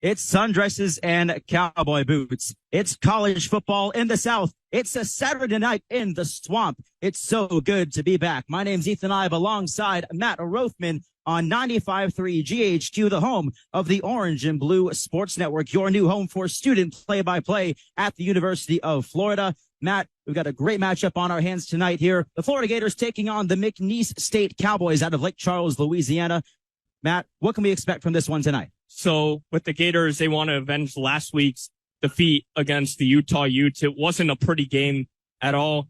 It's sundresses and cowboy boots. It's college football in the South. It's a Saturday night in the swamp. It's so good to be back. My name's Ethan Eibe alongside Matt Rothmann on 95.3 GHQ, the home of the Orange and Blue Sports Network, your new home for student play-by-play at the University of Florida. Matt, we've got a great matchup on our hands tonight here. The Florida Gators taking on the McNeese State Cowboys out of Lake Charles, Louisiana. Matt, what can we expect from this one tonight? So with the Gators, they want to avenge last week's defeat against the Utah Utes. It wasn't a pretty game at all.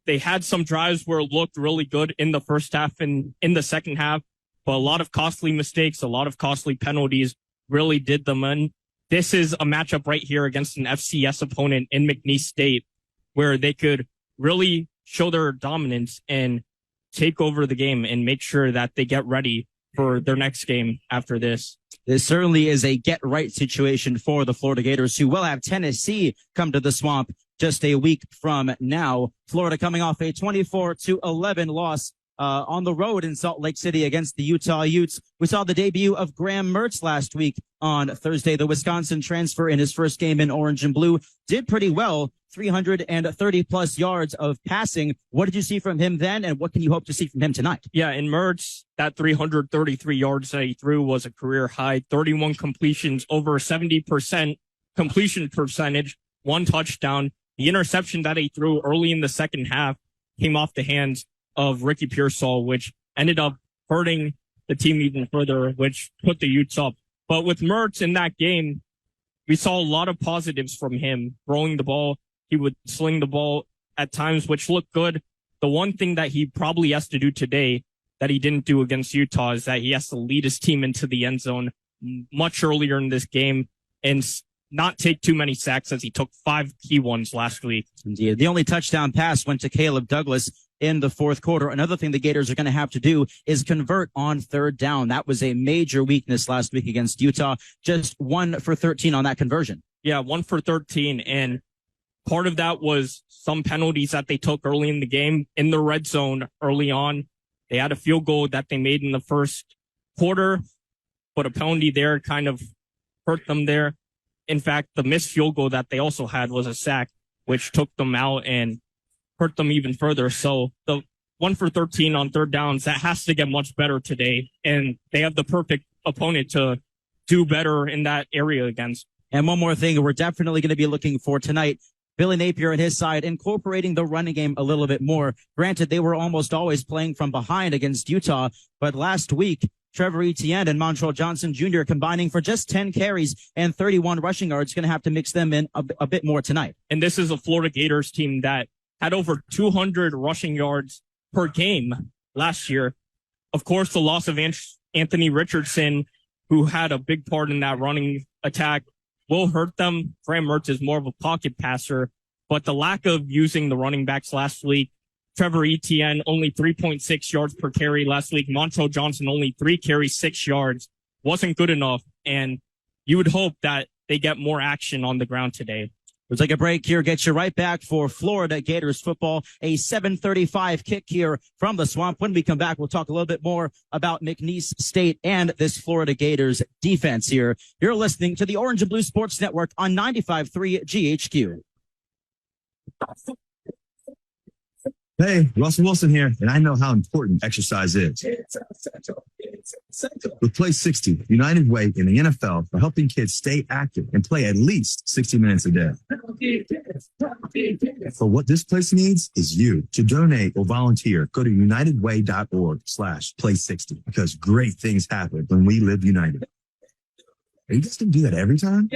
They had some drives where it looked really good in the first half and in the second half, but a lot of costly mistakes, a lot of costly penalties really did them in. This is a matchup right here against an FCS opponent in McNeese State where they could really show their dominance and take over the game and make sure that they get ready for their next game after this. This certainly is a get-right situation for the Florida Gators, who will have Tennessee come to the swamp just a week from now. Florida coming off a 24-11 loss on the road in Salt Lake City against the Utah Utes. We saw the debut of Graham Mertz last week on Thursday. The Wisconsin transfer in his first game in Orange and Blue did pretty well, 330-plus yards of passing. What did you see from him then, and what can you hope to see from him tonight? Yeah, in Mertz, that 333 yards that he threw was a career high, 31 completions, over 70% completion percentage, one touchdown. The interception that he threw early in the second half came off the hands of Ricky Pearsall, which ended up hurting the team even further, which put the Utes up. But with Mertz in that game, we saw a lot of positives from him. Throwing the ball, he would sling the ball at times, which looked good. The one thing that he probably has to do today that he didn't do against Utah is that he has to lead his team into the end zone much earlier in this game and not take too many sacks, as he took 5 key ones last week. Indeed. The only touchdown pass went to Caleb Douglas in the fourth quarter. Another thing the Gators are going to have to do is convert on third down. That was a major weakness last week against Utah. Just 1 for 13 on that conversion. Yeah, 1 for 13. And part of that was some penalties that they took early in the game in the red zone early on. They had a field goal that they made in the first quarter, but a penalty there kind of hurt them there. In fact, the missed field goal that they also had was a sack, which took them out and hurt them even further. So the 1 for 13 on third downs, that has to get much better today. And they have the perfect opponent to do better in that area against. And one more thing we're definitely going to be looking for tonight, Billy Napier and his side incorporating the running game a little bit more. Granted, they were almost always playing from behind against Utah, but last week, Trevor Etienne and Montrell Johnson Jr. combining for just 10 carries and 31 rushing yards. Going to have to mix them in a bit more tonight. And this is a Florida Gators team that had over 200 rushing yards per game last year. Of course, the loss of Anthony Richardson, who had a big part in that running attack, will hurt them. Graham Mertz is more of a pocket passer, but the lack of using the running backs last week, Trevor Etienne, only 3.6 yards per carry last week. Montrell Johnson, only 3 carries, 6 yards. Wasn't good enough. And you would hope that they get more action on the ground today. We'll take a break here, get you right back for Florida Gators football. A 7:35 kick here from the swamp. When we come back, we'll talk a little bit more about McNeese State and this Florida Gators defense here. You're listening to the Orange and Blue Sports Network on 95.3 GHQ. Hey, Russell Wilson here, and I know how important exercise is. With Play 60, United Way in the NFL for helping kids stay active and play at least 60 minutes a day. For what this place needs is you. To donate or volunteer, go to unitedway.org/play60 because great things happen when we live united. Are you just going to do that every time?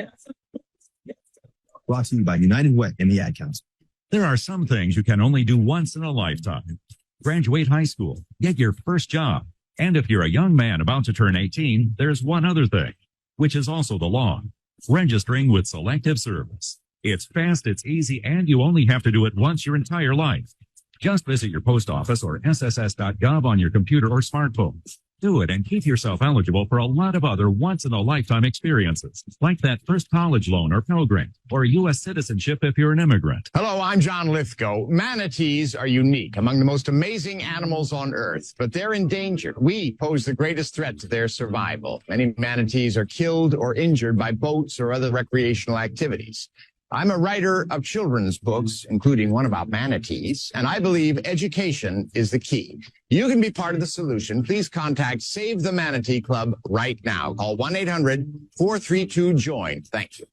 Brought to you by United Way and the Ad Council. There are some things you can only do once in a lifetime. Graduate high school, get your first job. And if you're a young man about to turn 18, there's one other thing, which is also the law. Registering with Selective Service. It's fast, it's easy, and you only have to do it once your entire life. Just visit your post office or sss.gov on your computer or smartphone. Do it and keep yourself eligible for a lot of other once-in-a-lifetime experiences, like that first college loan or Pell Grant, or U.S. citizenship if you're an immigrant. Hello, I'm John Lithgow. Manatees are unique, among the most amazing animals on Earth, but they're endangered. We pose the greatest threat to their survival. Many manatees are killed or injured by boats or other recreational activities. I'm a writer of children's books, including one about manatees, and I believe education is the key. You can be part of the solution. Please contact Save the Manatee Club right now. Call 1-800-432-JOIN. Thank you.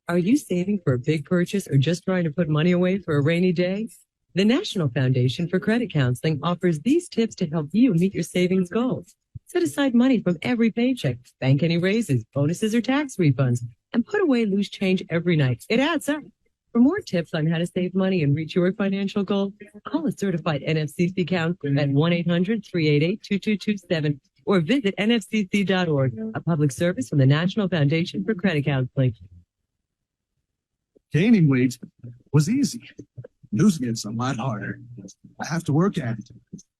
Are you saving for a big purchase or just trying to put money away for a rainy day? The National Foundation for Credit Counseling offers these tips to help you meet your savings goals. Set aside money from every paycheck, bank any raises, bonuses, or tax refunds, and put away loose change every night. It adds up. For more tips on how to save money and reach your financial goal, call a certified NFCC counselor at 1-800-388-2227 or visit nfcc.org, a public service from the National Foundation for Credit Counseling. Gaining weight was easy. Losing it's a lot harder. I have to work at it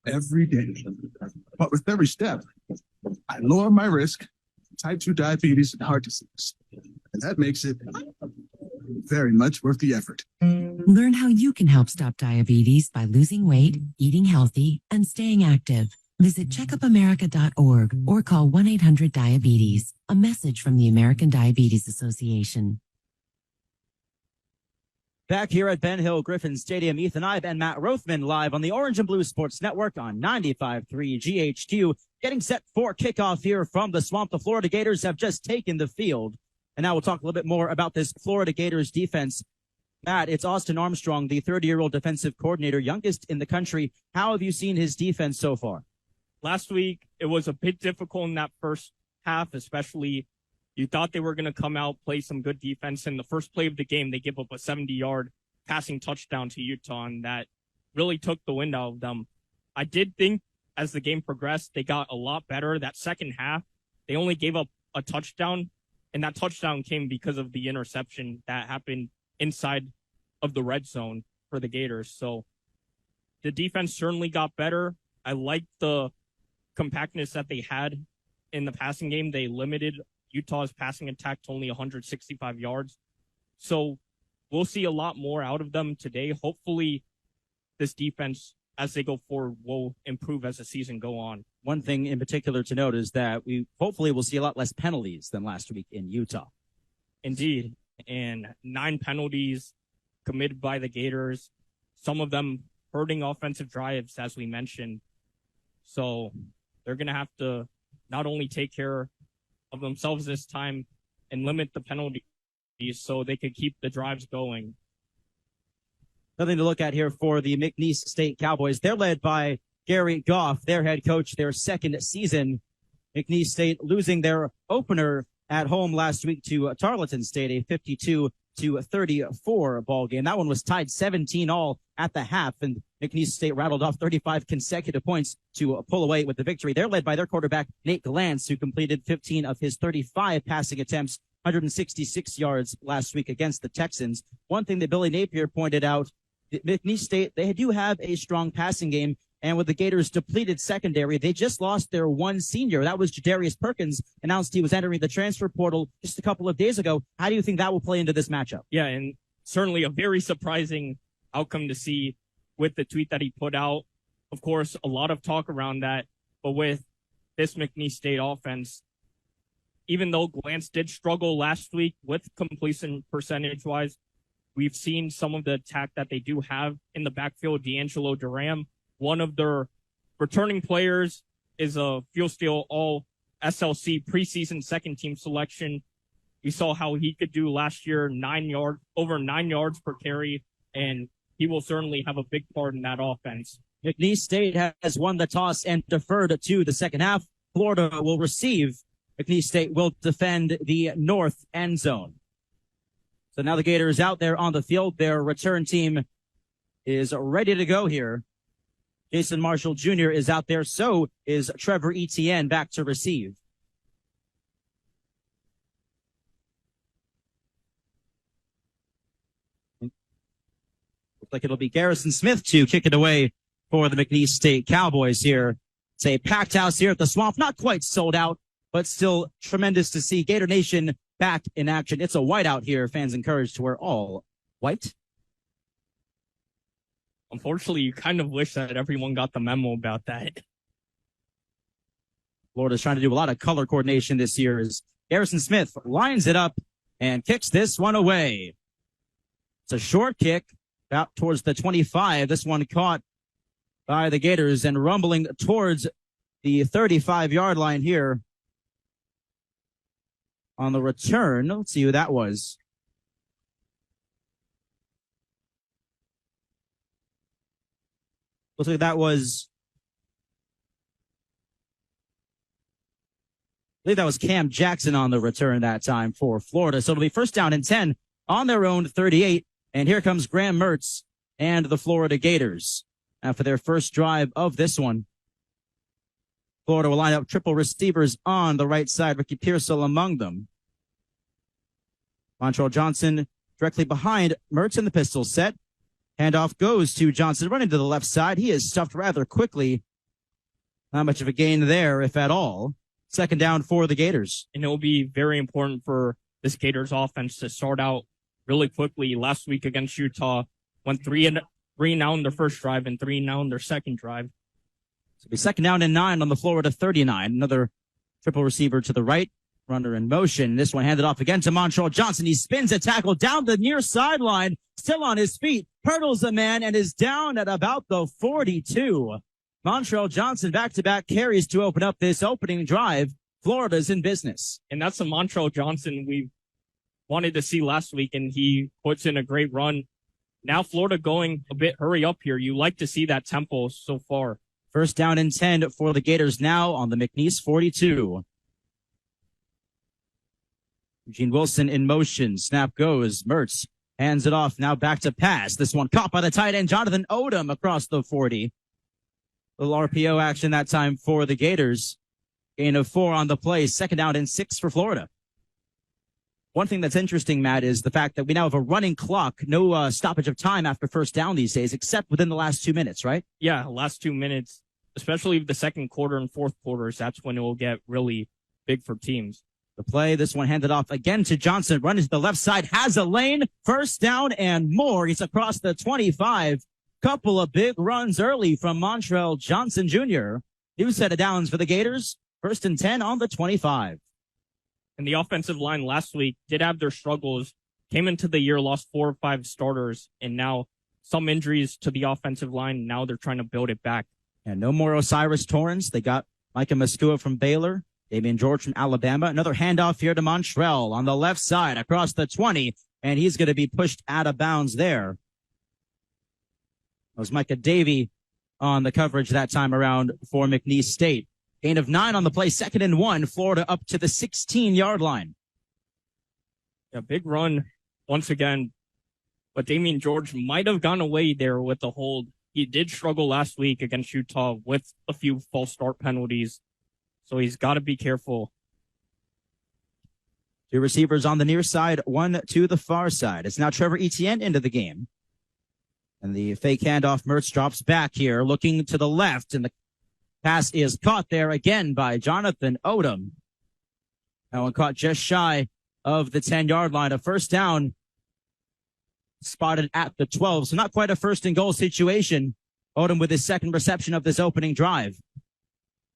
every day. But with every step, I lower my risk, type 2 diabetes and heart disease. And that makes it very much worth the effort. Learn how you can help stop diabetes by losing weight, eating healthy, and staying active. Visit checkupamerica.org or call 1-800-DIABETES. A message from the American Diabetes Association. Back here at Ben Hill Griffin Stadium, Ethan Eibe and Matt Rothmann live on the Orange and Blue Sports Network on 95.3 GHQ. Getting set for kickoff here from the Swamp. The Florida Gators have just taken the field. And now we'll talk a little bit more about this Florida Gators defense. Matt, it's Austin Armstrong, the 30-year-old defensive coordinator, youngest in the country. How have you seen his defense so far? Last week, it was a bit difficult in that first half, especially. You thought they were going to come out, play some good defense. In the first play of the game, they give up a 70-yard passing touchdown to Utah, and that really took the wind out of them. I did think as the game progressed, they got a lot better. That second half, they only gave up a touchdown, and that touchdown came because of the interception that happened inside of the red zone for the Gators. So the defense certainly got better. I liked the compactness that they had in the passing game. They limited Utah's passing attack to only 165 yards. So we'll see a lot more out of them today. Hopefully this defense, as they go forward, will improve as the season go on. One thing in particular to note is that we hopefully will see a lot less penalties than last week in Utah. Indeed. And 9 penalties committed by the Gators, some of them hurting offensive drives, as we mentioned. So they're going to have to not only take care of themselves this time and limit the penalties so they could keep the drives going. Nothing to look at here for the McNeese State Cowboys. They're led by Gary Goff, their head coach, their second season. McNeese State losing their opener at home last week to Tarleton State, a 52-34 ball game. That one was tied 17-all at the half, and McNeese State rattled off 35 consecutive points to pull away with the victory. They're led by their quarterback, Nate Glantz, who completed 15 of his 35 passing attempts, 166 yards last week against the Texans. One thing that Billy Napier pointed out, McNeese State, they do have a strong passing game, and with the Gators' depleted secondary, they just lost their one senior. That was Jadarius Perkins, announced he was entering the transfer portal just a couple of days ago. How do you think that will play into this matchup? Yeah, and certainly a very surprising outcome to see with the tweet that he put out. Of course, a lot of talk around that, but with this McNeese State offense, even though Glantz did struggle last week with completion percentage-wise, we've seen some of the attack that they do have in the backfield. D'Angelo Durham, one of their returning players, is a Fuel Steel All SLC preseason second team selection. We saw how he could do last year, over 9 yards per carry, and he will certainly have a big part in that offense. McNeese State has won the toss and deferred to the second half. Florida will receive. McNeese State will defend the north end zone. So now the Gators out there on the field. Their return team is ready to go here. Jason Marshall Jr. is out there. So is Trevor Etienne back to receive. Looks like it'll be Garrison Smith to kick it away for the McNeese State Cowboys here It's a packed house here at the Swamp. Not quite sold out, but still tremendous to see Gator Nation back in action. It's a whiteout here. Fans encouraged to wear all white. Unfortunately, you kind of wish that everyone got the memo about that. Florida's trying to do a lot of color coordination this year as Harrison Smith lines it up and kicks this one away. It's a short kick out towards the 25. This one caught by the Gators and rumbling towards the 35-yard line here on the return. Let's see who that was. Looks like that was, I believe that was Cam Jackson on the return that time for Florida. So it'll be first down and 10 on their own 38. And here comes Graham Mertz and the Florida Gators for their first drive of this one. Florida will line up triple receivers on the right side, Ricky Pearsall among them. Montreal Johnson directly behind Mertz in the pistol set. Handoff goes to Johnson running to the left side. He is stuffed rather quickly. Not much of a gain there, if at all. Second down for the Gators. And it will be very important for this Gators offense to start out really quickly. Last week against Utah, went 3 and out in their first drive and 3 and out in their second drive. So it'll be second down and 9 on the Florida 39. Another triple receiver to the right. Runner in motion. This one handed off again to Montreal Johnson. He spins a tackle down the near sideline, still on his feet, hurdles a man and is down at about the 42. Montreal Johnson back-to-back carries to open up this opening drive. Florida's in business. And that's the Montreal Johnson we wanted to see last week, and he puts in a great run. Now Florida going a bit hurry up here. You like to see that tempo so far. First down and 10 for the Gators now on the McNeese 42. Eugene Wilson in motion. Snap goes. Mertz hands it off. Now back to pass. This one caught by the tight end, Jonathan Odom, across the 40. Little RPO action that time for the Gators. Gain of 4 on the play. Second down and 6 for Florida. One thing that's interesting, Matt, is the fact that we now have a running clock. No stoppage of time after first down these days, except within the last 2 minutes, right? Yeah, last 2 minutes, especially the second quarter and fourth quarters. That's when it will get really big for teams. The play, this one handed off again to Johnson, running to the left side, has a lane, first down and more. He's across the 25. Couple of big runs early from Montreal Johnson Jr. New set of downs for the Gators. First and 10 on the 25. And the offensive line last week did have their struggles, came into the year, lost 4 or 5 starters, and now some injuries to the offensive line. Now they're trying to build it back. And no more Osiris Torrance. They got Micah Maskua from Baylor. Damian George from Alabama. Another handoff here to Montreal on the left side across the 20, and he's going to be pushed out of bounds there. That was Micah Davey on the coverage that time around for McNeese State. Gain of 9 on the play, second and 1. Florida up to the 16-yard line. A big run once again, but Damian George might have gone away there with the hold. He did struggle last week against Utah with a few false start penalties. So he's got to be careful. 2 receivers on the near side, 1 to the far side. It's now Trevor Etienne into the game. And the fake handoff, Mertz drops back here, looking to the left, and the pass is caught there again by Jonathan Odom. That one caught just shy of the 10-yard line. A first down spotted at the 12, so not quite a first and goal situation. Odom with his second reception of this opening drive.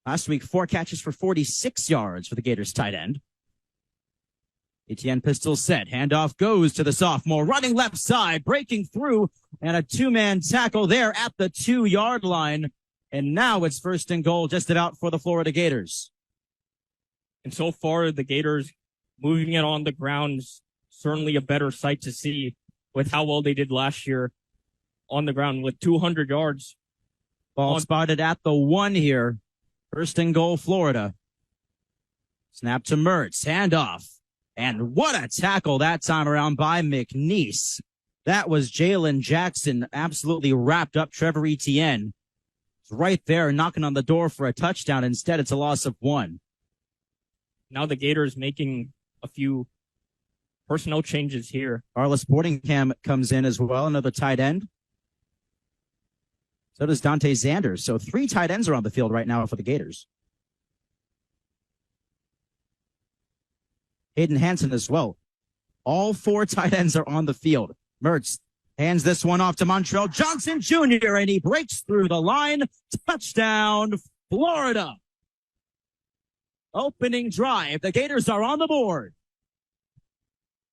Last week, 4 catches for 46 yards for the Gators tight end. Etienne pistol set. Handoff goes to the sophomore. Running left side, breaking through, and a 2-man tackle there at the 2-yard line. And now it's first and goal just about for the Florida Gators. And so far, the Gators moving it on the ground is certainly a better sight to see with how well they did last year on the ground with 200 yards. Ball spotted at the 1 here. First and goal, Florida. Snap to Mertz. Handoff. And what a tackle that time around by McNeese. That was Jalen Jackson absolutely wrapped up Trevor Etienne. It's right there knocking on the door for a touchdown. Instead, it's a loss of 1. Now the Gators making a few personnel changes here. Carlos Boardingham comes in as well, another tight end. So does Dante Zanders. So 3 tight ends are on the field right now for the Gators. Hayden Hansen as well. All 4 tight ends are on the field. Mertz hands this one off to Montreal Johnson Jr., and he breaks through the line. Touchdown, Florida. Opening drive. The Gators are on the board.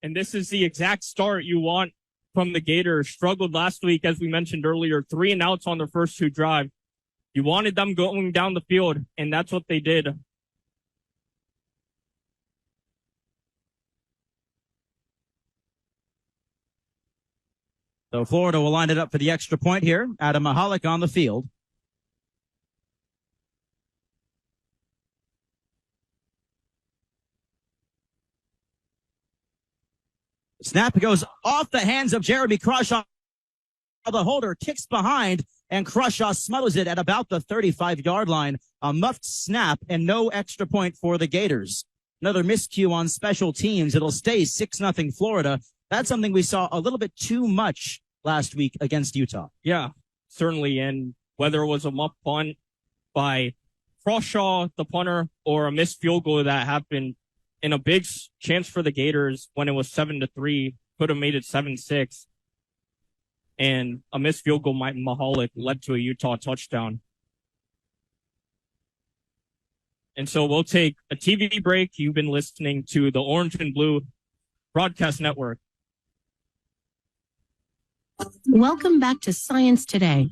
And this is the exact start you want from the Gators. Struggled last week, as we mentioned earlier, 3 and outs on their first 2 drives. You wanted them going down the field, and that's what they did. So Florida will line it up for the extra point here. Adam Mahalik on the field. Snap goes off the hands of Jeremy Crushaw. The holder kicks behind, and Crushaw smothers it at about the 35-yard line. A muffed snap and no extra point for the Gators. Another miscue on special teams. It'll stay 6-0 Florida. That's something we saw a little bit too much last week against Utah. Yeah, certainly. And whether it was a muff punt by Crushaw, the punter, or a missed field goal that happened in a big chance for the Gators when it was 7-3, could have made it 7-6. And a missed field goal by Mahalik led to a Utah touchdown. And so we'll take a TV break. You've been listening to the Orange and Blue Broadcast Network. Welcome back to Science Today.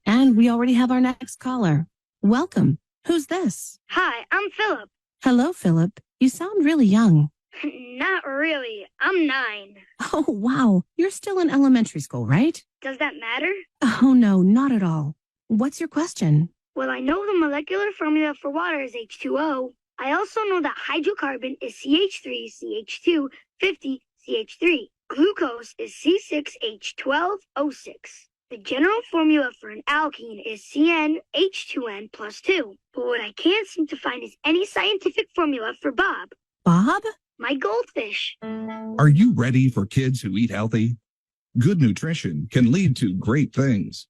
And we already have our next caller. Welcome. Who's this? Hi, I'm Philip. Hello, Philip. You sound really young. Not really. I'm 9. Oh, wow. You're still in elementary school, right? Does that matter? Oh, no, not at all. What's your question? Well, I know the molecular formula for water is H2O. I also know that hydrocarbon is CH3, CH2, 50, CH3. Glucose is C6H12O6. The general formula for an alkene is CnH2n plus 2. But what I can't seem to find is any scientific formula for Bob. Bob? My goldfish. Are you ready for kids who eat healthy? Good nutrition can lead to great things.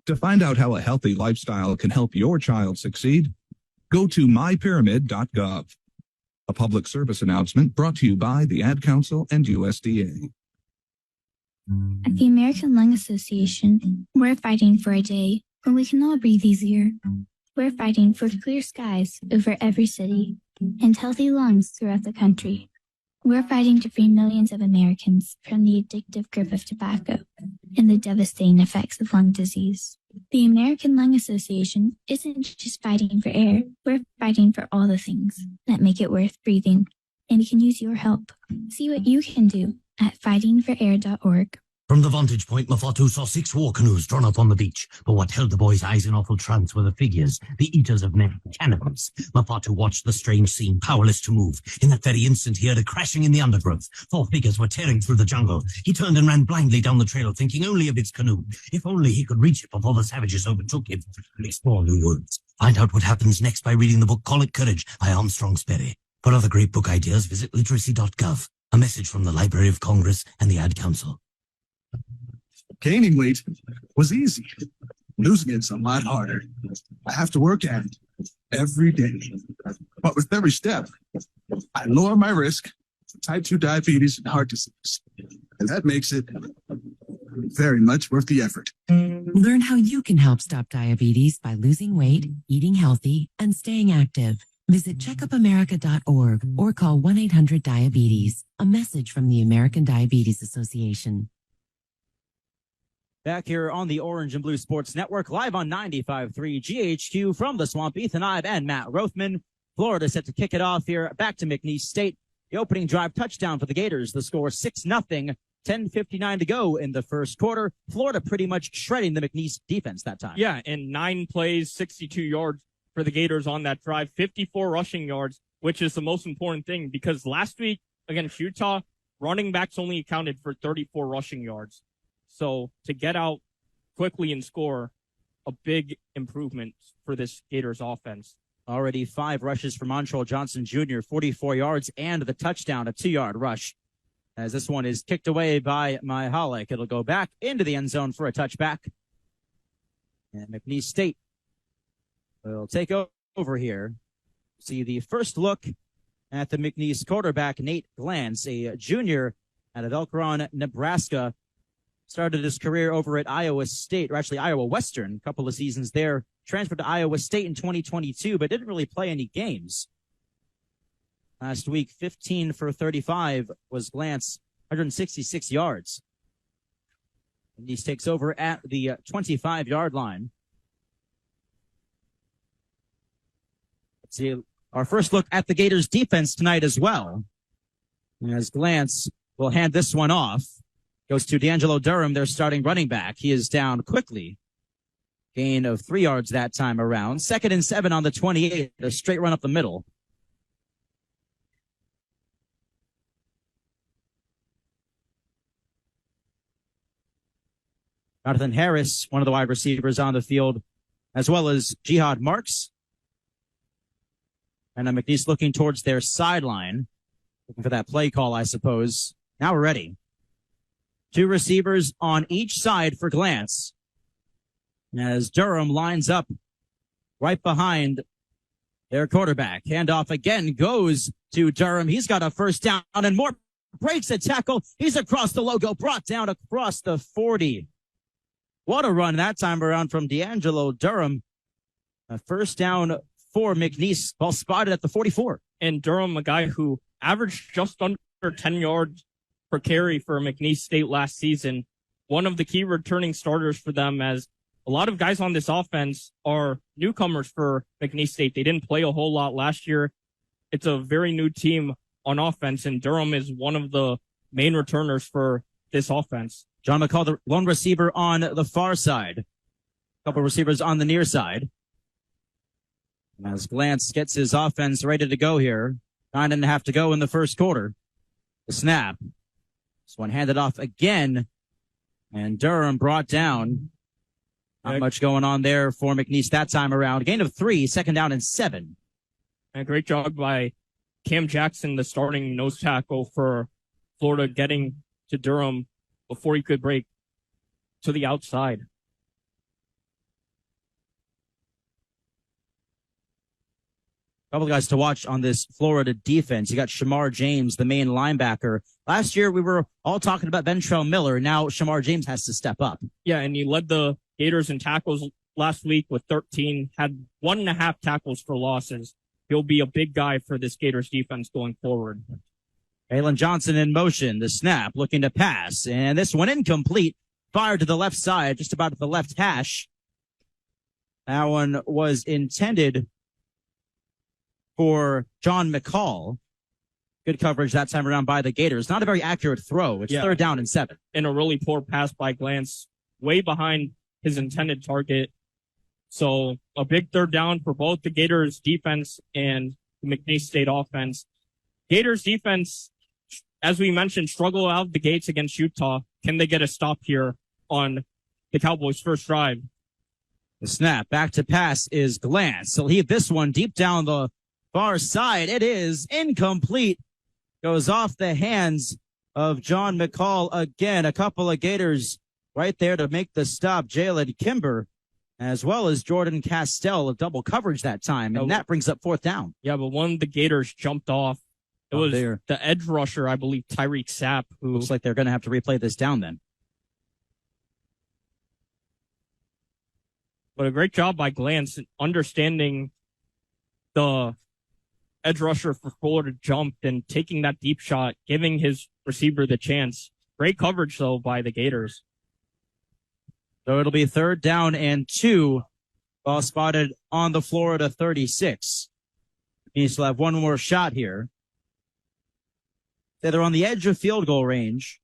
To find out how a healthy lifestyle can help your child succeed, go to mypyramid.gov. A public service announcement brought to you by the Ad Council and USDA. At the American Lung Association, we're fighting for a day when we can all breathe easier. We're fighting for clear skies over every city and healthy lungs throughout the country. We're fighting to free millions of Americans from the addictive grip of tobacco and the devastating effects of lung disease. The American Lung Association isn't just fighting for air, we're fighting for all the things that make it worth breathing, and we can use your help. See what you can do at fightingforair.org. From the vantage point, Mafatu saw 6 war canoes drawn up on the beach. But what held the boy's eyes in awful trance were the figures, the eaters of men, cannibals. Mafatu watched the strange scene, powerless to move. In that very instant, he heard a crashing in the undergrowth. 4 figures were tearing through the jungle. He turned and ran blindly down the trail, thinking only of his canoe. If only he could reach it before the savages overtook him and explore new woods. Find out what happens next by reading the book Call It Courage by Armstrong Sperry. For other great book ideas, visit literacy.gov. A message from the Library of Congress and the Ad Council. Gaining weight was easy. Losing it's a lot harder. I have to work at it every day. But with every step, I lower my risk for type 2 diabetes and heart disease. And that makes it very much worth the effort. Learn how you can help stop diabetes by losing weight, eating healthy, and staying active. Visit checkupamerica.org or call 1-800-DIABETES. A message from the American Diabetes Association. Back here on the Orange and Blue Sports Network, live on 95.3 GHQ from the Swamp. Ethan Eibe and Matt Rothmann. Florida set to kick it off here. Back to McNeese State. The opening drive touchdown for the Gators. The score 6-0. 10:59 to go in the first quarter. Florida pretty much shredding the McNeese defense that time. Yeah, and 9 plays, 62 yards for the Gators on that drive. 54 rushing yards, which is the most important thing because last week against Utah, running backs only accounted for 34 rushing yards. So to get out quickly and score, a big improvement for this Gators offense. Already 5 rushes for Montreal Johnson Jr., 44 yards, and the touchdown, a 2-yard rush. As this one is kicked away by Mihalik, it'll go back into the end zone for a touchback. And McNeese State will take over here. See the first look at the McNeese quarterback, Nate Glantz, a junior out of Elk Run, Nebraska. Started his career over at Iowa State, or actually Iowa Western, a couple of seasons there. Transferred to Iowa State in 2022, but didn't really play any games. Last week, 15 for 35 was Glantz, 166 yards. And he takes over at the 25-yard line. Let's see our first look at the Gators defense tonight as well. As Glantz will hand this one off. Goes to D'Angelo Durham, their starting running back. He is down quickly. Gain of 3 yards that time around. 2nd and 7 on the 28. A straight run up the middle. Jonathan Harris, one of the wide receivers on the field, as well as Jihad Marks. And McNeese looking towards their sideline. Looking for that play call, I suppose. Now we're ready. 2 receivers on each side for Glantz. As Durham lines up right behind their quarterback. Handoff again goes to Durham. He's got a first down and more. Breaks a tackle. He's across the logo. Brought down across the 40. What a run that time around from D'Angelo Durham. A first down for McNeese. Ball spotted at the 44. And Durham, a guy who averaged just under 10 yards per carry for McNeese State last season. One of the key returning starters for them, as a lot of guys on this offense are newcomers for McNeese State. They didn't play a whole lot last year. It's a very new team on offense, and Durham is one of the main returners for this offense. John McCall, the lone receiver on the far side. A couple receivers on the near side. As Glantz gets his offense ready to go here. 9.5 to go in the first quarter. The snap. This one handed off again. And Durham brought down. Not much going on there for McNeese that time around. Gain of 3, 2nd down and 7. A great job by Cam Jackson, the starting nose tackle for Florida, getting to Durham before he could break to the outside. Couple of guys to watch on this Florida defense. You got Shamar James, the main linebacker. Last year, we were all talking about Ventrell Miller. Now Shamar James has to step up. Yeah, and he led the Gators in tackles last week with 13, had 1.5 tackles for losses. He'll be a big guy for this Gators defense going forward. Alan Johnson in motion. The snap, looking to pass. And this one incomplete. Fired to the left side, just about at the left hash. That one was intended for John McCall. Good coverage that time around by the Gators. Not a very accurate throw. It's 3rd down and 7. And a really poor pass by Glantz, way behind his intended target. So a big 3rd down for both the Gators defense and the McNeese State offense. Gators defense, as we mentioned, struggle out of the gates against Utah. Can they get a stop here on the Cowboys' first drive? The snap back to pass is Glantz. He'll heave this one deep down the far side. It is incomplete. Goes off the hands of John McCall again. A couple of Gators right there to make the stop. Jalen Kimber, as well as Jordan Castell, a double coverage that time. And that brings up 4th down. Yeah, but one of the Gators jumped off. It was the edge rusher, I believe, Tyreek Sapp, who looks like they're going to have to replay this down then. But a great job by Glantz in understanding the edge rusher for Florida jumped and taking that deep shot, giving his receiver the chance. Great coverage, though, by the Gators. So it'll be 3rd down and 2. Ball spotted on the Florida 36. He still have one more shot here. They're on the edge of field goal range.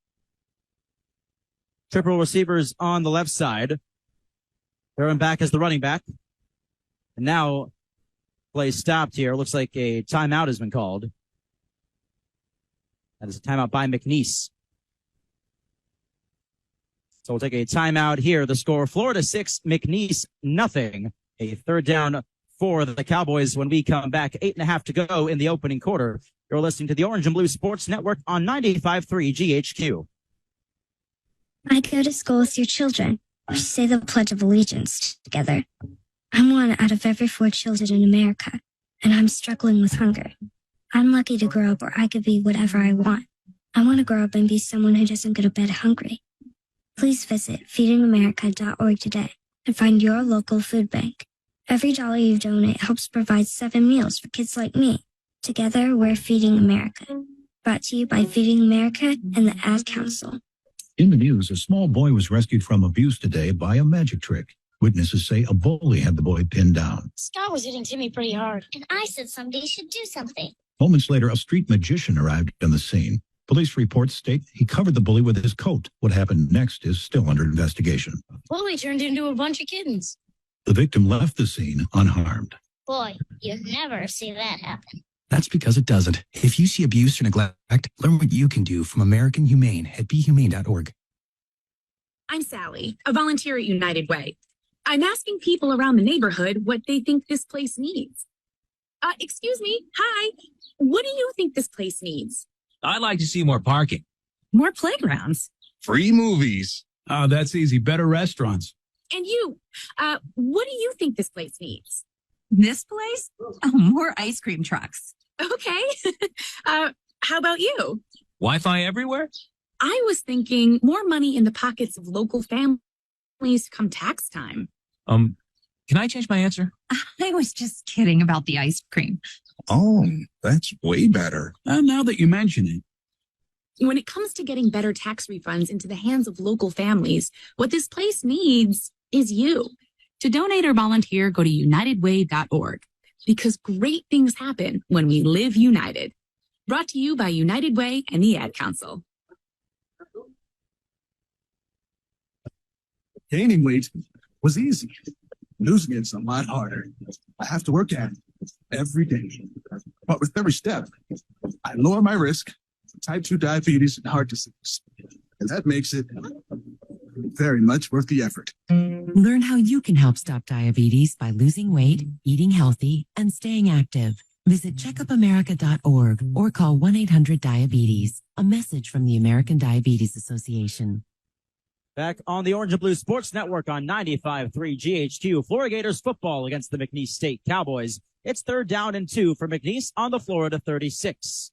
Triple receivers on the left side. Throwing back as the running back. And now play stopped here. Looks like a timeout has been called. That is a timeout by McNeese. So we'll take a timeout here. The score, Florida 6, McNeese nothing. A 3rd down for the Cowboys when we come back. 8.5 to go in the opening quarter. You're listening to the Orange and Blue Sports Network on 95.3 GHQ. I go to school with your children. or say the Pledge of Allegiance together. I'm one out of every 4 children in America, and I'm struggling with hunger. I'm lucky to grow up where I could be whatever I want. I want to grow up and be someone who doesn't go to bed hungry. Please visit feedingamerica.org today and find your local food bank. Every dollar you donate helps provide 7 meals for kids like me. Together, we're Feeding America. Brought to you by Feeding America and the Ad Council. In the news, a small boy was rescued from abuse today by a magic trick. Witnesses say a bully had the boy pinned down. Scott was hitting Timmy pretty hard. And I said somebody should do something. Moments later, a street magician arrived on the scene. Police reports state he covered the bully with his coat. What happened next is still under investigation. Bully turned into a bunch of kittens. The victim left the scene unharmed. Boy, you'd never see that happen. That's because it doesn't. If you see abuse or neglect, learn what you can do from American Humane at BeHumane.org. I'm Sally, a volunteer at United Way. I'm asking people around the neighborhood what they think this place needs. Excuse me. Hi. What do you think this place needs? I'd like to see more parking. More playgrounds. Free movies. Oh, that's easy. Better restaurants. And you, what do you think this place needs? This place? Oh, more ice cream trucks. Okay. How about you? Wi-Fi everywhere? I was thinking more money in the pockets of local families come tax time. Can I change my answer? I was just kidding about the ice cream. Oh, that's way better. Now that you mention it. When it comes to getting better tax refunds into the hands of local families, what this place needs is you. To donate or volunteer, go to unitedway.org, because great things happen when we live united. Brought to you by United Way and the Ad Council. Gaining weight was easy. Losing it's a lot harder. I have to work at it every day. But with every step, I lower my risk for type 2 diabetes and heart disease. And that makes it very much worth the effort. Learn how you can help stop diabetes by losing weight, eating healthy, and staying active. Visit checkupamerica.org or call 1-800-DIABETES. A message from the American Diabetes Association. Back on the Orange and Blue Sports Network on 95.3 GHQ, Florida Gators football against the McNeese State Cowboys. It's 3rd down and 2 for McNeese on the Florida 36.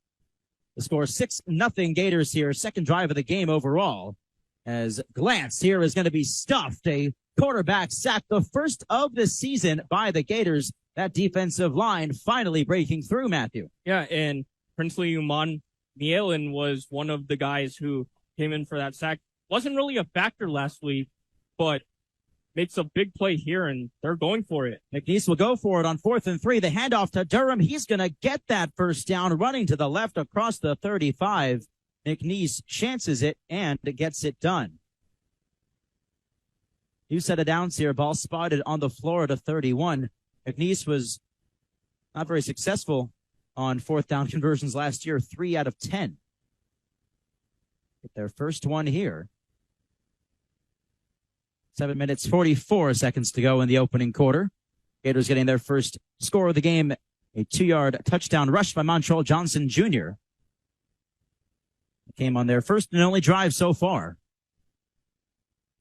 The score 6-0 Gators here, second drive of the game overall. As Glantz here is going to be stuffed. A quarterback sack, the first of the season by the Gators. That defensive line finally breaking through, Matthew. Yeah, and Princely Uman Mielen was one of the guys who came in for that sack. Wasn't really a factor last week, but makes a big play here, and they're going for it. McNeese will go for it on 4th and 3. The handoff to Durham. He's going to get that first down, running to the left across the 35. McNeese chances it and gets it done. New set of downs here. Ball spotted on the Florida 31. McNeese was not very successful on 4th down conversions last year, 3 out of 10. Get their first one here. 7 minutes, 44 seconds to go in the opening quarter. Gators getting their first score of the game, a 2-yard touchdown rush by Montreal Johnson Jr. Came on their first and only drive so far.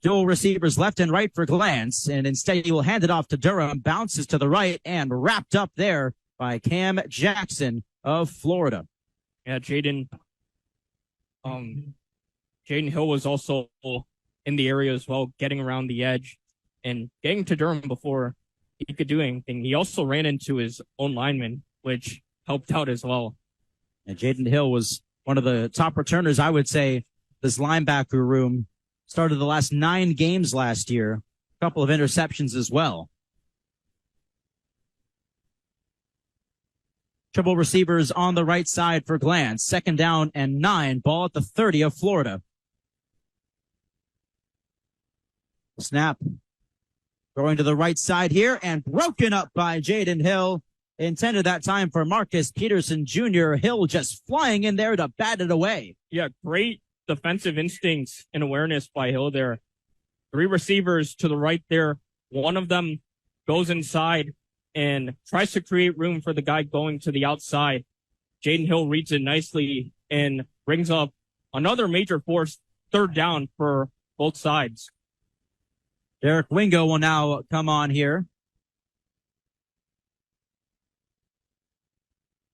Dual receivers left and right for Glantz, and instead he will hand it off to Durham, bounces to the right, and wrapped up there by Cam Jackson of Florida. Yeah, Jaden Hill was also in the area as well, getting around the edge and getting to Durham before he could do anything. He also ran into his own lineman, which helped out as well. And Jaden Hill was one of the top returners, I would say, this linebacker room. Started the last 9 games last year. A couple of interceptions as well. Triple receivers on the right side for Glantz. 2nd down and 9. Ball at the 30 of Florida. Snap. Going to the right side here and broken up by Jaden Hill. Intended that time for Marcus Peterson Jr. Hill just flying in there to bat it away. Yeah, great defensive instincts and awareness by Hill there. 3 receivers to the right there. One of them goes inside and tries to create room for the guy going to the outside. Jaden Hill reads it nicely and brings up another major force 3rd down for both sides. Derek Wingo will now come on here.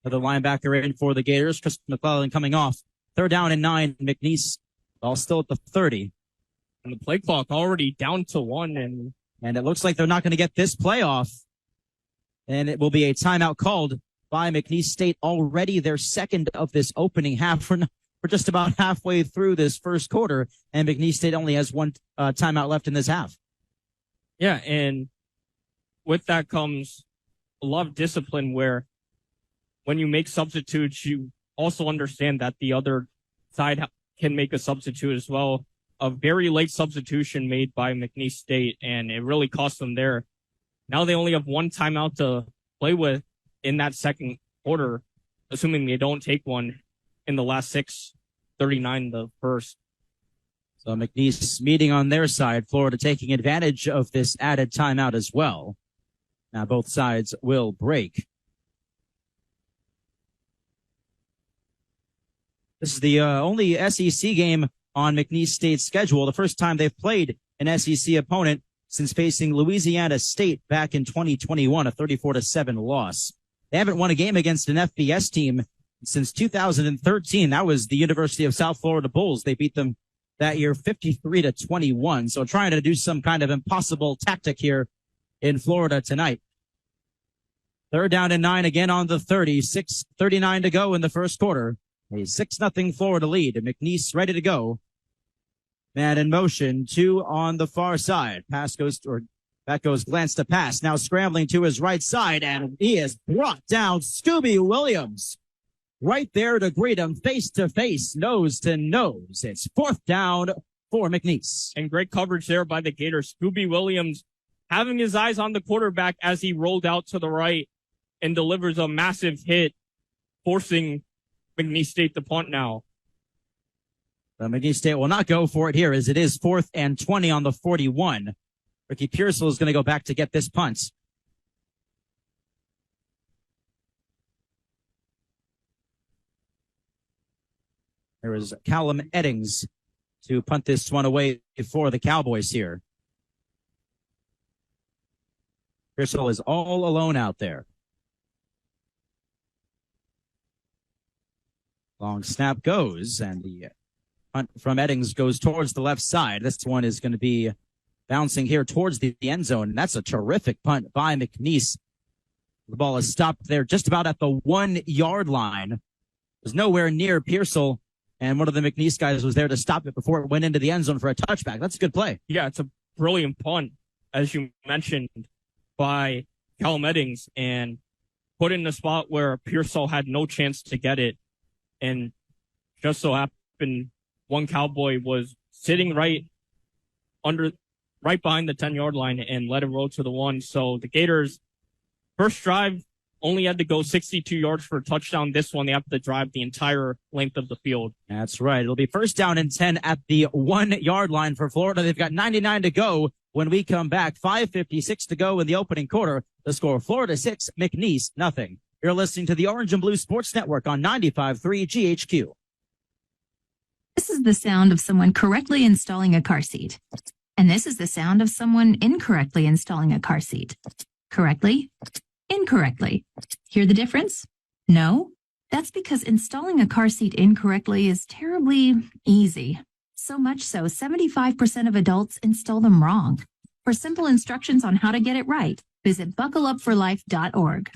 The linebacker in for the Gators. Chris McClellan coming off. 3rd down and 9. McNeese all still at the 30. And the play clock already down to 1. And it looks like they're not going to get this play off. And it will be a timeout called by McNeese State, already their second of this opening half. We're just about halfway through this first quarter, and McNeese State only has one timeout left in this half. Yeah, and with that comes a lot of discipline where when you make substitutes, you also understand that the other side can make a substitute as well. A very late substitution made by McNeese State, and it really cost them there. Now they only have one timeout to play with in that second quarter, assuming they don't take one in the last 6:39 the first. So McNeese meeting on their side, Florida taking advantage of this added timeout as well. Now both sides will break. This is the only SEC game on McNeese State's schedule, the first time they've played an SEC opponent since facing Louisiana State back in 2021, a 34-7 loss. They haven't won a game against an FBS team since 2013. That was the University of South Florida Bulls. They beat them that year 53-21. So trying to do some kind of impossible tactic here in Florida tonight. 3rd down and 9 again on the 30. 6:39 to go in the first quarter. A 6-0 Florida lead. McNeese ready to go. Man in motion. 2 on the far side. Back goes glance to pass. Now scrambling to his right side, and he has brought down Scooby Williams. Right there to greet him face to face, nose to nose. It's 4th down for McNeese. And great coverage there by the Gators. Scooby Williams having his eyes on the quarterback as he rolled out to the right and delivers a massive hit, forcing McNeese State to punt now. McNeese State will not go for it here as it is 4th and 20 on the 41. Ricky Pearsall is going to go back to get this punt. There is Callum Eddings to punt this one away for the Cowboys here. Pearsall is all alone out there. Long snap goes, and the punt from Eddings goes towards the left side. This one is going to be bouncing here towards the end zone, and that's a terrific punt by McNeese. The ball is stopped there just about at the 1 yard line. It was nowhere near Pearsall, and one of the McNeese guys was there to stop it before it went into the end zone for a touchback. That's a good play. Yeah, it's a brilliant punt, as you mentioned, by Callum Eddings, and put in the spot where Pearsall had no chance to get it. And just so happened, one Cowboy was sitting right behind the 10-yard line and let it roll to the 1. So the Gators, first drive, only had to go 62 yards for a touchdown. This one, they have to drive the entire length of the field. That's right. It'll be 1st down and 10 at the 1 yard line for Florida. They've got 99 to go when we come back. 5:56 to go in the opening quarter. The score, Florida 6, McNeese nothing. You're listening to the Orange and Blue Sports Network on 95.3 GHQ. This is the sound of someone correctly installing a car seat. And this is the sound of someone incorrectly installing a car seat. Correctly, incorrectly. Hear the difference? No? That's because installing a car seat incorrectly is terribly easy. So much so, 75% of adults install them wrong. For simple instructions on how to get it right, visit buckleupforlife.org.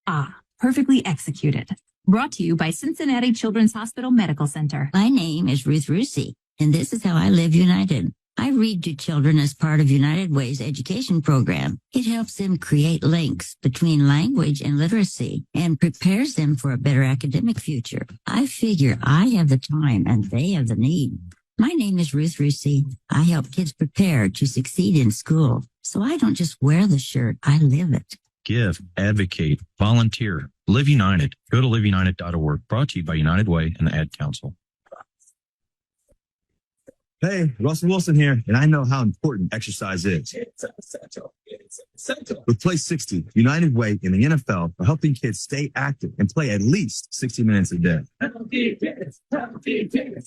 Ah, perfectly executed. Brought to you by Cincinnati Children's Hospital Medical Center. My name is Ruth Rusi, and this is how I live United. I read to children as part of United Way's education program. It helps them create links between language and literacy and prepares them for a better academic future. I figure I have the time and they have the need. My name is Ruth Rusi. I help kids prepare to succeed in school. So I don't just wear the shirt, I live it. Give, advocate, volunteer, Live United. Go to liveunited.org. Brought to you by United Way and the Ad Council. Hey, Russell Wilson here, and I know how important exercise is. It's essential. With Play 60, United Way and the NFL are helping kids stay active and play at least 60 minutes a day. But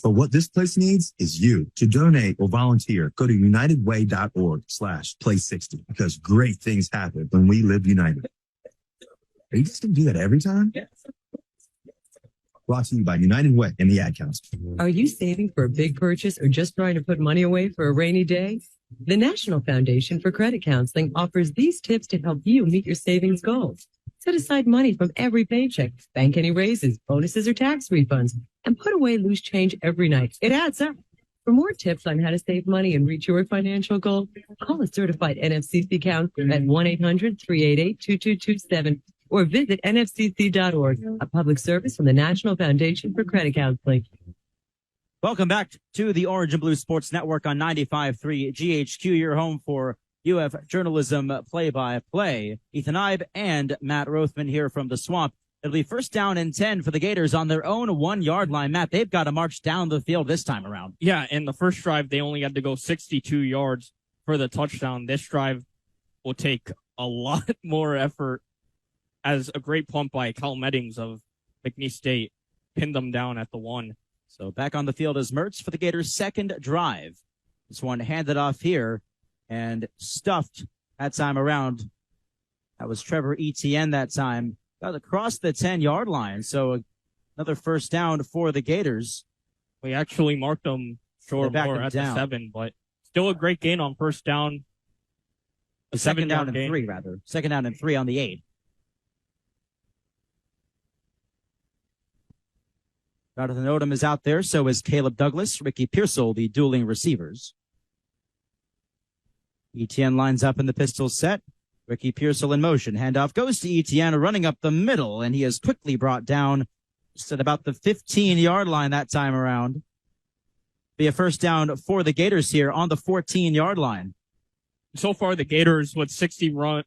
what this place needs is you. To donate or volunteer, go to unitedway.org/play60 because great things happen when we live united. Are you just going to do that every time? Brought to you by United Way and the Ad Council. Are you saving for a big purchase or just trying to put money away for a rainy day? The National Foundation for Credit Counseling offers these tips to help you meet your savings goals. Set aside money from every paycheck, bank any raises, bonuses, or tax refunds, and put away loose change every night. It adds up. For more tips on how to save money and reach your financial goal, call a certified NFCC counselor at 1-800-388-2227 or visit nfcc.org, a public service from the National Foundation for Credit Counseling. Welcome back to the Orange and Blue Sports Network on 95.3 GHQ, your home for UF journalism play-by-play. Ethan Eibe and Matt Rothmann here from the Swamp. It'll be first down and 10 for the Gators on their own 1-yard line. Matt, they've got to march down the field this time around. Yeah, in the first drive, they only had to go 62 yards for the touchdown. This drive will take a lot more effort, as a great pump by Cal Meddings of McNeese State pinned them down at the 1. So back on the field is Mertz for the Gators' second drive. This one handed off here and stuffed that time around. That was Trevor Etienne that time. Got across the 10-yard line. So another first down for the Gators. We actually marked them short more at the 7, but still a great gain on first down. Second down and 3, rather. Second down and 3 on the 8. Jonathan Odom is out there, so is Caleb Douglas, Ricky Pearsall, the dueling receivers. Etienne lines up in the pistol set. Ricky Pearsall in motion. Handoff goes to Etienne, running up the middle, and he is quickly brought down just at about the 15-yard line that time around. Be a first down for the Gators here on the 14-yard line. So far, the Gators with 61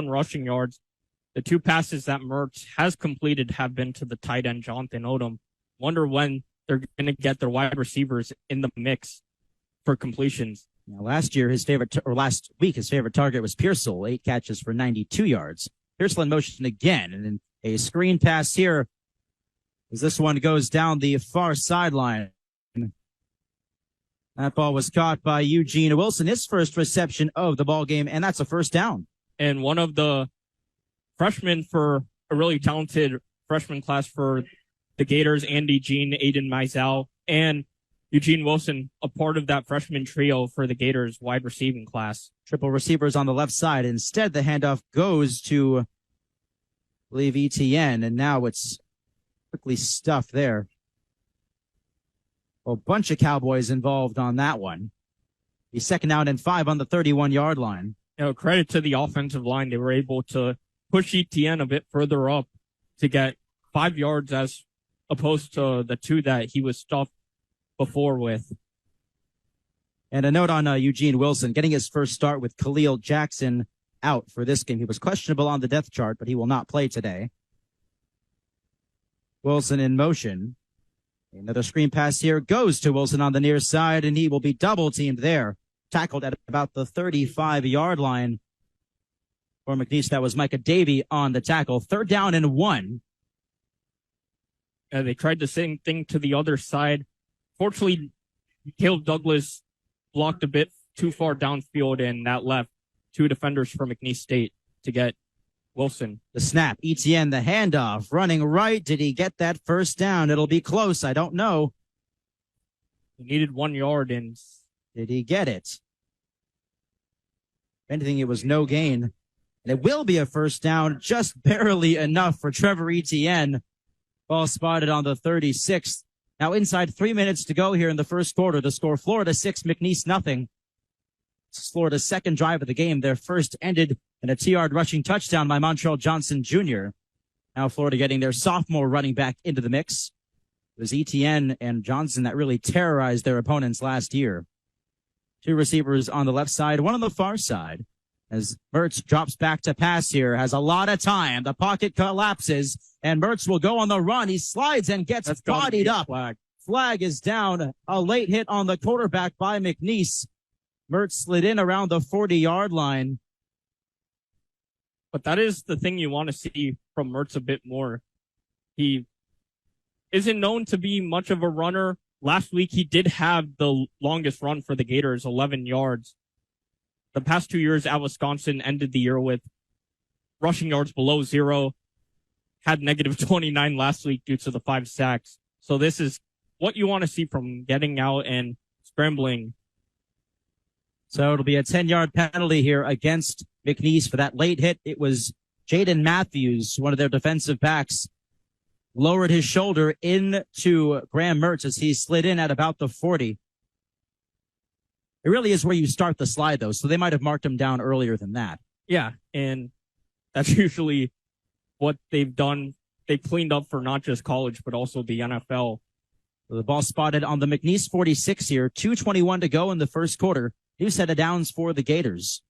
rushing yards. The 2 passes that Mertz has completed have been to the tight end, Jonathan Odom. Wonder when they're going to get their wide receivers in the mix for completions. Now, last week, his favorite target was Pearsall, 8 catches for 92 yards. Pearsall in motion again, and then a screen pass here as this one goes down the far sideline. That ball was caught by Eugene Wilson, his first reception of the ball game, and that's a first down. And one of the freshmen for a really talented freshman class for the Gators, Andy Jean, Aiden Mizell, and Eugene Wilson, a part of that freshman trio for the Gators wide receiving class. Triple receivers on the left side. Instead, the handoff goes to, I believe, Etienne, and now it's quickly stuffed there. A bunch of Cowboys involved on that one. He's second down and 5 on the 31-yard line. You know, credit to the offensive line. They were able to push Etienne a bit further up to get 5 yards as opposed to the 2 that he was stuffed before with. And a note on Eugene Wilson, getting his first start with Khalil Jackson out for this game. He was questionable on the depth chart, but he will not play today. Wilson in motion. Another screen pass here goes to Wilson on the near side, and he will be double teamed there. Tackled at about the 35-yard line. For McNeese, that was Micah Davey on the tackle. Third down and 1. They tried the same thing to the other side. Fortunately, Caleb Douglas blocked a bit too far downfield, and that left 2 defenders for McNeese State to get Wilson. The snap, Etienne, the handoff, running right. Did he get that first down? It'll be close. I don't know. He needed 1 yard, and did he get it? If anything, it was no gain. And it will be a first down, just barely enough for Trevor Etienne. Ball spotted on the 36th. Now inside 3 minutes to go here in the first quarter. The score, Florida 6, McNeese nothing. This is Florida's second drive of the game. Their first ended in a 2-yard rushing touchdown by Montreal Johnson Jr. Now Florida getting their sophomore running back into the mix. It was Etienne and Johnson that really terrorized their opponents last year. 2 receivers on the left side, 1 on the far side. As Mertz drops back to pass here, has a lot of time. The pocket collapses, and Mertz will go on the run. He slides and gets bodied up. Flag is down. A late hit on the quarterback by McNeese. Mertz slid in around the 40-yard line. But that is the thing you want to see from Mertz a bit more. He isn't known to be much of a runner. Last week, he did have the longest run for the Gators, 11 yards. The past 2 years at Wisconsin ended the year with rushing yards below 0. Had negative 29 last week due to the 5 sacks. So this is what you want to see from getting out and scrambling. So it'll be a 10-yard penalty here against McNeese for that late hit. It was Jaden Matthews, one of their defensive backs, lowered his shoulder into Graham Mertz as he slid in at about the 40. It really is where you start the slide, though, so they might have marked him down earlier than that. Yeah, and that's usually what they've done. They cleaned up for not just college, but also the NFL. So the ball spotted on the McNeese 46 here, 2:21 to go in the first quarter. New set of downs for the Gators.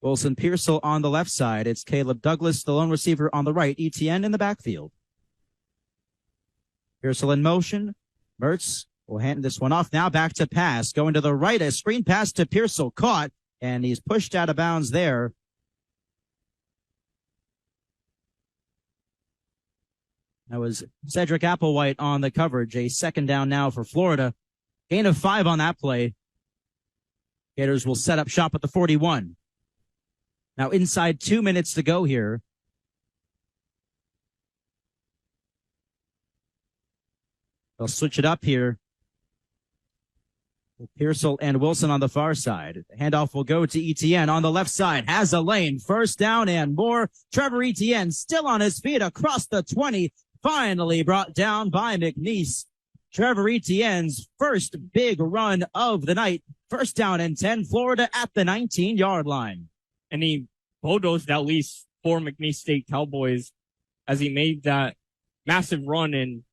Wilson Pearsall on the left side. It's Caleb Douglas, the lone receiver on the right. Etienne in the backfield. Pearsall in motion. Mertz will hand this one off. Now back to pass. Going to the right. A screen pass to Pearsall. Caught. And he's pushed out of bounds there. That was Cedric Applewhite on the coverage. A second down now for Florida. Gain of 5 on that play. Gators will set up shop at the 41. Now inside 2 minutes to go here. They'll switch it up here. With Pearsall and Wilson on the far side. The handoff will go to Etienne on the left side. Has a lane. First down and more. Trevor Etienne still on his feet across the 20. Finally brought down by McNeese. Trevor Etienne's first big run of the night. First down and 10. Florida at the 19-yard line. And he bulldozed at least 4 McNeese State Cowboys as he made that massive run. And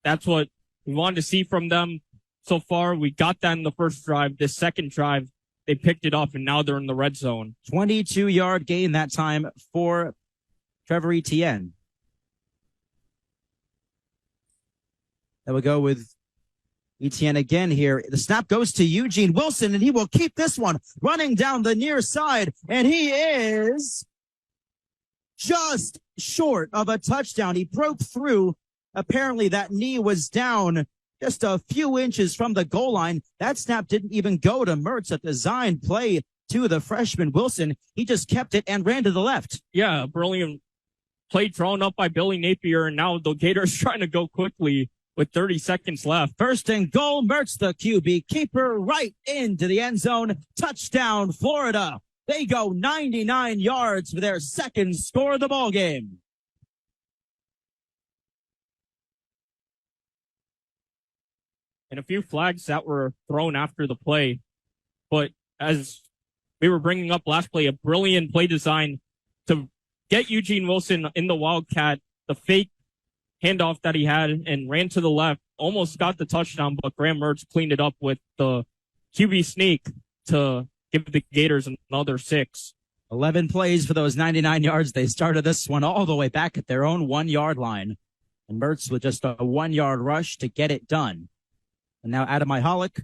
that's what we wanted to see from them so far. We got that in the first drive. This second drive, they picked it up, and now they're in the red zone. 22-yard gain that time for Trevor Etienne. That will go with Etienne again here. The snap goes to Eugene Wilson, and he will keep this one running down the near side. And he is just short of a touchdown. He broke through. Apparently that knee was down just a few inches from the goal line. That snap didn't even go to Mertz, a designed play to the freshman Wilson. He just kept it and ran to the left. Yeah, brilliant play drawn up by Billy Napier, and now the Gators trying to go quickly with 30 seconds left. First and goal, Mertz, the QB keeper, right into the end zone. Touchdown, Florida. They go 99 yards for their second score of the ball game. And a few flags that were thrown after the play. But as we were bringing up last play, a brilliant play design to get Eugene Wilson in the Wildcat, the fake handoff that he had, and ran to the left, almost got the touchdown, but Graham Mertz cleaned it up with the QB sneak to give the Gators another 6. 11 plays for those 99 yards. They started this one all the way back at their own 1-yard line. And Mertz with just a 1-yard rush to get it done. And now Adam Mihalik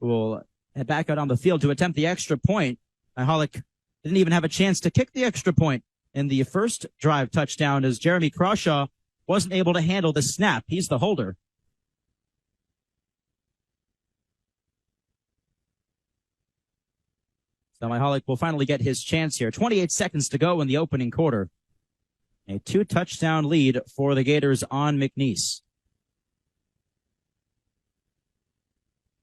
will head back out on the field to attempt the extra point. Mihalik didn't even have a chance to kick the extra point in the first drive touchdown as Jeremy Crawshaw wasn't able to handle the snap. He's the holder. So Mihalik will finally get his chance here. 28 seconds to go in the opening quarter. A 2-touchdown lead for the Gators on McNeese.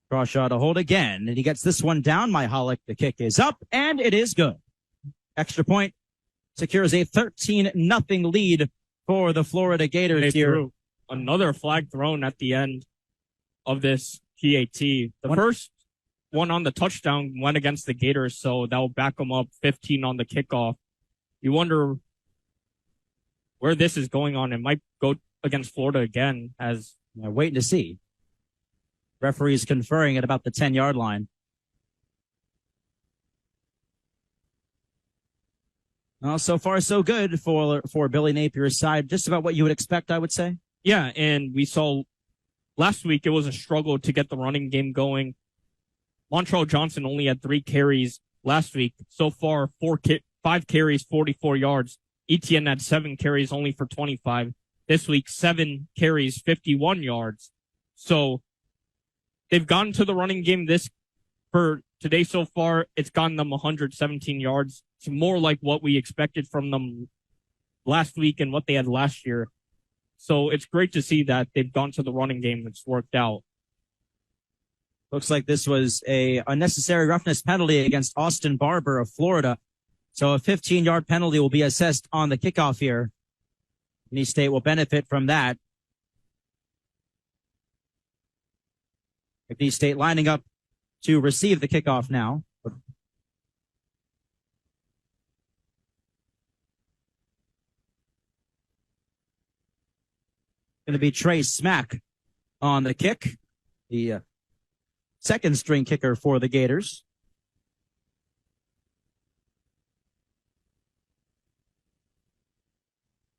Crawshaw to hold again, and he gets this one down. Mihalik, the kick is up, and it is good. Extra point secures a 13-0 lead for the Florida Gators here. Another flag thrown at the end of this PAT. The first one on the touchdown went against the Gators, so that will back them up 15 on the kickoff. You wonder where this is going on. It might go against Florida again, as waiting to see. Referees conferring at about the 10-yard line. Well, so far so good for Billy Napier's side. Just about what you would expect, I would say. Yeah, and we saw last week it was a struggle to get the running game going. Montrell Johnson only had 3 carries last week. So far, 5 carries, 44 yards. Etienne had 7 carries only for 25. This week, 7 carries, 51 yards. So they've gotten to the running game for today so far. It's gotten them 117 yards. It's more like what we expected from them last week and what they had last year. So it's great to see that they've gone to the running game. It's worked out. Looks like this was a unnecessary roughness penalty against Austin Barber of Florida. So a 15-yard penalty will be assessed on the kickoff here. McNeese State will benefit from that. McNeese State lining up to receive the kickoff now. Going to be Trey Smack on the kick, the second string kicker for the Gators.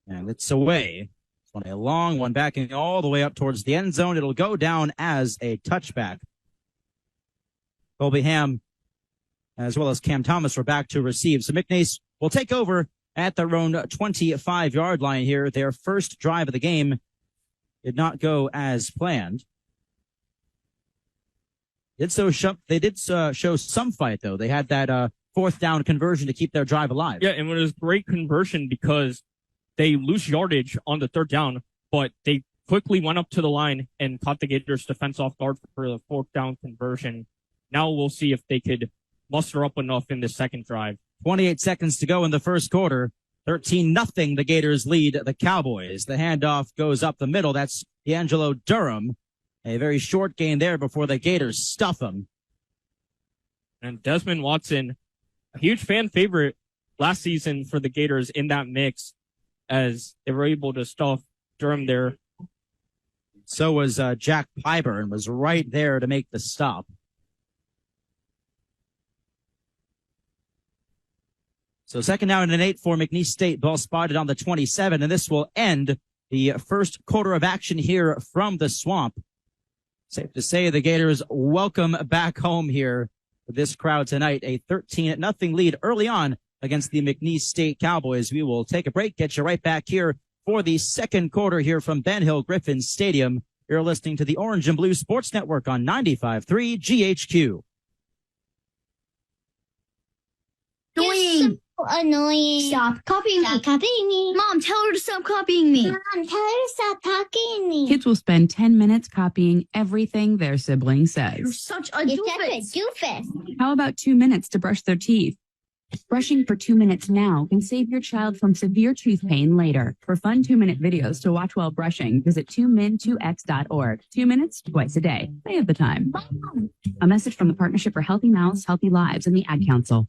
And it's away. It's on a long one, backing all the way up towards the end zone. It'll go down as a touchback. Colby Ham, as well as Cam Thomas, were back to receive. So McNeese will take over at their own 25-yard line here. Their first drive of the game did not go as planned. They did show some fight, though. They had that fourth down conversion to keep their drive alive. Yeah, and it was great conversion because they lose yardage on the third down, but they quickly went up to the line and caught the Gators defense off guard for the fourth down conversion. Now we'll see if they could muster up enough in the second drive. 28 seconds to go in the first quarter. 13-0, the Gators lead the Cowboys. The handoff goes up the middle. That's D'Angelo Durham. A very short gain there before the Gators stuff him. And Desmond Watson, a huge fan favorite last season for the Gators in that mix, as they were able to stuff Durham there. So was Jack Piper, and was right there to make the stop. So 2nd down and 8 for McNeese State. Ball spotted on the 27, and this will end the first quarter of action here from the Swamp. Safe to say the Gators welcome back home here with this crowd tonight. A 13-0 lead early on against the McNeese State Cowboys. We will take a break, get you right back here for the second quarter here from Ben Hill Griffin Stadium. You're listening to the Orange and Blue Sports Network on 95.3 GHQ. Annoying. Annoying. Stop copying me. Stop copying me. Mom, tell her to stop copying me. Mom, tell her to stop copying me. Kids will spend 10 minutes copying everything their sibling says. You're such a doofus. How about 2 minutes to brush their teeth? Brushing for 2 minutes now can save your child from severe tooth pain later. For fun 2-minute videos to watch while brushing, visit 2min2x.org. 2 minutes, twice a day. They have the time. Mom. A message from the Partnership for Healthy Mouths, Healthy Lives, and the Ad Council.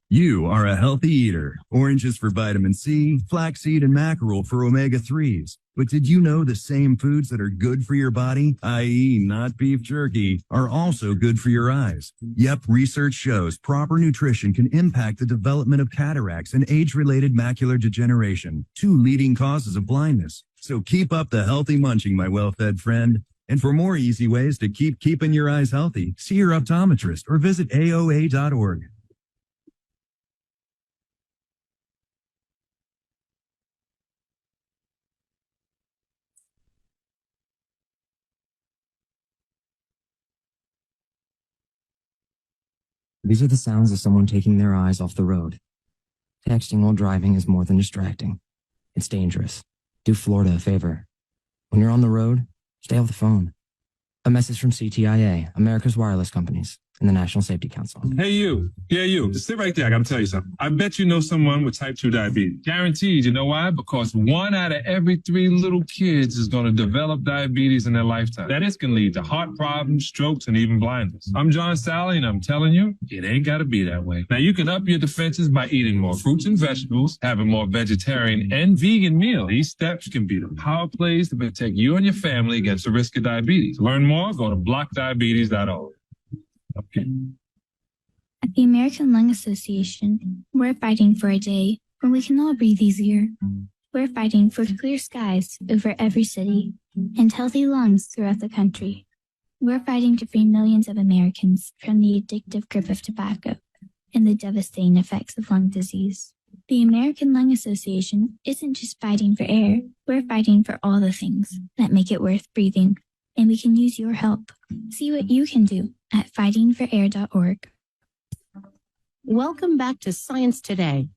You are a healthy eater. Oranges for vitamin C, flaxseed and mackerel for omega-3s. But did you know the same foods that are good for your body, i.e. not beef jerky, are also good for your eyes? Yep, research shows proper nutrition can impact the development of cataracts and age-related macular degeneration, 2 leading causes of blindness. So keep up the healthy munching, my well-fed friend. And for more easy ways to keep keeping your eyes healthy, see your optometrist or visit AOA.org. These are the sounds of someone taking their eyes off the road. Texting while driving is more than distracting. It's dangerous. Do Florida a favor. When you're on the road, stay off the phone. A message from CTIA, America's wireless companies, and the National Safety Council. Hey, you. Yeah, you. Just sit right there. I got to tell you something. I bet you know someone with type 2 diabetes. Guaranteed. You know why? Because 1 out of every 3 little kids is going to develop diabetes in their lifetime. That is going to lead to heart problems, strokes, and even blindness. I'm John Sally, and I'm telling you, it ain't got to be that way. Now, you can up your defenses by eating more fruits and vegetables, having more vegetarian and vegan meals. These steps can be the power plays to protect you and your family against the risk of diabetes. To learn more, go to blockdiabetes.org. Okay. At the American Lung Association, we're fighting for a day when we can all breathe easier. We're fighting for clear skies over every city and healthy lungs throughout the country. We're fighting to free millions of Americans from the addictive grip of tobacco and the devastating effects of lung disease. The American Lung Association isn't just fighting for air, we're fighting for all the things that make it worth breathing, and we can use your help. See what you can do at fightingforair.org. Welcome back to Science Today.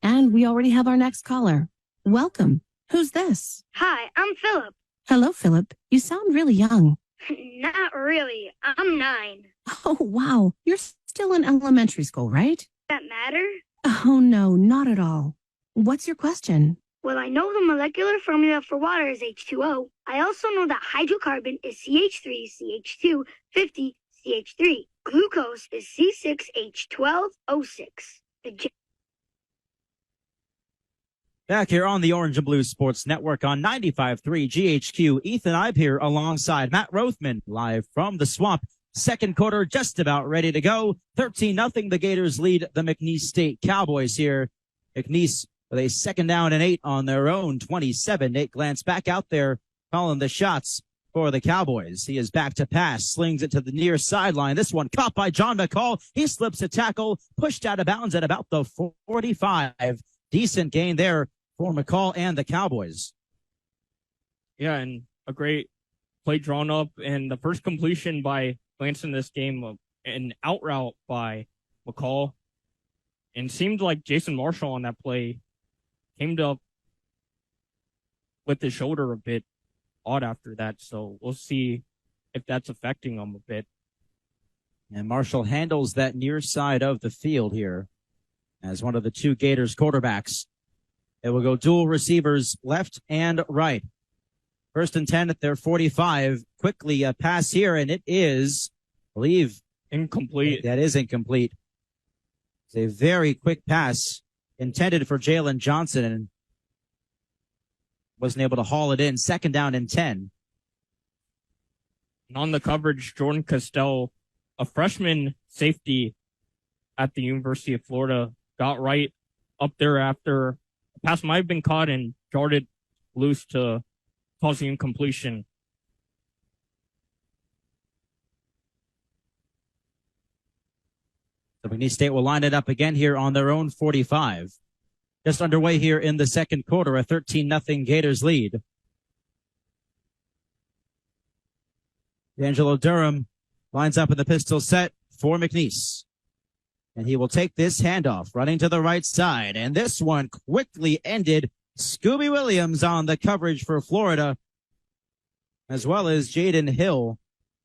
And we already have our next caller. Welcome. Who's this? Hi, I'm Philip. Hello, Philip. You sound really young. Not really. I'm 9. Oh, wow. You're still in elementary school, right? That matter? Oh, no, not at all. What's your question? Well, I know the molecular formula for water is H2O. I also know that hydrocarbon is CH3, CH2, 50, CH3. Glucose is C6H12O6. Back here on the Orange and Blue Sports Network on 95.3 GHQ, Ethan Eibe here alongside Matt Rothmann, live from the Swamp. Second quarter just about ready to go. 13-0, the Gators lead the McNeese State Cowboys here. McNeese with a 2nd down and 8 on their own 27. Nate Glantz back out there calling the shots for the Cowboys. He is back to pass, slings it to the near sideline. This one caught by John McCall. He slips a tackle, pushed out of bounds at about the 45. Decent gain there for McCall and the Cowboys. Yeah, and a great play drawn up, and the first completion by Glantz in this game, an out route by McCall, and seemed like Jason Marshall on that play came up with his shoulder a bit odd after that, so we'll see if that's affecting him a bit. And Marshall handles that near side of the field here as one of the two Gators quarterbacks. It will go dual receivers left and right. 1st and 10 at their 45. Quickly a pass here, and it is, I believe, incomplete. That is incomplete. It's a very quick pass intended for Jalen Johnson and wasn't able to haul it in. 2nd down and 10. And on the coverage, Jordan Castell, a freshman safety at the University of Florida, got right up there after the pass might have been caught and darted loose to cause the incompletion. The McNeese State will line it up again here on their own 45. Just underway here in the second quarter, a 13-0 Gators lead. D'Angelo Durham lines up in the pistol set for McNeese. And he will take this handoff, running to the right side. And this one quickly ended. Scooby Williams on the coverage for Florida, as well as Jaden Hill.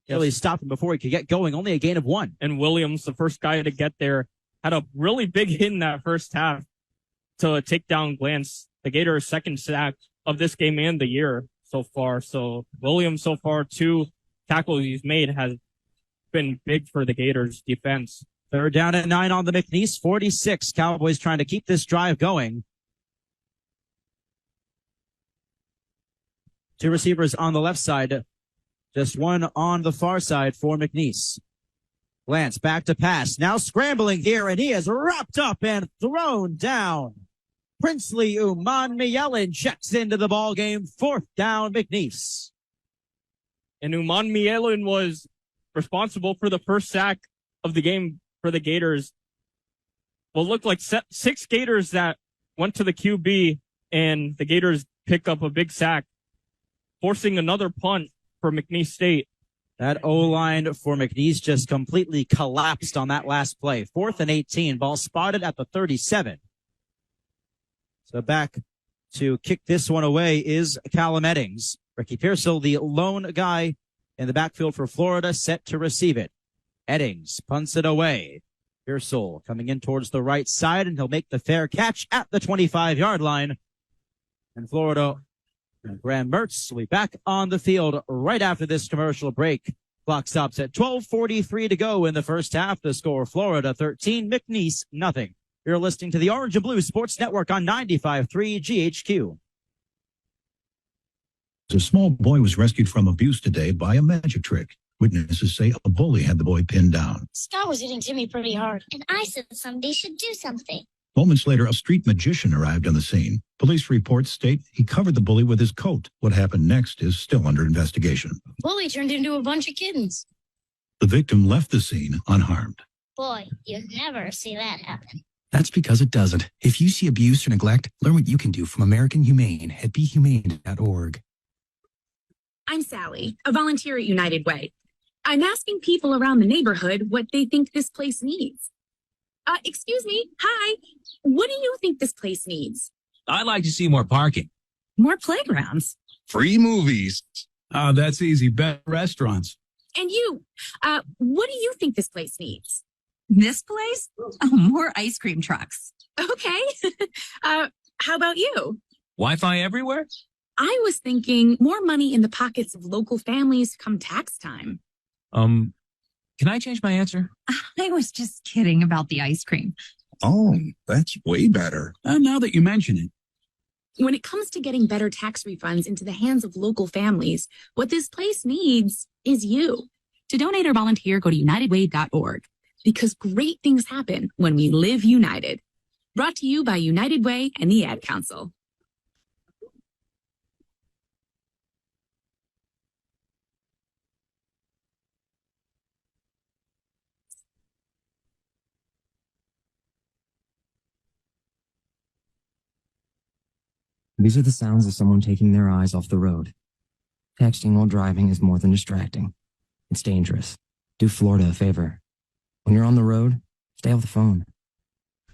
Really stopped him before he could get going. Only a gain of 1. And Williams, the first guy to get there, had a really big hit in that first half to take down Glantz, the Gators' 2nd sack of this game and the year so far. So Williams, so far, 2 tackles he's made has been big for the Gators' defense. 3rd down and 9 on the McNeese 46. Cowboys trying to keep this drive going. 2 receivers on the left side. Just 1 on the far side for McNeese. Glantz back to pass. Now scrambling here, and he is wrapped up and thrown down. Princely Uman-Mielen checks into the ball game. 4th down, McNeese. And Uman-Mielen was responsible for the first sack of the game for the Gators. Well, it looked like 6 Gators that went to the QB, and the Gators pick up a big sack, forcing another punt for McNeese State. That O-line for McNeese just completely collapsed on that last play. 4th and 18, ball spotted at the 37. So back to kick this one away is Callum Eddings. Ricky Pearsall, the lone guy in the backfield for Florida, set to receive it. Eddings punts it away. Pearsall coming in towards the right side, and he'll make the fair catch at the 25-yard line. And Florida, Graham Mertz will be back on the field right after this commercial break. Clock stops at 12:43 to go in the first half. The score, Florida 13, McNeese nothing. You're listening to the Orange and Blue Sports Network on 95.3 GHQ. A small boy was rescued from abuse today by a magic trick. Witnesses say a bully had the boy pinned down. Scott was hitting Timmy pretty hard, and I said somebody should do something. Moments later, a street magician arrived on the scene. Police reports state he covered the bully with his coat. What happened next is still under investigation. Bully turned into a bunch of kittens. The victim left the scene unharmed. Boy, you'd never see that happen. That's because it doesn't. If you see abuse or neglect, learn what you can do from American Humane at BeHumane.org. I'm Sally, a volunteer at United Way. I'm asking people around the neighborhood what they think this place needs. Excuse me. Hi. What do you think this place needs? I'd like to see more parking. More playgrounds. Free movies. Oh, that's easy. Better restaurants. And you, what do you think this place needs? This place? Oh, more ice cream trucks. Okay. How about you? Wi-Fi everywhere? I was thinking more money in the pockets of local families come tax time. Can I change my answer? I was just kidding about the ice cream. Oh, that's way better. Now that you mention it. When it comes to getting better tax refunds into the hands of local families, what this place needs is you. To donate or volunteer, go to unitedway.org, because great things happen when we live united. Brought to you by United Way and the Ad Council. These are the sounds of someone taking their eyes off the road. Texting while driving is more than distracting. It's dangerous. Do Florida a favor. When you're on the road, stay off the phone.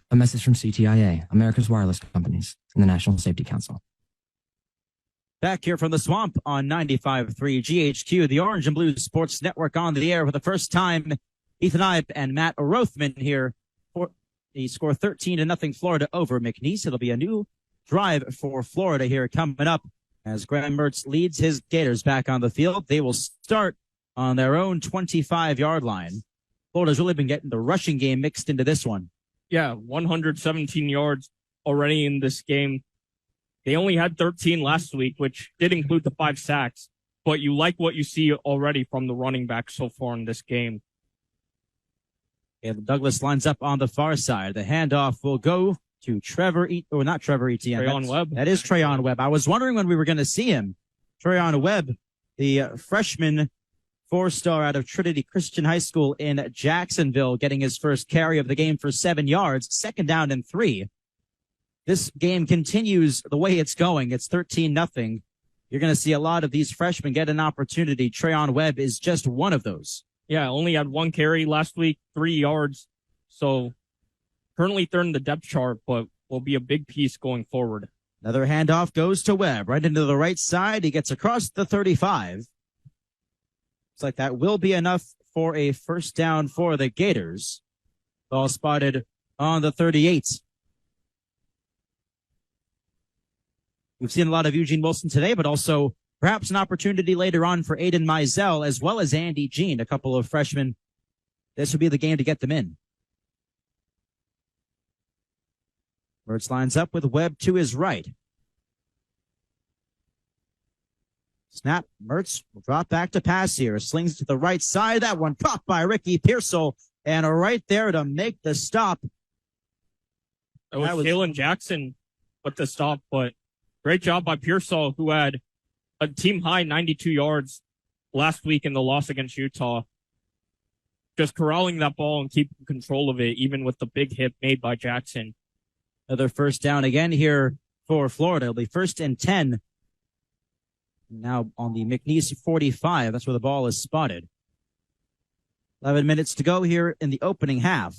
A message from CTIA, America's Wireless Companies, and the National Safety Council. Back here from the swamp on 95.3 GHQ, the Orange and Blue Sports Network on the air for the first time. Ethan Eibe and Matt Rothmann here. He scored 13-0 Florida over McNeese. It'll be a new drive for Florida here coming up as Graham Mertz leads his Gators back on the field. They will start on their own 25-yard line. Florida's really been getting the rushing game mixed into this one. Yeah, 117 yards already in this game. They only had 13 last week, which did include the 5 sacks. But you like what you see already from the running back so far in this game. And Douglas lines up on the far side. The handoff will go to not Trevor Etienne. Trayon Webb. That is Trayon Webb. I was wondering when we were going to see him. Trayon Webb, the freshman 4-star out of Trinity Christian High School in Jacksonville, getting his first carry of the game for 7 yards, 2nd down and 3. This game continues the way it's going. It's 13-0. You're going to see a lot of these freshmen get an opportunity. Trayon Webb is just one of those. Yeah, only had 1 carry last week, 3 yards. So currently third in the depth chart, but will be a big piece going forward. Another handoff goes to Webb, right into the right side. He gets across the 35. Looks like that will be enough for a first down for the Gators. Ball spotted on the 38. We've seen a lot of Eugene Wilson today, but also perhaps an opportunity later on for Aiden Mizell as well as Andy Jean, a couple of freshmen. This would be the game to get them in. Mertz lines up with Webb to his right. Snap. Mertz will drop back to pass here. Slings to the right side. That one caught by Ricky Pearsall. And right there to make the stop. That was Kalen Jackson with the stop, but great job by Pearsall, who had a team-high 92 yards last week in the loss against Utah. Just corralling that ball and keeping control of it, even with the big hit made by Jackson. Another first down again here for Florida. It'll be 1st and 10. Now on the McNeese 45. That's where the ball is spotted. 11 minutes to go here in the opening half.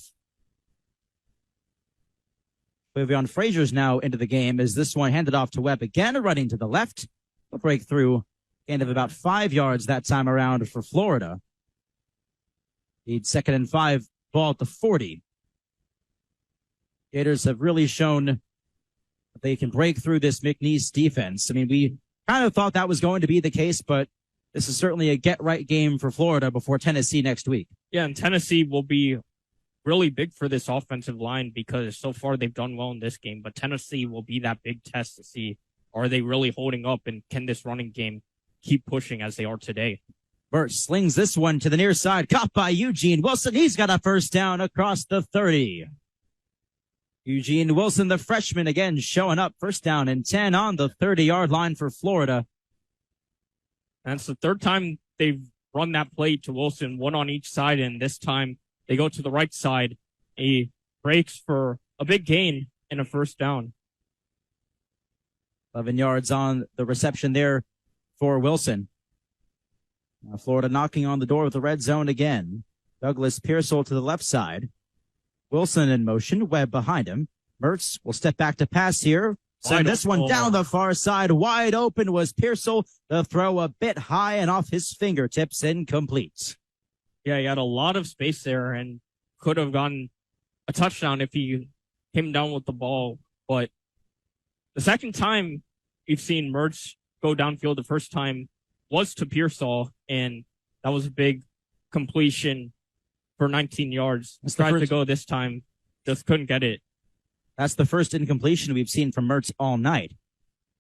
Vivian Frazier's now into the game as this one handed off to Webb again, running to the left. A breakthrough, gain of about 5 yards that time around for Florida. Need 2nd and 5, ball at the 40. Gators have really shown that they can break through this McNeese defense. I mean, we kind of thought that was going to be the case, but this is certainly a get-right game for Florida before Tennessee next week. Yeah, and Tennessee will be really big for this offensive line because so far they've done well in this game, but Tennessee will be that big test to see, are they really holding up and can this running game keep pushing as they are today? Mertz slings this one to the near side, caught by Eugene Wilson. He's got a first down across the 30. Eugene Wilson, the freshman, again showing up. First down and 10 on the 30-yard line for Florida. That's the third time they've run that play to Wilson, one on each side, and this time they go to the right side. He breaks for a big gain and a first down. 11 yards on the reception there for Wilson. Now Florida knocking on the door of the red zone again. Douglas Pearsall to the left side. Wilson in motion. Webb behind him. Mertz will step back to pass here. Send this one down the far side. Wide open was Pearsall. The throw a bit high and off his fingertips, incomplete. Yeah, he had a lot of space there and could have gotten a touchdown if he came down with the ball. But the second time we've seen Mertz go downfield, the first time was to Pearsall, and that was a big completion for 19 yards. Tried to go this time, just couldn't get it. That's the first incompletion we've seen from Mertz all night.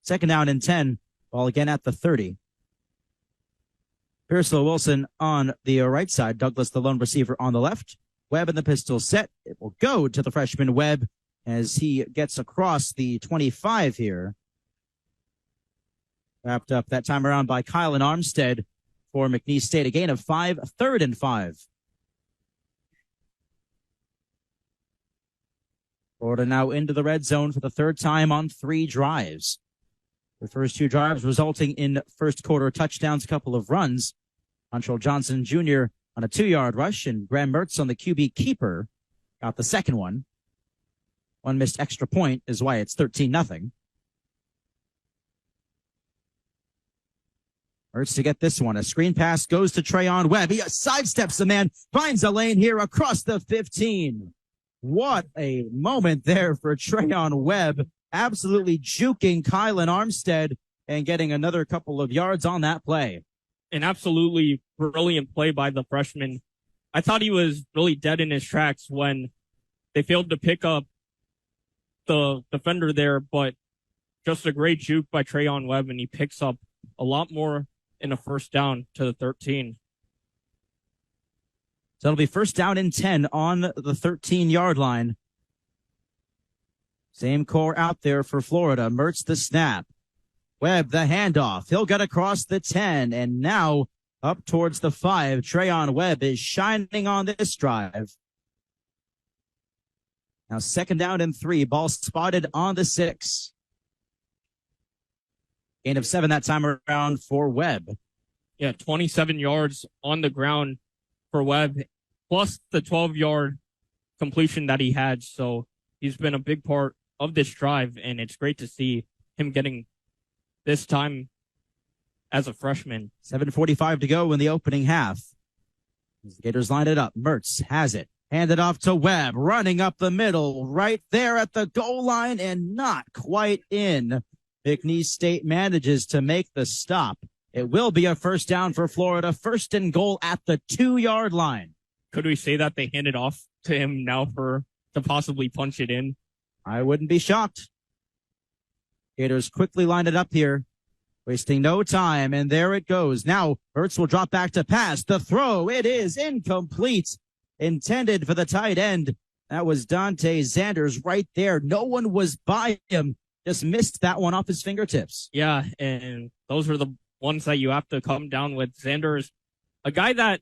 Second down and 10, ball again at the 30. Pearsall Wilson on the right side. Douglas, the lone receiver, on the left. Webb in the pistol set. It will go to the freshman Webb as he gets across the 25 here. Wrapped up that time around by Kylan Armstead for McNeese State. A gain of 5, 3rd and 5. Florida now into the red zone for the third time on 3 drives. The first 2 drives resulting in first quarter touchdowns, a couple of runs. Huntrell Johnson Jr. on a 2-yard rush, and Graham Mertz on the QB keeper got the second one. One missed extra point is why it's 13-0. Mertz to get this one. A screen pass goes to Trayon Webb. He sidesteps the man, finds a lane here across the 15. What a moment there for Trayon Webb. Absolutely juking Kylan Armstead and getting another couple of yards on that play. An absolutely brilliant play by the freshman. I thought he was really dead in his tracks when they failed to pick up the defender there, but just a great juke by Trayon Webb, and he picks up a lot more in a first down to the 13. So it'll be first down and 10 on the 13-yard line. Same core out there for Florida. Mertz the snap. Webb the handoff. He'll get across the 10 and now up towards the 5. Trayon Webb is shining on this drive. Now second down and 3. Ball spotted on the 6. Gain of 7 that time around for Webb. Yeah, 27 yards on the ground for Webb, plus the 12-yard completion that he had. So he's been a big part of this drive, and it's great to see him getting this time as a freshman. 7:45 to go in the opening half. As the Gators line it up, Mertz has it. Handed off to Webb, running up the middle, right there at the goal line and not quite in. McNeese State manages to make the stop. It will be a first down for Florida. First and goal at the 2-yard line. Could we say that they handed off to him now to possibly punch it in? I wouldn't be shocked. Gators quickly line it up here, wasting no time, and there it goes. Now Mertz will drop back to pass. The throw, it is incomplete. Intended for the tight end. That was Dante Zanders right there. No one was by him. Just missed that one off his fingertips. Yeah, and those are the ones that you have to come down with. Zanders, a guy that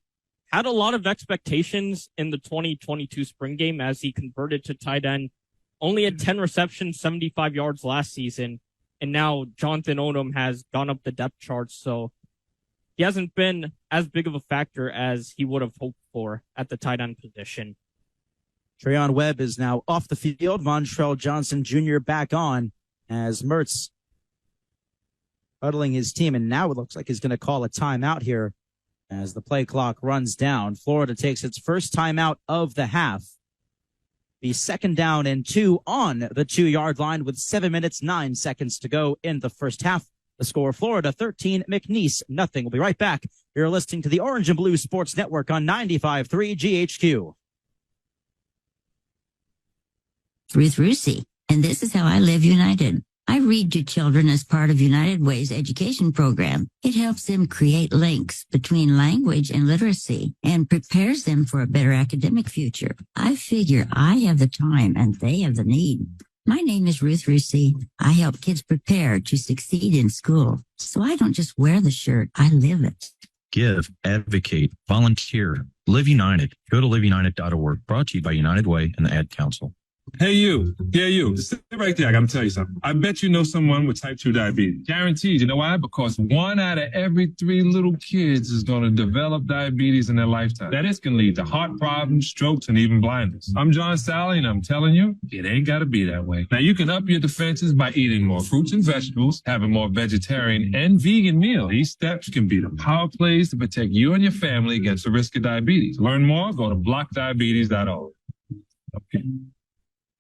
had a lot of expectations in the 2022 spring game as he converted to tight end. Only had 10 receptions, 75 yards last season. And now Jonathan Odom has gone up the depth chart. So he hasn't been as big of a factor as he would have hoped for at the tight end position. Trayon Webb is now off the field. Montrell Johnson Jr. back on as Mertz huddling his team. And now it looks like he's going to call a timeout here as the play clock runs down. Florida takes its first timeout of the half. The second down and 2 on the 2-yard line with 7 minutes, 9 seconds to go in the first half. The score, Florida 13, McNeese nothing. We'll be right back. You're listening to the Orange and Blue Sports Network on 95.3 GHQ. Ruth Rusey, and this is how I live united. I read to children as part of United Way's education program. It helps them create links between language and literacy and prepares them for a better academic future. I figure I have the time and they have the need. My name is Ruth Rusey. I help kids prepare to succeed in school. So I don't just wear the shirt, I live it. Give, advocate, volunteer, Live United. Go to liveunited.org. Brought to you by United Way and the Ad Council. Hey, you. Yeah, you. Sit right there. I got to tell you something. I bet you know someone with type 2 diabetes. Guaranteed. You know why? Because 1 out of every 3 little kids is going to develop diabetes in their lifetime. That is going to lead to heart problems, strokes, and even blindness. I'm John Sally, and I'm telling you, it ain't got to be that way. Now, you can up your defenses by eating more fruits and vegetables, having more vegetarian and vegan meals. These steps can be the power plays to protect you and your family against the risk of diabetes. Learn more, go to blockdiabetes.org. Okay.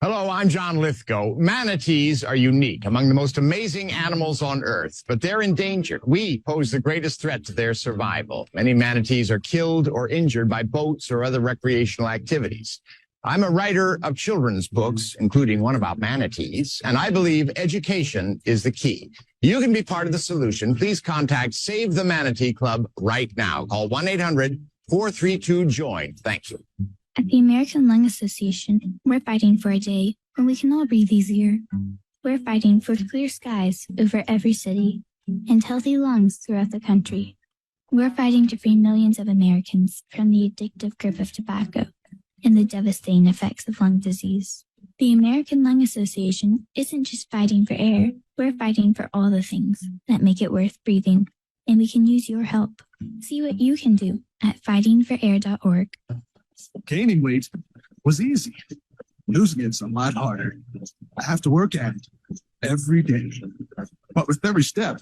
Hello, I'm John Lithgow. Manatees are unique, among the most amazing animals on Earth, but they're endangered. We pose the greatest threat to their survival. Many manatees are killed or injured by boats or other recreational activities. I'm a writer of children's books, including one about manatees, and I believe education is the key. You can be part of the solution. Please contact Save the Manatee Club right now. Call 1-800-432-JOIN. Thank you. At the American Lung Association, we're fighting for a day when we can all breathe easier. We're fighting for clear skies over every city and healthy lungs throughout the country. We're fighting to free millions of Americans from the addictive grip of tobacco and the devastating effects of lung disease. The American Lung Association isn't just fighting for air, we're fighting for all the things that make it worth breathing, and we can use your help. See what you can do at fightingforair.org. Gaining weight was easy. Losing it's a lot harder. I have to work at it every day. But with every step,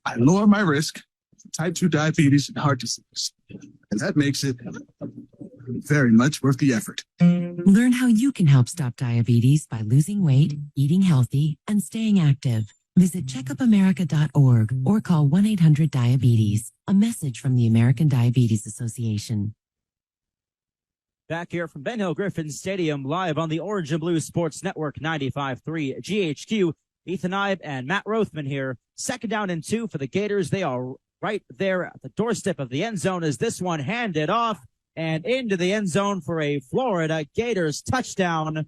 I lower my risk for type 2 diabetes and heart disease. And that makes it very much worth the effort. Learn how you can help stop diabetes by losing weight, eating healthy, and staying active. Visit checkupamerica.org or call 1-800-DIABETES. A message from the American Diabetes Association. Back here from Ben Hill Griffin Stadium, live on the Orange and Blue Sports Network 95.3 GHQ. Ethan Eibe and Matt Rothmann here. 2nd down and 2 for the Gators. They are right there at the doorstep of the end zone as this one handed off and into the end zone for a Florida Gators touchdown.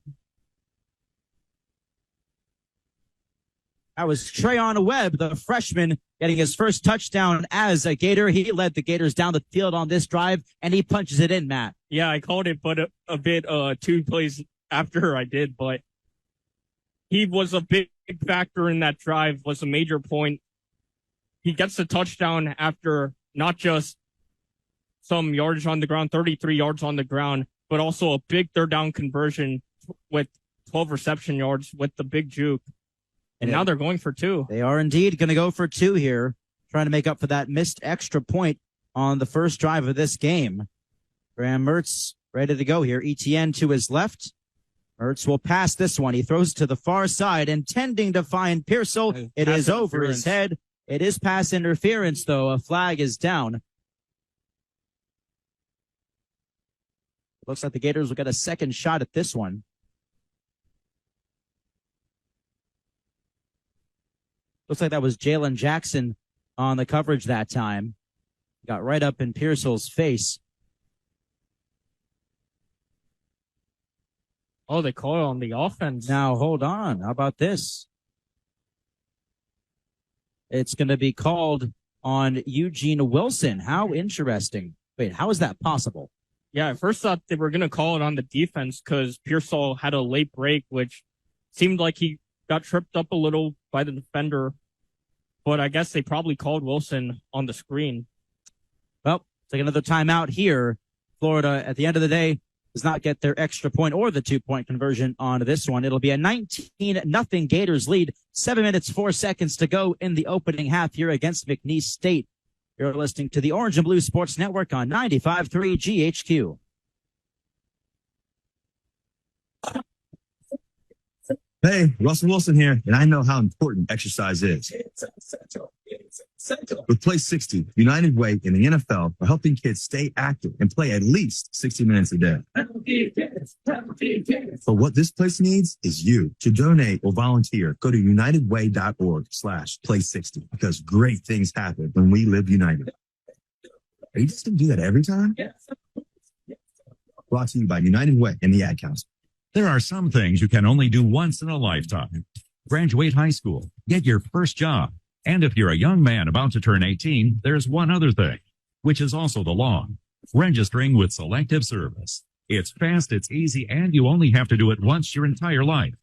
That was Treyon Webb, the freshman, getting his first touchdown as a Gator. He led the Gators down the field on this drive, and he punches it in, Matt. Yeah, I called it, but a bit 2 plays after I did, but he was a big factor in that drive, was a major point. He gets the touchdown after not just some yardage on the ground, 33 yards on the ground, but also a big 3rd down conversion with 12 reception yards with the big juke. And now they're going for 2. They are indeed going to go for 2 here, trying to make up for that missed extra point on the first drive of this game. Graham Mertz ready to go here. Etienne to his left. Mertz will pass this one. He throws to the far side, intending to find Pearsall. It is over his head. It is pass interference, though. A flag is down. Looks like the Gators will get a second shot at this one. Looks like that was Jalen Jackson on the coverage that time. Got right up in Pearsall's face. Oh, they call it on the offense. Now, hold on. How about this? It's going to be called on Eugene Wilson. How interesting. Wait, how is that possible? Yeah, I first thought they were going to call it on the defense because Pearsall had a late break, which seemed like he got tripped up a little by the defender. But I guess they probably called Wilson on the screen. Well, take another timeout here. Florida, at the end of the day, does not get their extra point or the 2-point conversion on this one. It'll be a 19-0 Gators lead. 7 minutes, 4 seconds to go in the opening half here against McNeese State. You're listening to the Orange and Blue Sports Network on 95.3 GHQ. Hey, Russell Wilson here, and I know how important exercise is. With Play 60, United Way and the NFL are helping kids stay active and play at least 60 minutes a day. But what this place needs is you. To donate or volunteer, go to unitedway.org/play60 because great things happen when we live united. Are you just going to do that every time? Brought to you by United Way and the Ad Council. There are some things you can only do once in a lifetime. Graduate high school, get your first job. And if you're a young man about to turn 18, there's one other thing, which is also the law. Registering with Selective Service. It's fast, it's easy, and you only have to do it once your entire life.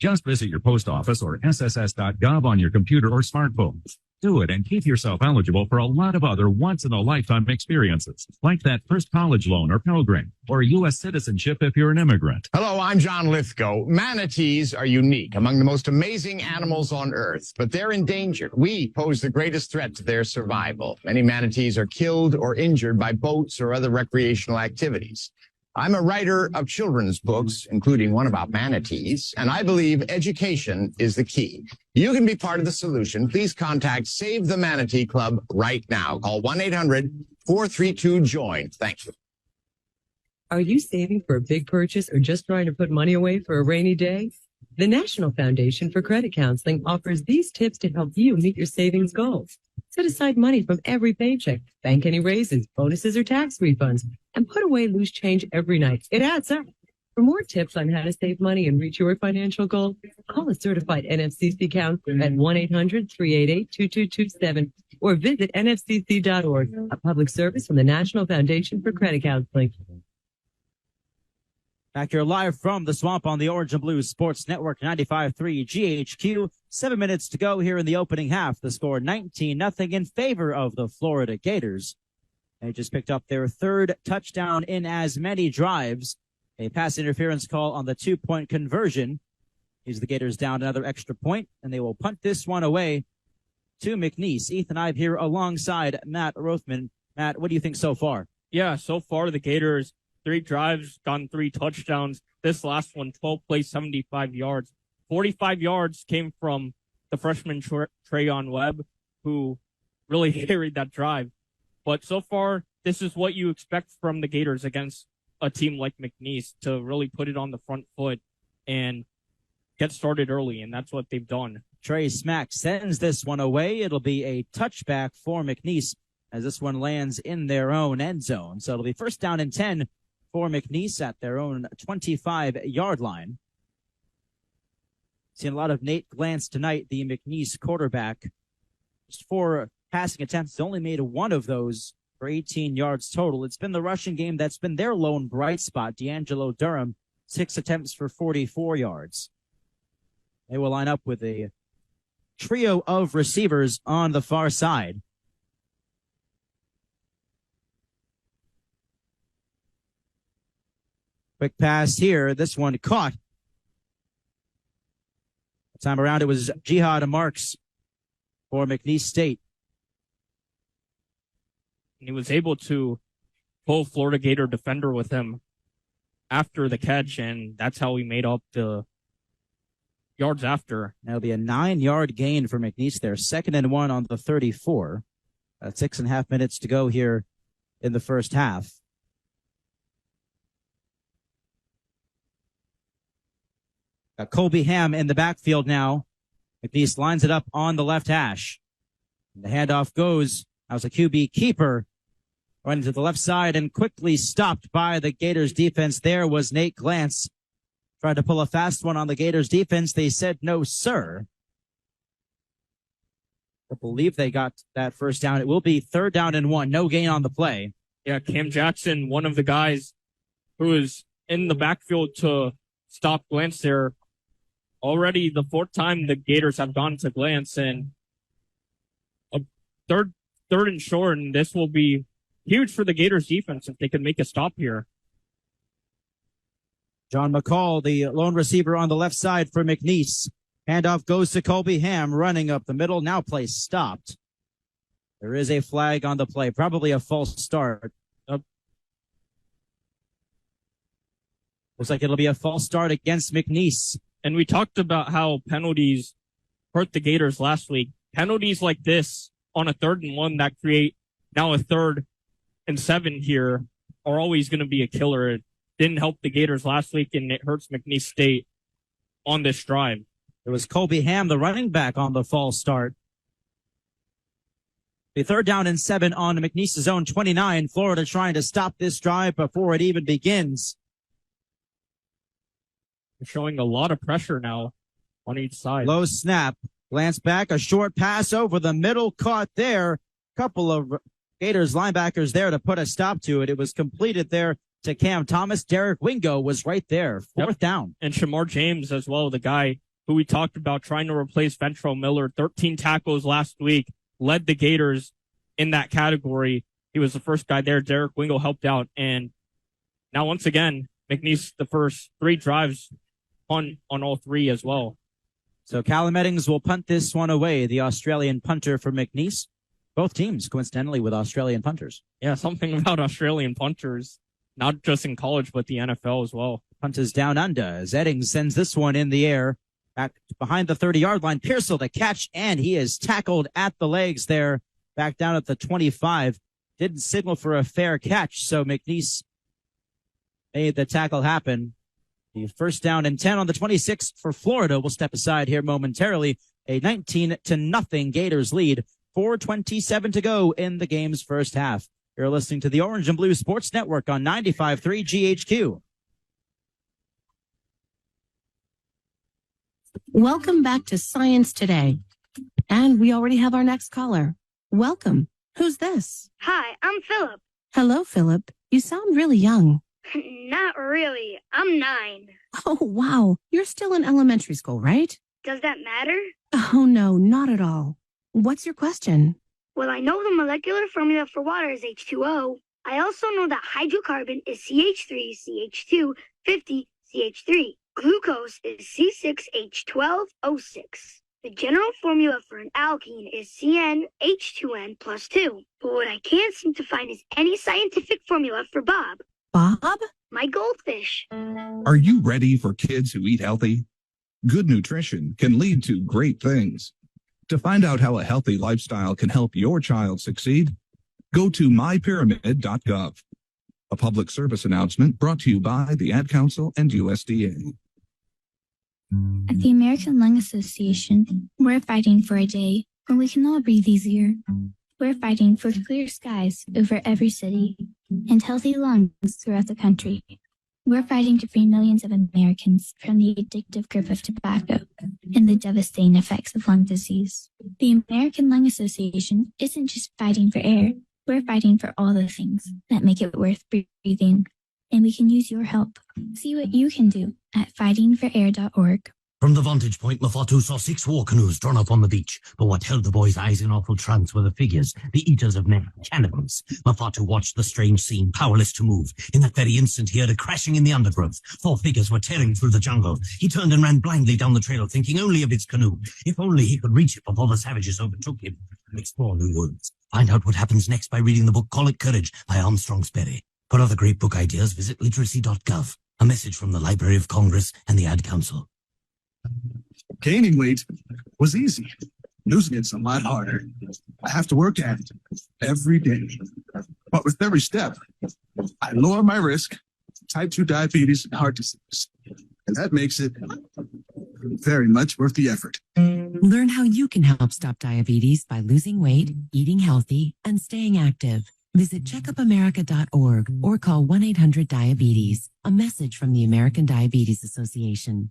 Just visit your post office or sss.gov on your computer or smartphone. Do it and keep yourself eligible for a lot of other once-in-a-lifetime experiences, like that first college loan or Pell Grant, or U.S. citizenship if you're an immigrant. Hello, I'm John Lithgow. Manatees are unique, among the most amazing animals on Earth, but they're endangered. We pose the greatest threat to their survival. Many manatees are killed or injured by boats or other recreational activities. I'm a writer of children's books, including one about manatees, and I believe education is the key. You can be part of the solution. Please contact Save the Manatee Club right now. Call 1-800-432-JOIN. Thank you. Are you saving for a big purchase or just trying to put money away for a rainy day? The National Foundation for Credit Counseling offers these tips to help you meet your savings goals. Set aside money from every paycheck, bank any raises, bonuses, or tax refunds, and put away loose change every night. It adds up. For more tips on how to save money and reach your financial goal, call a certified NFCC counselor at 1-800-388-2227 or visit nfcc.org, a public service from the National Foundation for Credit Counseling. Back here live from the Swamp on the Orange and Blue Sports Network 95.3 GHQ. 7 minutes to go here in the opening half. The score 19-0 in favor of the Florida Gators. They just picked up their third touchdown in as many drives. A pass interference call on the 2-point conversion. Gives the Gators down another extra point, and they will punt this one away to McNeese. Ethan Eibe here alongside Matt Rothmann. Matt, what do you think so far? Yeah, so far the Gators, 3 drives, gotten 3 touchdowns. This last one, 12 plays, 75 yards. 45 yards came from the freshman Trayon Webb, who really carried that drive. But so far, this is what you expect from the Gators against a team like McNeese, to really put it on the front foot and get started early, and that's what they've done. Trey Smack sends this one away. It'll be a touchback for McNeese as this one lands in their own end zone. So it'll be first down and 10 for McNeese at their own 25-yard line. Seen a lot of Nate Glantz tonight, the McNeese quarterback. Just 4 passing attempts, only made 1 of those for 18 yards total. It's been the rushing game that's been their lone bright spot. D'Angelo Durham, 6 attempts for 44 yards. They will line up with a trio of receivers on the far side. Quick pass here. This one caught. Time around, it was Jihad Marks for McNeese State. And he was able to pull Florida Gator defender with him after the catch, and that's how he made up the yards after. That'll be a 9-yard gain for McNeese there. 2nd and 1 on the 34. 6.5 minutes to go here in the first half. Got Colby Ham in the backfield now. McNeese lines it up on the left hash. The handoff goes. That was a QB keeper. Running to the left side and quickly stopped by the Gators defense. There was Nate Glantz. Tried to pull a fast one on the Gators defense. They said no, sir. I believe they got that first down. It will be 3rd down and 1. No gain on the play. Yeah, Cam Jackson, one of the guys who is in the backfield to stop Glantz there. Already the 4th time the Gators have gone to Glantz, and a third and short, and this will be huge for the Gators defense if they can make a stop here. John McCall, the lone receiver on the left side for McNeese. Handoff goes to Colby Ham, running up the middle. Now play stopped. There is a flag on the play, probably a false start. Looks like it'll be a false start against McNeese. And we talked about how penalties hurt the Gators last week. Penalties like this on a 3rd and 1 that create now a 3rd and 7 here are always going to be a killer. It didn't help the Gators last week, and it hurts McNeese State on this drive. It was Colby Ham, the running back, on the false start. The 3rd down and 7 on McNeese's own 29. Florida trying to stop this drive before it even begins. They're showing a lot of pressure now on each side. Low snap. Glance back, a short pass over the middle, caught there. Couple of Gators linebackers there to put a stop to it. It was completed there to Cam Thomas. Derek Wingo was right there. 4th down. And Shamar James as well, the guy who we talked about trying to replace Ventrell Miller. 13 tackles last week, led the Gators in that category. He was the first guy there. Derek Wingo helped out. And now once again, McNeese, the first 3 drives on all 3 as well. So Callum Eddings will punt this one away, the Australian punter for McNeese. Both teams, coincidentally, with Australian punters. Yeah, something about Australian punters, not just in college, but the NFL as well. Punt is down under as Eddings sends this one in the air. Back behind the 30-yard line. Pearsall the catch, and he is tackled at the legs there. Back down at the 25. Didn't signal for a fair catch, so McNeese made the tackle happen. The 1st down and 10 on the 26 for Florida. We'll step aside here momentarily. A 19-0 Gators lead. 4:27 to go in the game's first half. You're listening to the Orange and Blue Sports Network on 95.3 GHQ. Welcome back to Science Today. And we already have our next caller. Welcome. Who's this? Hi, I'm Philip. Hello, Philip. You sound really young. Not really. I'm 9. Oh, wow. You're still in elementary school, right? Does that matter? Oh, no, not at all. What's your question? Well, I know the molecular formula for water is H2O. I also know that hydrocarbon is CH3, CH2, 50, CH3. Glucose is C6H12O6. The general formula for an alkene is CnH2n plus 2. But what I can't seem to find is any scientific formula for Bob. Bob? My goldfish. Are you ready for kids who eat healthy? Good nutrition can lead to great things. To find out how a healthy lifestyle can help your child succeed, go to mypyramid.gov. A public service announcement brought to you by the Ad Council and USDA. At the American Lung Association, we're fighting for a day when we can all breathe easier. We're fighting for clear skies over every city and healthy lungs throughout the country. We're fighting to free millions of Americans from the addictive grip of tobacco and the devastating effects of lung disease. The American Lung Association isn't just fighting for air, we're fighting for all the things that make it worth breathing. And we can use your help. See what you can do at fightingforair.org. From the vantage point, Mafatu saw 6 war canoes drawn up on the beach. But what held the boy's eyes in awful trance were the figures, the eaters of men, cannibals. Mafatu watched the strange scene, powerless to move. In that very instant, he heard a crashing in the undergrowth. 4 figures were tearing through the jungle. He turned and ran blindly down the trail, thinking only of his canoe. If only he could reach it before the savages overtook him. Explore new worlds. Find out what happens next by reading the book Call It Courage by Armstrong Sperry. For other great book ideas, visit literacy.gov. A message from the Library of Congress and the Ad Council. Gaining weight was easy. Losing it's a lot harder. I have to work at it every day. But with every step, I lower my risk, type 2 diabetes and heart disease. And that makes it very much worth the effort. Learn how you can help stop diabetes by losing weight, eating healthy, and staying active. Visit checkupamerica.org or call 1-800-DIABETES. A message from the American Diabetes Association.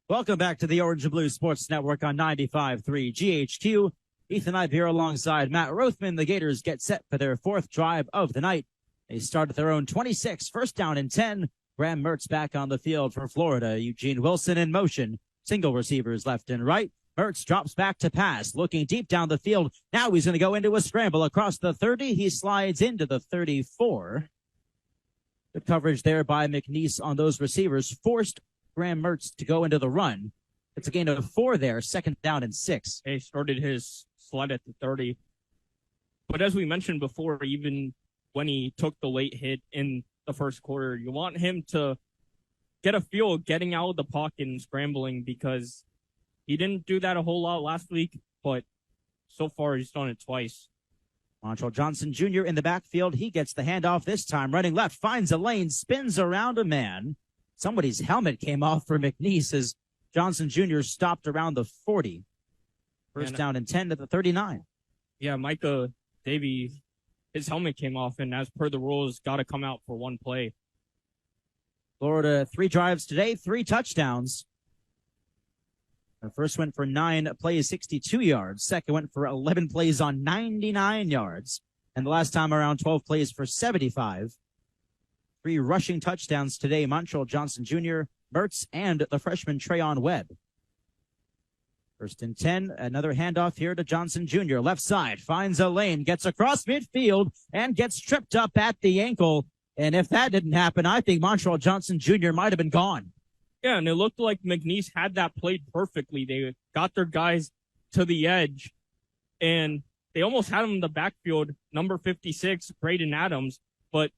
Welcome back to the Orange and Blue Sports Network on 95.3 GHQ. Ethan Eibe here alongside Matt Rothmann. The Gators get set for their 4th drive of the night. They start at their own 26, 1st down and 10. Graham Mertz back on the field for Florida. Eugene Wilson in motion. Single receivers left and right. Mertz drops back to pass, looking deep down the field. Now he's going to go into a scramble across the 30. He slides into the 34. Good coverage there by McNeese on those receivers. Forced Graham Mertz to go into the run. It's a gain of 4 there, 2nd down and 6. He started his slide at the 30. But as we mentioned before, even when he took the late hit in the first quarter, you want him to get a feel of getting out of the pocket and scrambling, because he didn't do that a whole lot last week, but so far he's done it twice. Montreal Johnson Jr. in the backfield. He gets the handoff this time, running left, finds a lane, spins around a man. Somebody's helmet came off for McNeese as Johnson Jr. stopped around the 40. First down and 10 to the 39. Yeah, Micah Davey, his helmet came off, and as per the rules, got to come out for one play. Florida, 3 drives today, 3 touchdowns. The first went for 9 plays, 62 yards. Second went for 11 plays on 99 yards. And the last time around, 12 plays for 75. 3 rushing touchdowns today. Montreal Johnson Jr., Mertz, and the freshman Trayon Webb. First and 10, another handoff here to Johnson Jr. Left side, finds a lane, gets across midfield, and gets tripped up at the ankle. And if that didn't happen, I think Montreal Johnson Jr. might have been gone. Yeah, and it looked like McNeese had that played perfectly. They got their guys to the edge, and they almost had him in the backfield, number 56, Braden Adams, but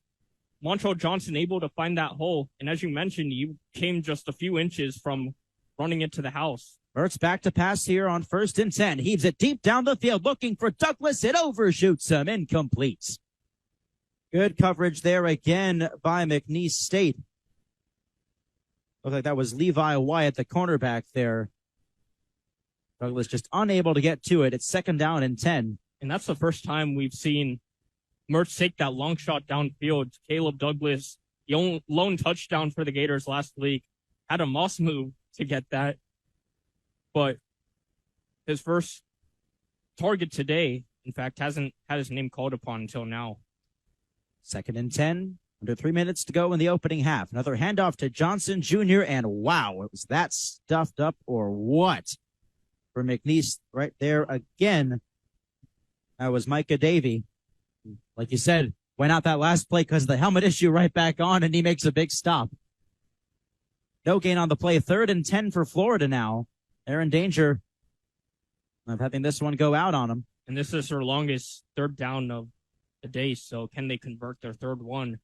Montreal Johnson able to find that hole. And as you mentioned, he came just a few inches from running into the house. Mertz back to pass here on first and 10. Heaves it deep down the field, looking for Douglas. It overshoots him, incomplete. Good coverage there again by McNeese State. Looked like that was Levi Wyatt, the cornerback there. Douglas just unable to get to it. It's second down and 10. And that's the first time we've seen Mertz take that long shot downfield. Caleb Douglas, the lone touchdown for the Gators last week, had a moss move to get that. But his first target today, in fact, hasn't had his name called upon until now. Second and 10. Under 3 minutes to go in the opening half. Another handoff to Johnson Jr. And wow, was that stuffed up or what? For McNeese right there again. That was Micah Davey. Like you said, went out that last play because of the helmet issue, right back on, and he makes a big stop. No gain on the play. Third and 10 for Florida now. They're in danger of having this one go out on them. And this is their longest third down of the day, so can they convert their third one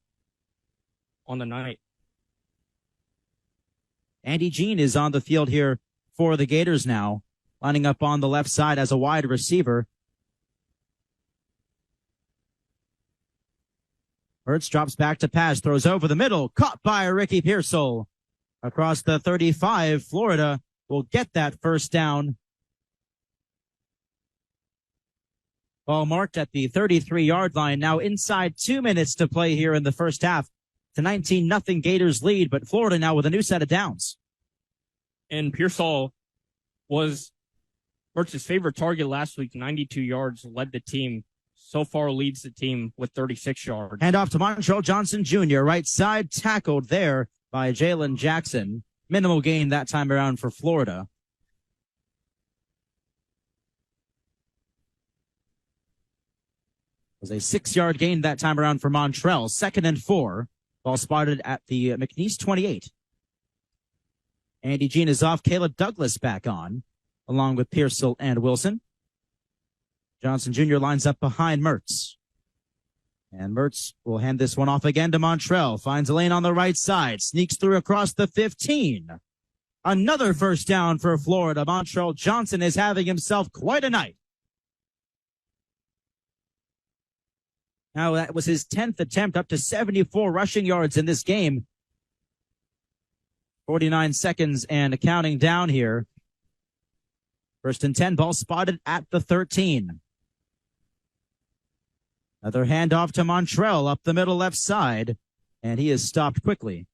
on the night? Andy Jean is on the field here for the Gators now, lining up on the left side as a wide receiver. Mertz drops back to pass, throws over the middle, caught by Ricky Pearsall. Across the 35, Florida will get that first down. Ball marked at the 33-yard line. Now inside 2 minutes to play here in the first half. To 19-0 Gators lead, but Florida now with a new set of downs. And Pearsall was Mertz's favorite target last week, 92 yards, led the team. So far leads the team with 36 yards. Hand off to Montreal Johnson Jr. Right side, tackled there by Jalen Jackson. Minimal gain that time around for Florida. It was a 6-yard gain that time around for Montreal. Second and 4. Ball spotted at the McNeese 28. Andy Jean is off. Caleb Douglas back on, along with Pearsall and Wilson. Johnson Jr. lines up behind Mertz. And Mertz will hand this one off again to Montreal. Finds a lane on the right side. Sneaks through across the 15. Another first down for Florida. Montreal Johnson is having himself quite a night. Now, that was his 10th attempt, up to 74 rushing yards in this game. 49 seconds and counting down here. First and 10, ball spotted at the 13. Another handoff to Montreal up the middle left side, and he is stopped quickly.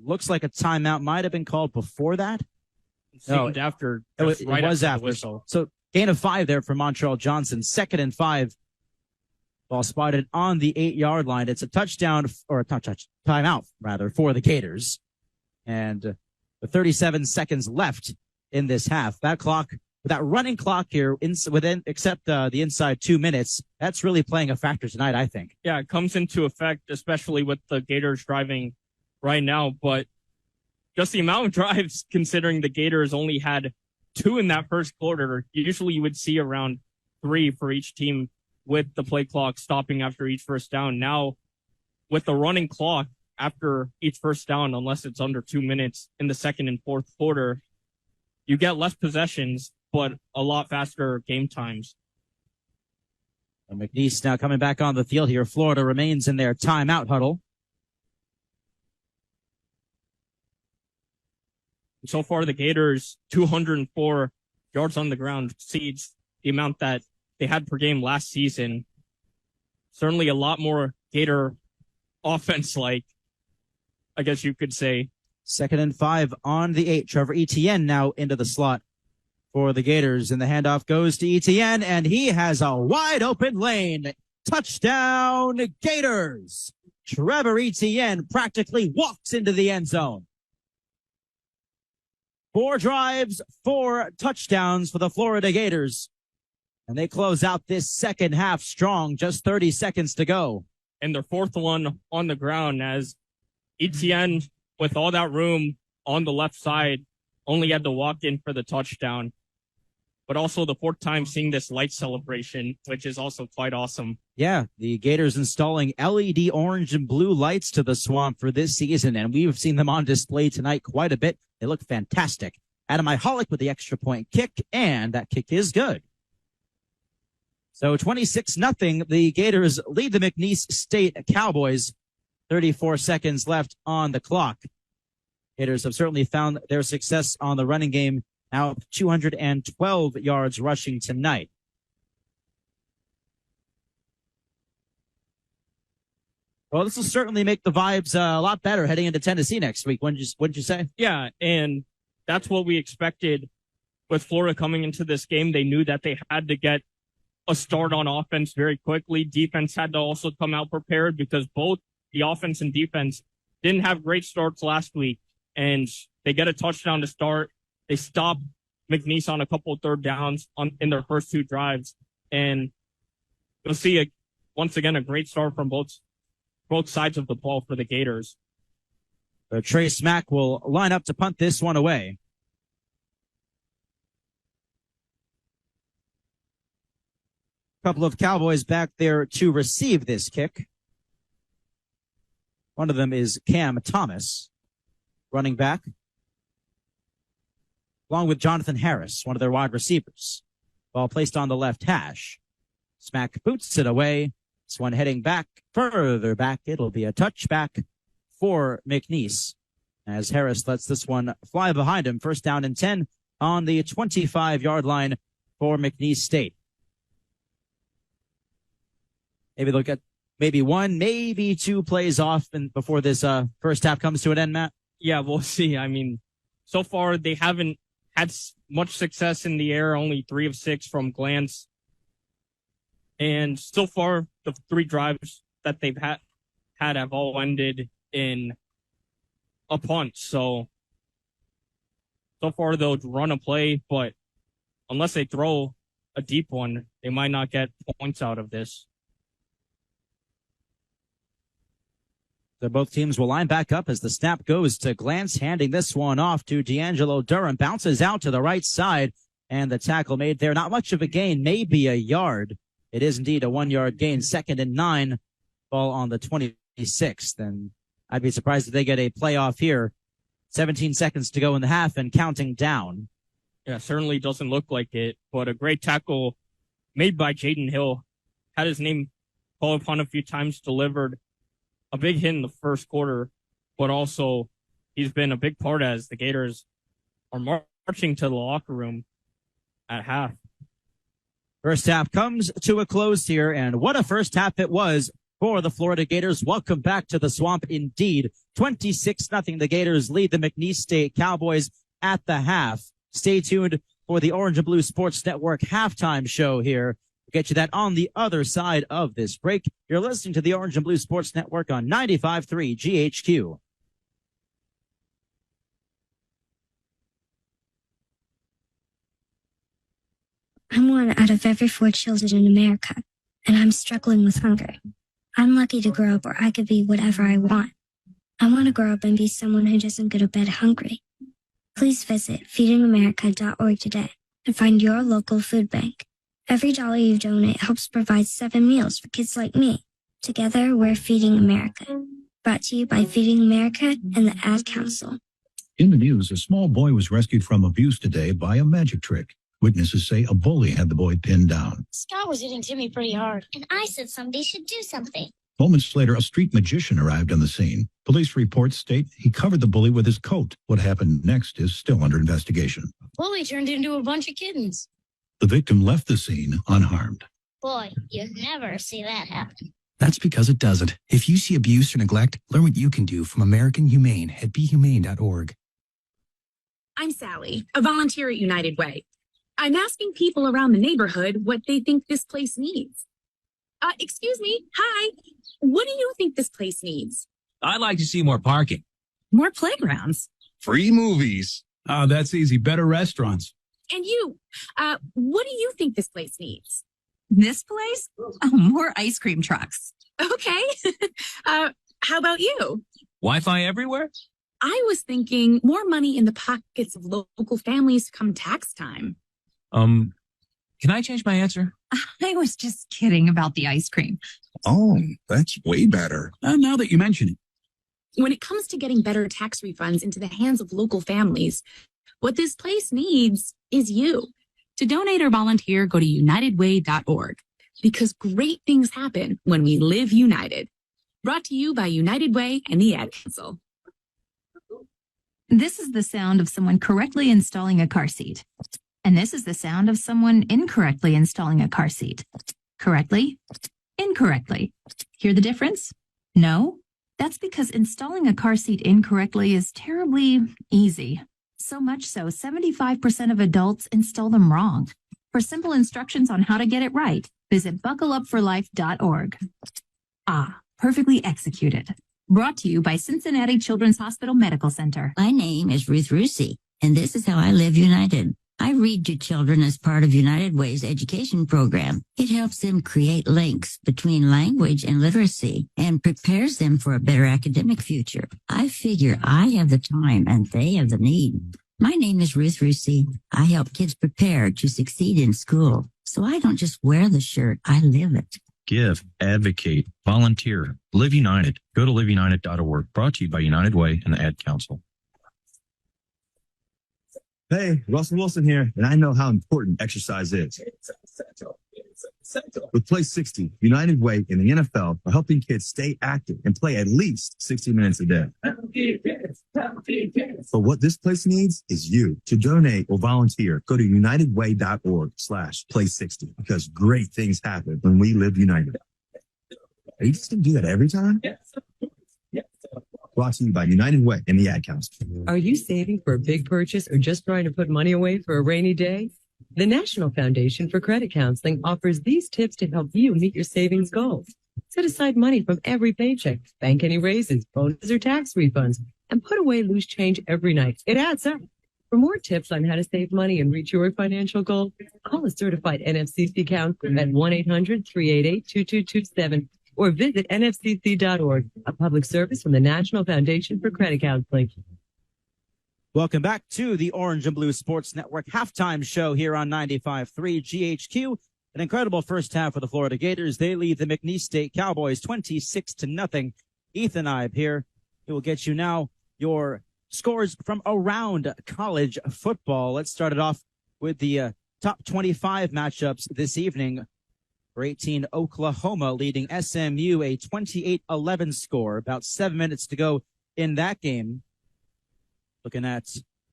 Looks like a timeout might have been called before that. No, after. It was after. So gain of 5 there for Montreal Johnson. Second and 5. Ball spotted on the 8-yard line. It's a touchdown, or a timeout, rather, for the Gators. And with 37 seconds left in this half, that running clock here, except the inside 2 minutes, that's really playing a factor tonight, I think. Yeah, it comes into effect, especially with the Gators driving right now. But just the amount of drives, considering the Gators only had 2 in that first quarter, usually you would see around 3 for each team with the play clock stopping after each first down. Now, with the running clock, after each first down, unless it's under 2 minutes in the second and fourth quarter, you get less possessions, but a lot faster game times. And McNeese now coming back on the field here. Florida remains in their timeout huddle. So far, the Gators, 204 yards on the ground, exceeds the amount that they had per game last season. Certainly a lot more Gator offense-like, I guess you could say. 2nd and 5 on the 8. Trevor Etienne now into the slot for the Gators, and the handoff goes to Etienne, and he has a wide open lane. Touchdown, Gators! Trevor Etienne practically walks into the end zone. 4 drives, 4 touchdowns for the Florida Gators. And they close out this second half strong, just 30 seconds to go. And their fourth one on the ground, as Etienne, with all that room on the left side, only had to walk in for the touchdown. But also the fourth time seeing this light celebration, which is also quite awesome. Yeah, the Gators installing LED orange and blue lights to the Swamp for this season, and we've seen them on display tonight quite a bit. They look fantastic. Adam Ihalik with the extra point kick, and that kick is good. So 26-0, the Gators lead the McNeese State Cowboys. 34 seconds left on the clock. Gators have certainly found their success on the running game, now 212 yards rushing tonight. Well, this will certainly make the vibes a lot better heading into Tennessee next week. Wouldn't you say? Yeah, and that's what we expected with Florida coming into this game. They knew that they had to get a start on offense very quickly. Defense had to also come out prepared because both the offense and defense didn't have great starts last week. And they get a touchdown to start. They stop McNeese on a couple of third downs in their first 2 drives. And you'll see, once again, a great start from both sides of the ball for the Gators. Trey Smack will line up to punt this one away. Couple of Cowboys back there to receive this kick. One of them is Cam Thomas, running back, along with Jonathan Harris, one of their wide receivers. Ball placed on the left hash. Smack boots it away. This one heading back, further back. It'll be a touchback for McNeese as Harris lets this one fly behind him. 1st down and 10 on the 25-yard line for McNeese State. Maybe they'll get maybe 1, maybe 2 plays off before this first half comes to an end, Matt. Yeah, we'll see. I mean, so far they haven't had much success in the air, only 3 of 6 from glance. And so far, the 3 drives that they've had have all ended in a punt. So far they'll run a play, but unless they throw a deep one, they might not get points out of this. So both teams will line back up as the snap goes to Glance, handing this one off to D'Angelo Durham. Bounces out to the right side, and the tackle made there. Not much of a gain, maybe a yard. It is indeed a 1-yard gain. 2nd and 9, ball on the 26th. And I'd be surprised if they get a playoff here. 17 seconds to go in the half and counting down. Yeah, certainly doesn't look like it, but a great tackle made by Jaden Hill. Had his name called upon a few times, delivered a big hit in the first quarter, but also he's been a big part as the Gators are marching to the locker room at half. First half comes to a close here, and what a first half it was for the Florida Gators. Welcome back to the Swamp indeed. 26-0. The Gators lead the McNeese State Cowboys at the half. Stay tuned for the Orange and Blue Sports Network halftime show here. We'll get you that on the other side of this break. You're listening to the Orange and Blue Sports Network on 95.3 GHQ. I'm 1 out of every 4 children in America, and I'm struggling with hunger. I'm lucky to grow up where I could be whatever I want. I want to grow up and be someone who doesn't go to bed hungry. Please visit feedingamerica.org today and find your local food bank. Every dollar you donate helps provide 7 meals for kids like me. Together, we're feeding America. Brought to you by Feeding America and the Ad Council. In the news, a small boy was rescued from abuse today by a magic trick. Witnesses say a bully had the boy pinned down. Scott was hitting Timmy pretty hard. And I said somebody should do something. Moments later, a street magician arrived on the scene. Police reports state he covered the bully with his coat. What happened next is still under investigation. Bully turned into a bunch of kittens. The victim left the scene unharmed. Boy, you'd never see that happen. That's because it doesn't. If you see abuse or neglect, learn what you can do from American Humane at BeHumane.org. I'm Sally, a volunteer at United Way. I'm asking people around the neighborhood what they think this place needs. Excuse me. Hi. What do you think this place needs? I'd like to see more parking. More playgrounds. Free movies. That's easy. Better restaurants. And you, what do you think this place needs? This place? Oh, more ice cream trucks. Okay. How about you? Wi-Fi everywhere? I was thinking more money in the pockets of local families come tax time. Can I change my answer? I was just kidding about the ice cream. Oh, that's way better. Now that you mention it. When it comes to getting better tax refunds into the hands of local families, what this place needs is you. To donate or volunteer, go to unitedway.org because great things happen when we live united. Brought to you by United Way and the Ad Council. This is the sound of someone correctly installing a car seat. And this is the sound of someone incorrectly installing a car seat. Correctly? Incorrectly. Hear the difference? No? That's because installing a car seat incorrectly is terribly easy. So much so, 75% of adults install them wrong. For simple instructions on how to get it right, visit buckleupforlife.org. Perfectly executed. Brought to you by Cincinnati Children's Hospital Medical Center. My name is Ruth Rusi, and this is how I live united. I read to children as part of United Way's education program. It helps them create links between language and literacy and prepares them for a better academic future. I figure I have the time and they have the need. My name is Ruth Rusi. I help kids prepare to succeed in school. So I don't just wear the shirt, I live it. Give, advocate, volunteer, live united. Go to liveunited.org. Brought to you by United Way and the Ad Council. Hey, Russell Wilson here, and I know how important exercise is. With Play 60, United Way and the NFL are helping kids stay active and play at least 60 minutes a day. But what this place needs is you. To donate or volunteer, go to unitedway.org/play60 because great things happen when we live united. Are you just going to do that every time? Brought to you by United Way and the Ad Council. Are you saving for a big purchase or just trying to put money away for a rainy day? The National Foundation for Credit Counseling offers these tips to help you meet your savings goals. Set aside money from every paycheck, bank any raises, bonuses, or tax refunds, and put away loose change every night. It adds up. For more tips on how to save money and reach your financial goal, call a certified NFCC counselor at 1-800-388-2227 or visit nfcc.org, a public service from the National Foundation for Credit Counseling. Welcome back to the Orange and Blue Sports Network halftime show here on 95.3 GHQ. An incredible first half for the Florida Gators. They lead the McNeese State Cowboys 26-0. Ethan Eibe here. He will get you now your scores from around college football. Let's start it off with the top 25 matchups this evening. For 18, Oklahoma leading SMU a 28-11 score. About 7 minutes to go in that game. Looking at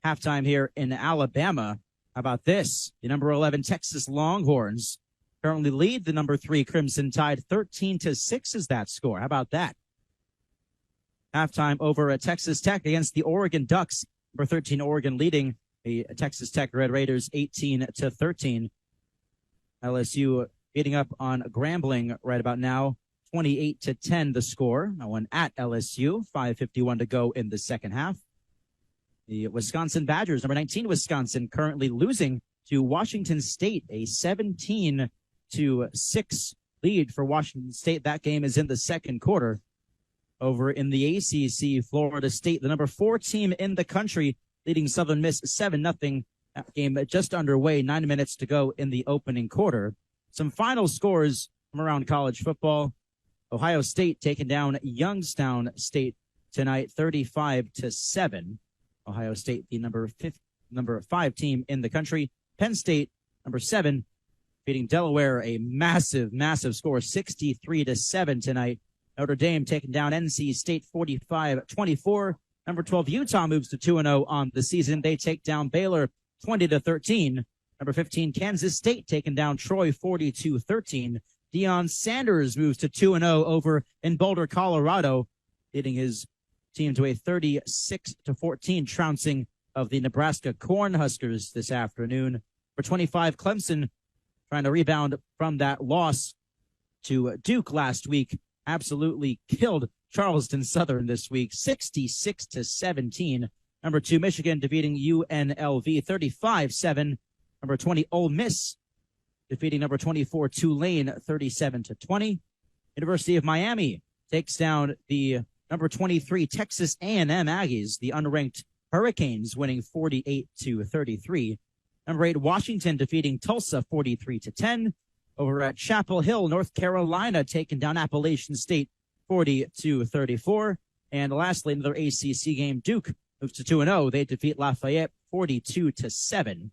halftime here in Alabama. How about this? The number 11 Texas Longhorns currently lead the number 3 Crimson Tide. 13-6 is that score. How about that? Halftime over at Texas Tech against the Oregon Ducks. Number 13 Oregon leading the Texas Tech Red Raiders 18-13. LSU beating up on Grambling right about now. 28-10 the score. That one at LSU. 5:51 to go in the second half. The Wisconsin Badgers, number 19 Wisconsin, currently losing to Washington State, a 17-6 lead for Washington State. That game is in the second quarter. Over in the ACC, Florida State, the number 4 team in the country, leading Southern Miss 7-0. That game just underway, 9 minutes to go in the opening quarter. Some final scores from around college football. Ohio State taking down Youngstown State tonight, 35-7. Ohio State, the number 5 team in the country. Penn State, number 7, beating Delaware, a massive score, 63-7 tonight. Notre Dame taking down NC State 45-24. Number 12, Utah moves to 2-0 on the season. They take down Baylor 20-13. Number 15, Kansas State taking down Troy 42-13. Deion Sanders moves to 2-0 over in Boulder, Colorado, leading his team to a 36-14 trouncing of the Nebraska Cornhuskers this afternoon. For 25, Clemson trying to rebound from that loss to Duke last week. Absolutely killed Charleston Southern this week, 66-17. Number 2, Michigan defeating UNLV 35-7. Number 20, Ole Miss defeating number 24, Tulane 37-20. University of Miami takes down the number 23, Texas A&M Aggies, the unranked Hurricanes, winning 48-33. Number 8, Washington defeating Tulsa 43-10. Over at Chapel Hill, North Carolina taking down Appalachian State 40-34. And lastly, another ACC game, Duke moves to 2-0. They defeat Lafayette 42-7.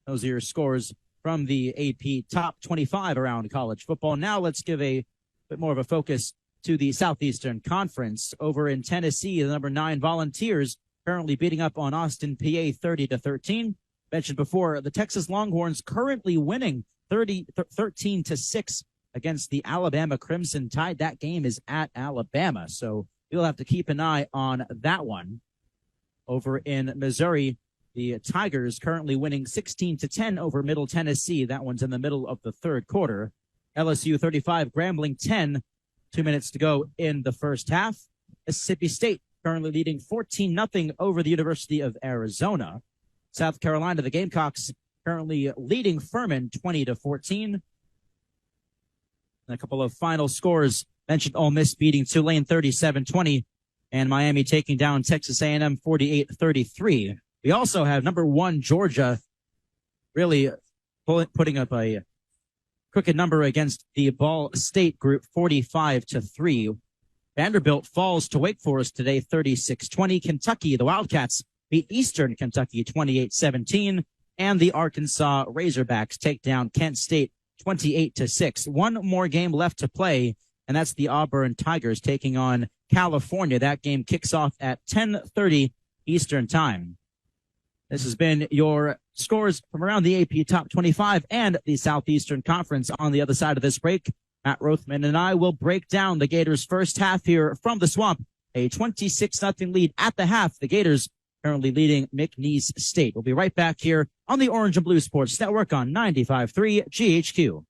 Those are your scores from the AP Top 25 around college football. Now let's give a bit more of a focus to the Southeastern Conference. Over in Tennessee, the number 9 Volunteers currently beating up on Austin, PA 30-13. Mentioned before, the Texas Longhorns currently winning 13-6 against the Alabama Crimson Tide. That game is at Alabama, so you'll have to keep an eye on that one. Over in Missouri, the Tigers currently winning 16-10 over Middle Tennessee. That one's in the middle of the third quarter. LSU 35, Grambling 10. 2 minutes to go in the first half. Mississippi State currently leading 14-0 over the University of Arizona. South Carolina, the Gamecocks currently leading Furman 20-14. And a couple of final scores mentioned: Ole Miss beating Tulane 37-20, and Miami taking down Texas A&M 48-33. We also have number 1 Georgia really putting up a crooked number against the Ball State group 45-3. Vanderbilt falls to Wake Forest today 36-20. Kentucky, the Wildcats, beat Eastern Kentucky 28-17. And the Arkansas Razorbacks take down Kent State 28-6. One more game left to play, and that's the Auburn Tigers taking on California. That game kicks off at 10:30 Eastern Time. This has been your scores from around the AP Top 25 and the Southeastern Conference. On the other side of this break, Matt Rothmann and I will break down the Gators' first half here from the Swamp. A 26-0 lead at the half. The Gators currently leading McNeese State. We'll be right back here on the Orange and Blue Sports Network on 95.3 GHQ.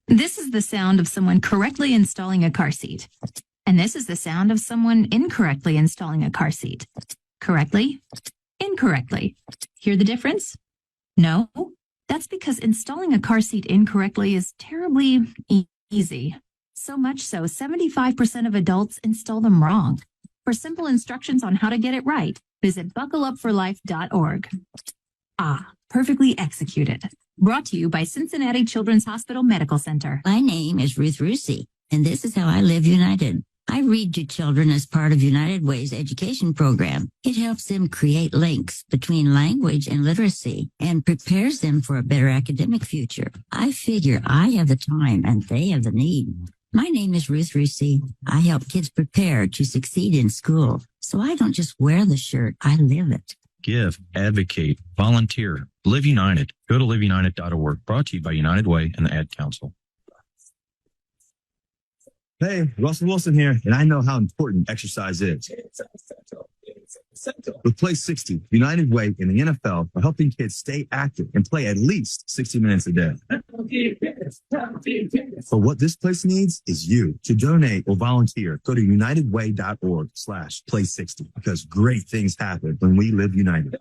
This is the sound of someone correctly installing a car seat. And this is the sound of someone incorrectly installing a car seat. Correctly, incorrectly. Hear the difference? No? That's because installing a car seat incorrectly is terribly easy. So much so, 75% of adults install them wrong. For simple instructions on how to get it right, visit buckleupforlife.org. Ah, perfectly executed. Brought to you by Cincinnati Children's Hospital Medical Center. My name is Ruth Rusi, and this is how I live United. I read to children as part of United Way's education program. It helps them create links between language and literacy and prepares them for a better academic future. I figure I have the time and they have the need. My name is Ruth Rusi. I help kids prepare to succeed in school. So I don't just wear the shirt, I live it. Give, advocate, volunteer, Live United. Go to liveunited.org. Brought to you by United Way and the Ad Council. Hey, Russell Wilson here, and I know how important exercise is. With Play 60, United Way and the NFL are helping kids stay active and play at least 60 minutes a day. But what this place needs is you. To donate or volunteer, go to unitedway.org/play60 because great things happen when we live united.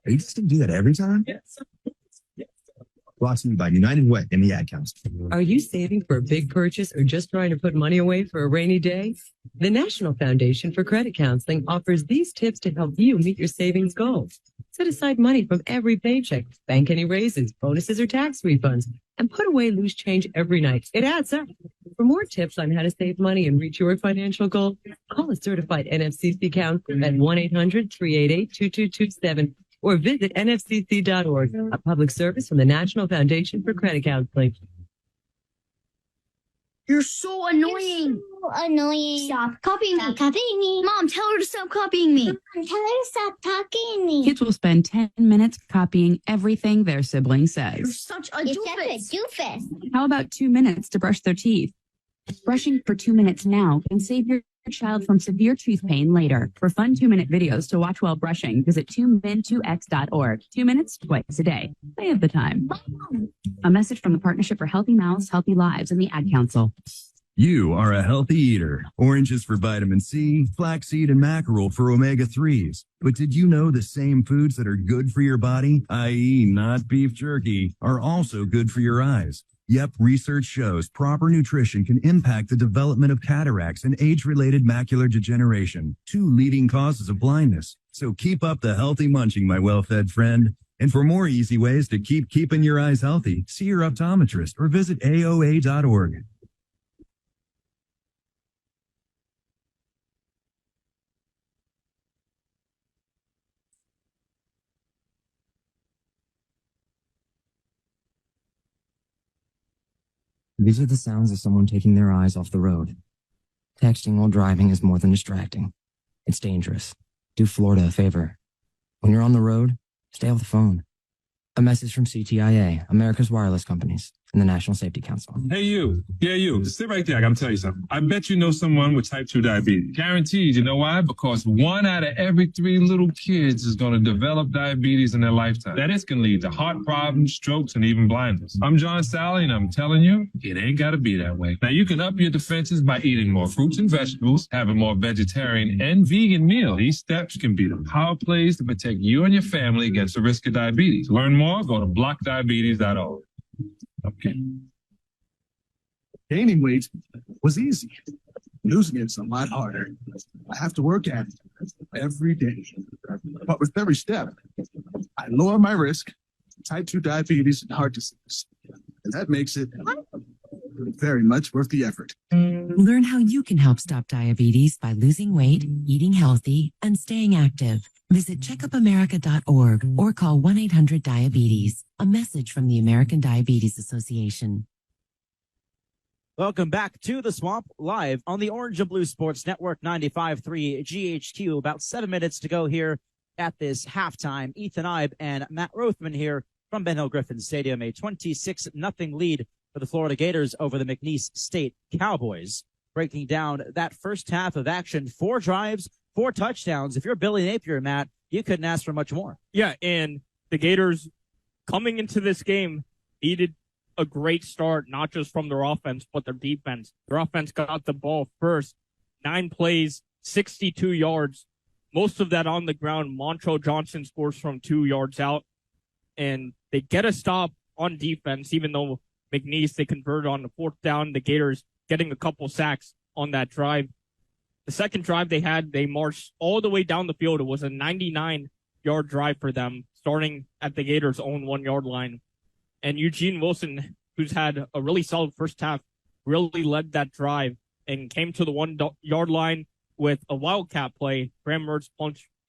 Are you just going to do that every time? Yes. Brought to you by United Way and the Ad Council. Are you saving for a big purchase or just trying to put money away for a rainy day? The National Foundation for Credit Counseling offers these tips to help you meet your savings goals, Set aside money from every paycheck, bank any raises, bonuses, or tax refunds, and put away loose change every night. It adds up. For more tips on how to save money and reach your financial goal, call a certified NFCC counselor at 1-800-388-2227 or visit nfcc.org, a public service from the National Foundation for Credit Counseling. You're so annoying. Stop copying me. Copying me. Mom, tell her to stop copying me. Mom, tell her to stop copying me. Kids will spend 10 minutes copying everything their sibling You're says. such a doofus. How about 2 minutes to brush their teeth? Brushing for 2 minutes now can save your child from severe tooth pain later. For fun 2-minute videos to watch while brushing, visit 2min2x.org. 2 minutes, twice a day. I have the time. A message from the Partnership for Healthy Mouths, Healthy Lives, and the Ad Council. You are a healthy eater. Oranges for vitamin C, flaxseed and mackerel for omega-3s. But did you know the same foods that are good for your body, i.e. not beef jerky, are also good for your eyes? Yep, research shows proper nutrition can impact the development of cataracts and age-related macular degeneration, 2 leading causes of blindness. So keep up the healthy munching, my well-fed friend. And for more easy ways to keep keeping your eyes healthy, see your optometrist or visit AOA.org. These are the sounds of someone taking their eyes off the road. Texting while driving is more than distracting. It's dangerous. Do Florida a favor. When you're on the road, stay off the phone. A message from CTIA, America's wireless companies, and the National Safety Council. Hey, you. Yeah, you. Sit right there. I gotta tell you something. I bet you know someone with type 2 diabetes. Guaranteed. You know why? Because 1 out of every 3 little kids is gonna develop diabetes in their lifetime. That is gonna lead to heart problems, strokes, and even blindness. I'm John Sally, and I'm telling you, it ain't gotta be that way. Now, you can up your defenses by eating more fruits and vegetables, having more vegetarian and vegan meals. These steps can be the power plays to protect you and your family against the risk of diabetes. Learn more, go to blockdiabetes.org. Okay. Gaining weight was easy. Losing it's a lot harder. I have to work at it every day. But with every step, I lower my risk, type 2 diabetes and heart disease. And that makes it very much worth the effort. Learn how you can help stop diabetes by losing weight, eating healthy, and staying active. Visit checkupamerica.org or call 1-800-DIABETES. A message from the American Diabetes Association. Welcome back to the Swamp, live on the Orange and Blue Sports Network 95.3 GHQ. About 7 minutes to go here at this halftime. Ethan Eibe and Matt Rothmann here from Ben Hill Griffin Stadium. A 26-0 lead for the Florida Gators over the McNeese State Cowboys. Breaking down that first half of action, 4 drives, 4 touchdowns. If you're Billy Napier, Matt, you couldn't ask for much more. Yeah, and the Gators coming into this game needed a great start, not just from their offense, but their defense. Their offense got the ball first. 9 plays, 62 yards. Most of that on the ground. Montrell Johnson scores from 2 yards out. And they get a stop on defense, even though McNeese, they converted on the 4th down. The Gators getting a couple sacks on that drive. The second drive they had, they marched all the way down the field. It was a 99-yard drive for them, starting at the Gators' own 1-yard line. And Eugene Wilson, who's had a really solid first half, really led that drive and came to the 1-yard line with a wildcat play. Graham Mertz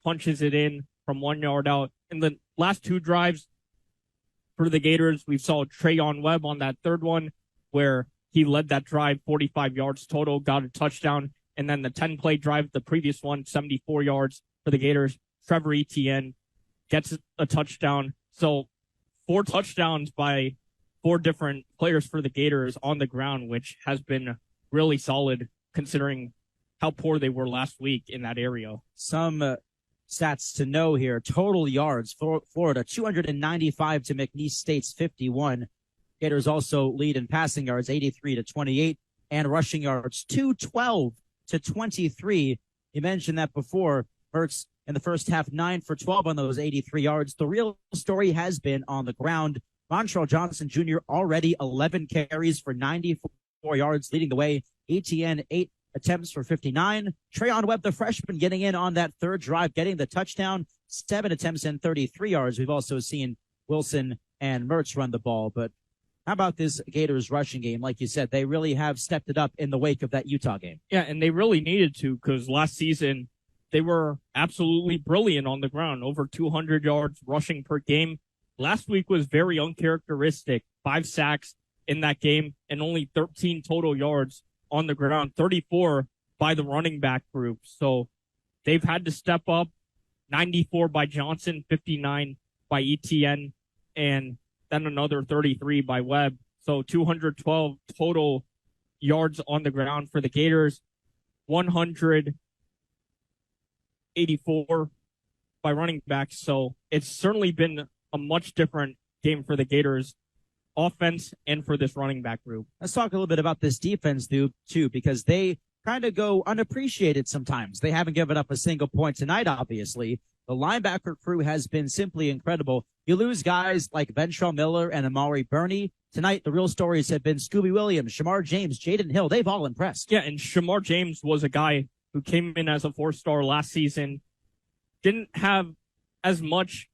punches it in from 1 yard out. In the last 2 drives for the Gators, we saw Trayon Webb on that 3rd one where he led that drive 45 yards total, got a touchdown. And then the 10-play drive, the previous one, 74 yards for the Gators. Trevor Etienne gets a touchdown. So 4 touchdowns by 4 different players for the Gators on the ground, which has been really solid considering how poor they were last week in that area. Some stats to know here. Total yards for Florida, 295 to McNeese State's 51. Gators also lead in passing yards, 83-28, and rushing yards, 212 to 23. You mentioned that before. Mertz in the first half, 9 for 12 on those 83 yards. The real story has been on the ground. Montrell Johnson Jr. already 11 carries for 94 yards, leading the way. Etienne, 8 attempts for 59. Trayon Webb, the freshman, getting in on that 3rd drive, getting the touchdown. 7 attempts and 33 yards. We've also seen Wilson and Mertz run the ball. But how about this Gators rushing game? Like you said, they really have stepped it up in the wake of that Utah game. Yeah, and they really needed to, because last season they were absolutely brilliant on the ground, over 200 yards rushing per game. Last week was very uncharacteristic. 5 sacks in that game and only 13 total yards on the ground, 34 by the running back group. So they've had to step up. 94 by Johnson, 59 by Etienne, and then another 33 by Webb. So 212 total yards on the ground for the Gators, 184 by running backs. So it's certainly been a much different game for the Gators offense and for this running back group. Let's talk a little bit about this defense, too, because they kind of go unappreciated sometimes. They haven't given up a single point tonight, obviously. The linebacker crew has been simply incredible. You lose guys like Ventrell Miller and Amari Burney. Tonight, the real stories have been Scooby Williams, Shamar James, Jaden Hill. They've all impressed. Yeah, and Shamar James was a guy who came in as a 4-star last season. Didn't have as much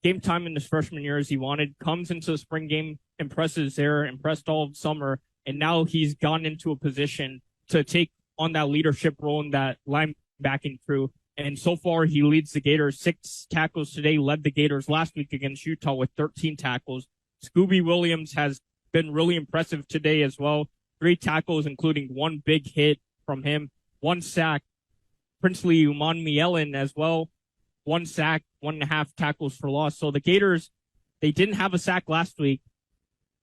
game time in his freshman year as he wanted. Comes into the spring game, impresses there, impressed all of summer, and now he's gone into a position to take on that leadership role in that linebacking crew. And so far, he leads the Gators. 6 tackles today, led the Gators last week against Utah with 13 tackles. Scooby Williams has been really impressive today as well. 3 tackles, including 1 big hit from him, 1 sack. Princely Umanmielen as well, 1 sack, 1.5 tackles for loss. So the Gators, they didn't have a sack last week.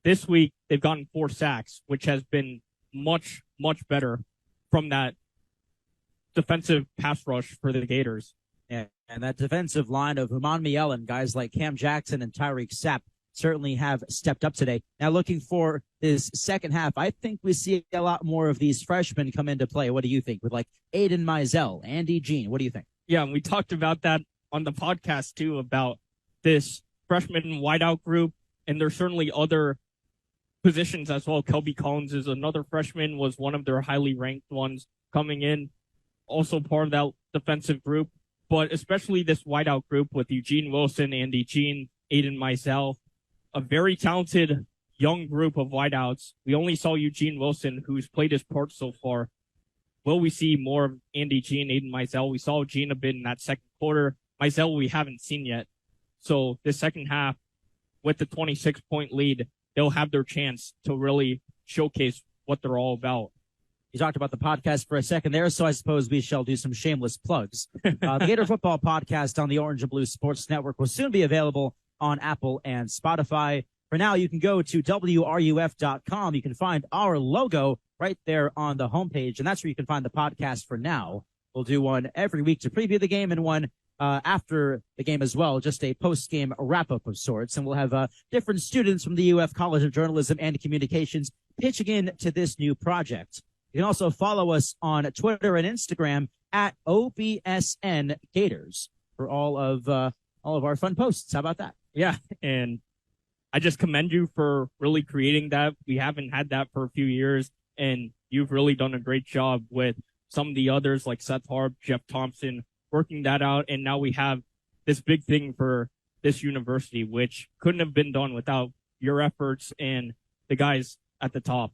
This week, they've gotten 4 sacks, which has been much, much better from that defensive pass rush for the Gators. Yeah, and that defensive line of Umanmielen, guys like Cam Jackson and Tyreek Sapp certainly have stepped up today. Now looking for this second half, I think we see a lot more of these freshmen come into play. What do you think? With like Aiden Mizell, Andy Jean, what do you think? Yeah, and we talked about that on the podcast too, about this freshman wideout group, and there's certainly other positions as well. Kelby Collins is another freshman, was one of their highly ranked ones coming in, also part of that defensive group, but especially this wideout group with Eugene Wilson, Andy Jean, Aiden Mizell, a very talented young group of wideouts. We only saw Eugene Wilson, who's played his part so far. Will we see more of Andy Jean, Aiden Mizell? We saw Jean a bit in that second quarter. Mizell we haven't seen yet. So this second half, with the 26-point lead, they'll have their chance to really showcase what they're all about. You talked about the podcast for a second there, so I suppose we shall do some shameless plugs. The Gator Football Podcast on the Orange and Blue Sports Network will soon be available on Apple and Spotify. For now, you can go to WRUF.com. You can find our logo right there on the homepage, and that's where you can find the podcast for now. We'll do one every week to preview the game and one after the game as well, just a post-game wrap-up of sorts. And we'll have different students from the UF College of Journalism and Communications pitching in to this new project. You can also follow us on Twitter and Instagram at OBSN Gators for all of our fun posts. How about that? Yeah, and I just commend you for really creating that. We haven't had that for a few years, and you've really done a great job with some of the others like Seth Harp, Jeff Thompson, working that out. And now we have this big thing for this university, which couldn't have been done without your efforts and the guys at the top.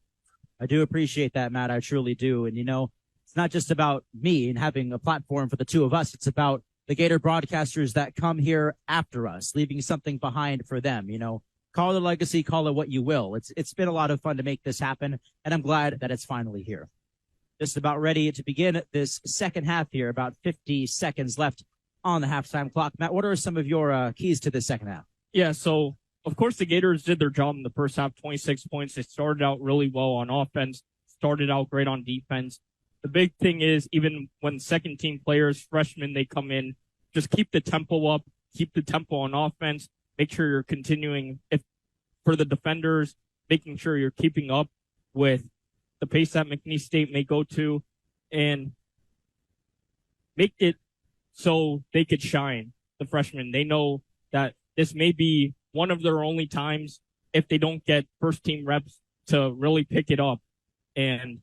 I do appreciate that, Matt. I truly do. And, you know, it's not just about me and having a platform for the two of us. It's about the Gator broadcasters that come here after us, leaving something behind for them. You know, call it a legacy, call it what you will. It's been a lot of fun to make this happen, and I'm glad that it's finally here. Just about ready to begin this second half here, about 50 seconds left on the halftime clock. Matt, what are some of your keys to this second half? Yeah, so of course the Gators did their job in the first half, 26 points. They started out really well on offense, started out great on defense. The big thing is, even when second team players, freshmen, they come in, just keep the tempo up, keep the tempo on offense, make sure you're continuing, if for the defenders, making sure you're keeping up with the pace that McNeese State may go to, and make it so they could shine, the freshmen. They know that this may be one of their only times, if they don't get first team reps, to really pick it up. And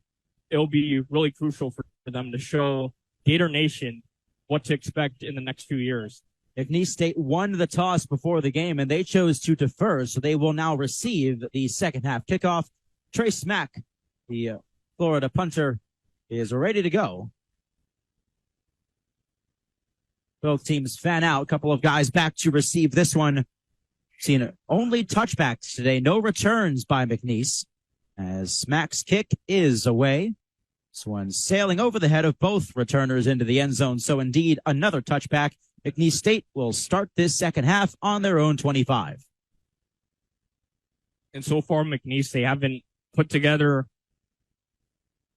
it'll be really crucial for them to show Gator Nation what to expect in the next few years. McNeese State won the toss before the game, and they chose to defer, so they will now receive the second half kickoff. Trey Smack, the Florida punter, is ready to go. Both teams fan out. A couple of guys back to receive this one. Seen only touchbacks today. No returns by McNeese, as Smack's kick is away. This one sailing over the head of both returners into the end zone. So indeed, another touchback. McNeese State will start this second half on their own 25. And so far, McNeese, they haven't put together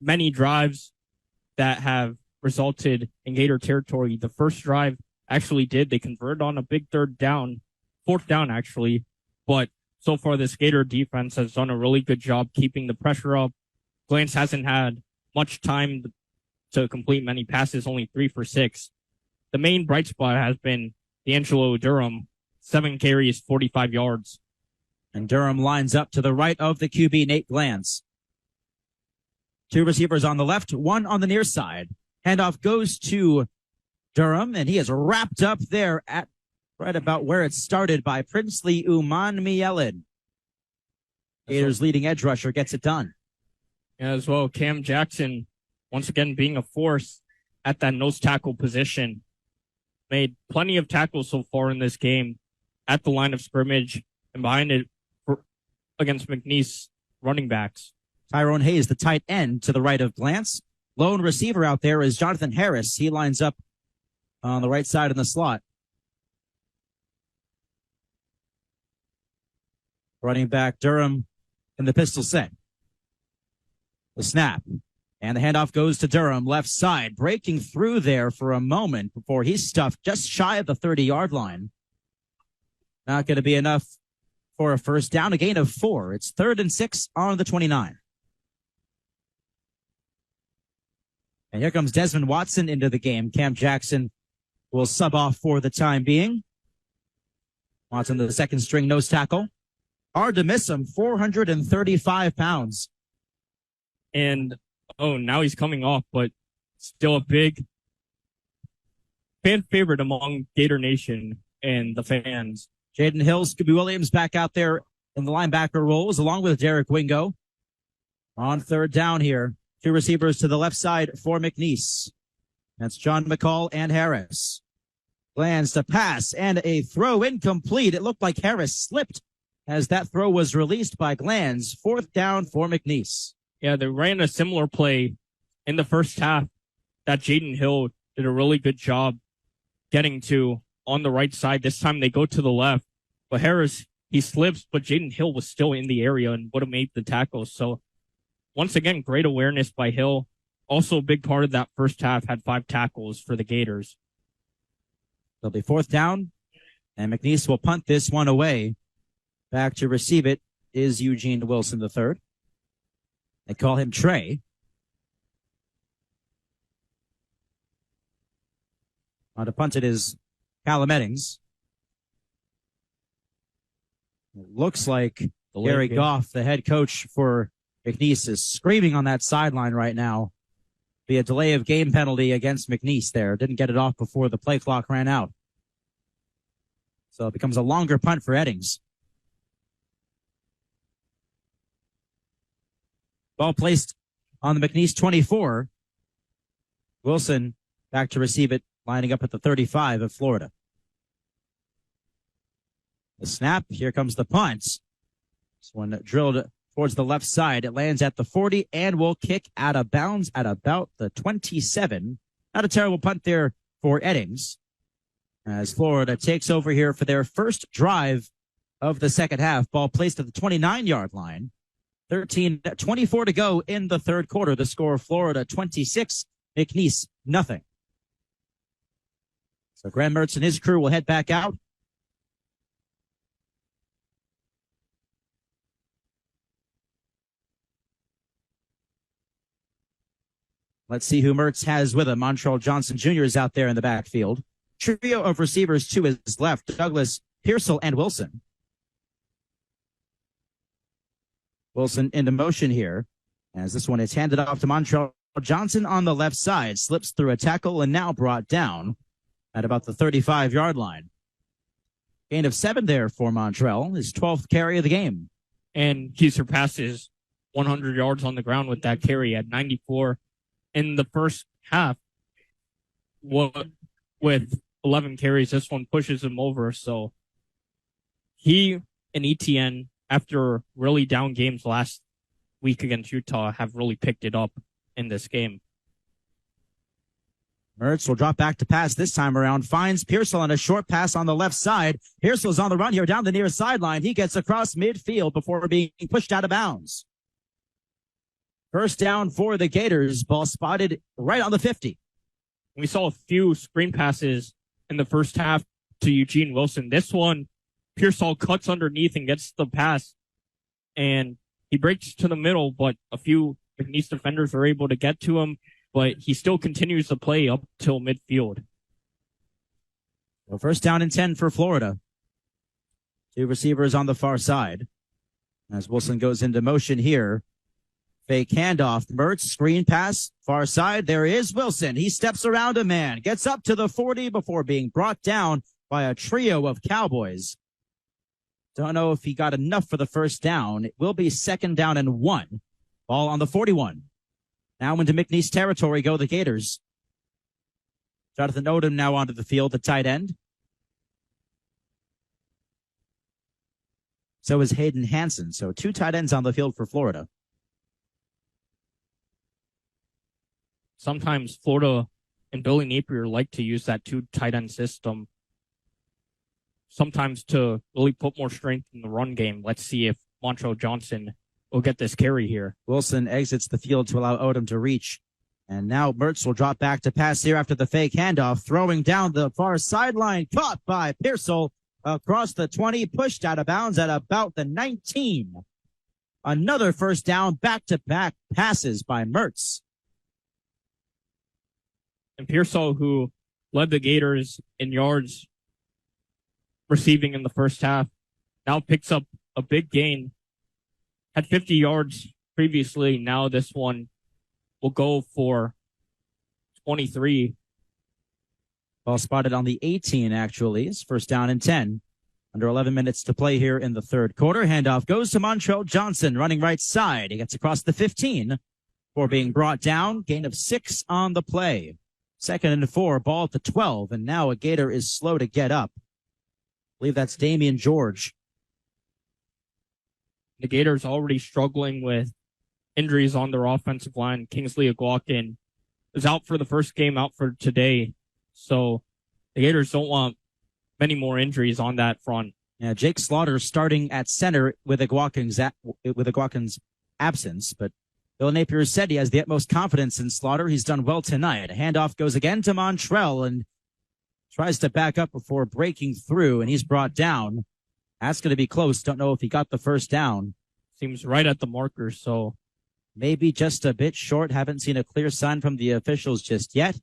many drives that have resulted in Gator territory. The first drive actually did. They converted on a big fourth down actually. But so far, this Gator defense has done a really good job keeping the pressure up. Glantz hasn't had much time to complete many passes, only 3 for 6. The main bright spot has been D'Angelo Durham, 7 carries, 45 yards. And Durham lines up to the right of the QB, Nate Glantz. 2 receivers on the left, 1 on the near side. Handoff goes to Durham, and he is wrapped up there at right about where it started by Princely Umanmielen. Gators' leading edge rusher gets it done. Yeah, as well, Cam Jackson, once again being a force at that nose tackle position. Made plenty of tackles so far in this game at the line of scrimmage and behind it against McNeese running backs. Tyrone Hayes, the tight end, to the right of Glantz. Lone receiver out there is Jonathan Harris. He lines up on the right side in the slot. Running back Durham in the pistol set. The snap. And the handoff goes to Durham, left side, breaking through there for a moment before he's stuffed just shy of the 30-yard line. Not going to be enough for a first down, a gain of 4. It's 3rd and 6 on the 29. And here comes Desmond Watson into the game. Cam Jackson will sub off for the time being. Watson, the second string nose tackle. Hard to miss him, 435 pounds. And now he's coming off, but still a big fan favorite among Gator Nation and the fans. Jaden Hill, Scooby Williams back out there in the linebacker roles, along with Derek Wingo. On 3rd down here, 2 receivers to the left side for McNeese. That's John McCall and Harris. Plans to pass and a throw incomplete. It looked like Harris slipped as that throw was released by Glantz. 4th down for McNeese. Yeah, they ran a similar play in the first half that Jaden Hill did a really good job getting to on the right side. This time they go to the left, but Harris, he slips, but Jaden Hill was still in the area and would have made the tackle. So once again, great awareness by Hill. Also a big part of that first half, had 5 tackles for the Gators. It'll be 4th down, and McNeese will punt this one away. Back to receive it is Eugene Wilson III. They call him Trey. On to punt it is Callum Eddings. It looks like Gary Goff, the head coach for McNeese, is screaming on that sideline right now. Be a delay of game penalty against McNeese there. Didn't get it off before the play clock ran out. So it becomes a longer punt for Eddings. Ball placed on the McNeese 24. Wilson back to receive it, lining up at the 35 of Florida. The snap. Here comes the punt. This one drilled towards the left side. It lands at the 40 and will kick out of bounds at about the 27. Not a terrible punt there for Eddings, as Florida takes over here for their first drive of the second half. Ball placed at the 29-yard line. 13:24 to go in the third quarter. The score, Florida 26, McNeese nothing. So Graham Mertz and his crew will head back out. Let's see who Mertz has with him. Montrell Johnson Jr. is out there in the backfield. Trio of receivers to his left, Douglas, Pearsall, and Wilson. Wilson into motion here, as this one is handed off to Montrell Johnson on the left side. Slips through a tackle and now brought down at about the 35-yard line. Gain of 7 there for Montrell, his 12th carry of the game. And he surpasses 100 yards on the ground with that carry at 94 in the first half. With 11 carries, this one pushes him over. So he and ETN, after really down games last week against Utah, have really picked it up in this game. Mertz will drop back to pass this time around, finds Pearsall on a short pass on the left side. Pearsall's on the run here down the near sideline. He gets across midfield before being pushed out of bounds. First down for the Gators. Ball spotted right on the 50. We saw a few screen passes in the first half to Eugene Wilson. This one, Pearsall cuts underneath and gets the pass, and he breaks to the middle, but a few McNeese defenders are able to get to him, but he still continues to play up till midfield. Well, first down and 10 for Florida. 2 receivers on the far side. As Wilson goes into motion here. Fake handoff. Mertz, screen pass, far side. There is Wilson. He steps around a man, gets up to the 40 before being brought down by a trio of Cowboys. Don't know if he got enough for the first down. It will be second down and 1. Ball on the 41. Now into McNeese territory go the Gators. Jonathan Odom now onto the field, the tight end. So is Hayden Hansen. So 2 tight ends on the field for Florida. Sometimes Florida and Billy Napier like to use that 2 tight end system. Sometimes to really put more strength in the run game. Let's see if Montrell Johnson will get this carry here. Wilson exits the field to allow Odom to reach. And now Mertz will drop back to pass here after the fake handoff, throwing down the far sideline, caught by Pearsall across the 20, pushed out of bounds at about the 19. Another first down, back-to-back passes by Mertz. And Pearsall, who led the Gators in yards receiving in the first half, now picks up a big gain. Had 50 yards previously. Now this one will go for 23. Ball spotted on the 18, actually. It's first down and 10. Under 11 minutes to play here in the third quarter. Handoff goes to Montrell Johnson, running right side. He gets across the 15 before being brought down. Gain of 6 on the play. Second and 4, ball at the 12, and now a Gator is slow to get up. I believe that's Damian George. The Gators already struggling with injuries on their offensive line. Kingsley Aguakin is out for the first game, out for today. So the Gators don't want many more injuries on that front. Yeah, Jake Slaughter starting at center with Aguakin's absence, but Bill Napier said he has the utmost confidence in Slaughter. He's done well tonight. A handoff goes again to Montrell and tries to back up before breaking through, and he's brought down. That's going to be close. Don't know if he got the first down. Seems right at the marker, so maybe just a bit short. Haven't seen a clear sign from the officials just yet.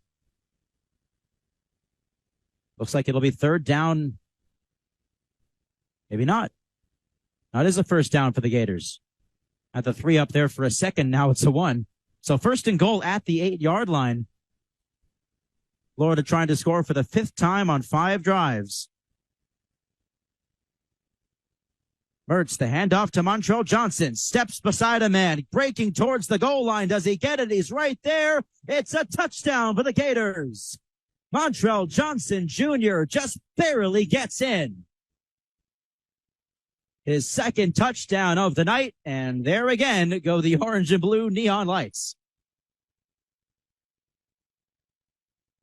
Looks like it'll be third down. Maybe not. Now it is a first down for the Gators. At the 3 up there for a second, now it's a 1. So first and goal at the 8-yard line. Florida trying to score for the 5th time on 5 drives. Mertz, the handoff to Montrell Johnson. Steps beside a man, breaking towards the goal line. Does he get it? He's right there. It's a touchdown for the Gators. Montrell Johnson Jr. just barely gets in. His second touchdown of the night, and there again go the orange and blue neon lights.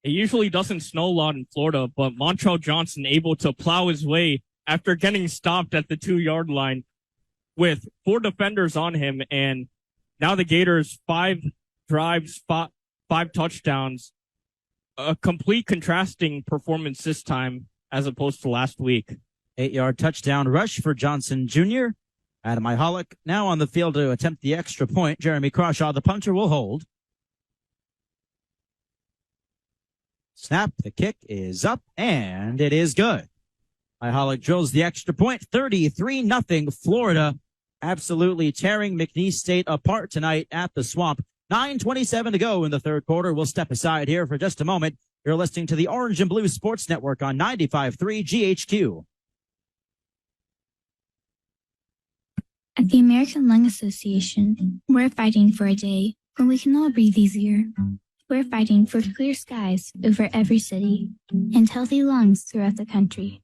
It usually doesn't snow a lot in Florida, but Montrell Johnson able to plow his way after getting stopped at the 2-yard line with 4 defenders on him, and now the Gators 5 drives, 5 touchdowns. A complete contrasting performance this time as opposed to last week. 8-yard touchdown rush for Johnson Jr. Adam Ihalik now on the field to attempt the extra point. Jeremy Crawshaw, the punter, will hold. Snap, the kick is up, and it is good. Ihalik drills the extra point, 33-0. Florida absolutely tearing McNeese State apart tonight at the Swamp. 9:27 to go in the third quarter. We'll step aside here for just a moment. You're listening to the Orange and Blue Sports Network on 95.3 GHQ. At the American Lung Association, we're fighting for a day when we can all breathe easier. We're fighting for clear skies over every city and healthy lungs throughout the country.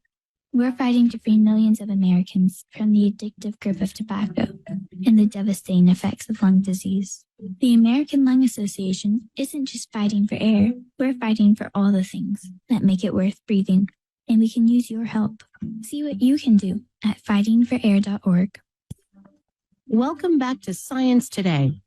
We're fighting to free millions of Americans from the addictive grip of tobacco and the devastating effects of lung disease. The American Lung Association isn't just fighting for air, we're fighting for all the things that make it worth breathing, and we can use your help. See what you can do at fightingforair.org. Welcome back to Science Today.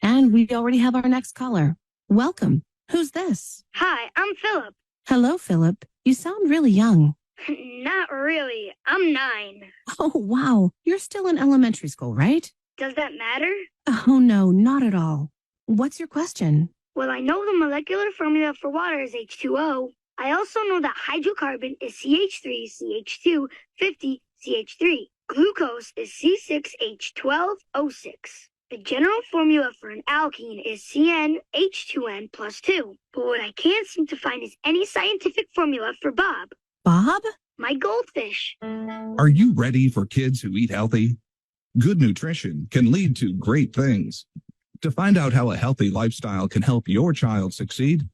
And we already have our next caller. Welcome. Who's this? Hi, I'm Philip. Hello, Philip. You sound really young. Not really. I'm 9. Oh, wow. You're still in elementary school, right? Does that matter? Oh, no, not at all. What's your question? Well, I know the molecular formula for water is H2O. I also know that hydrocarbon is CH3, CH2, 50, CH3. Glucose is C6H12O6. The general formula for an alkene is CnH2n plus 2. But what I can't seem to find is any scientific formula for Bob. Bob? My goldfish. Are you ready for kids who eat healthy? Good nutrition can lead to great things. To find out how a healthy lifestyle can help your child succeed,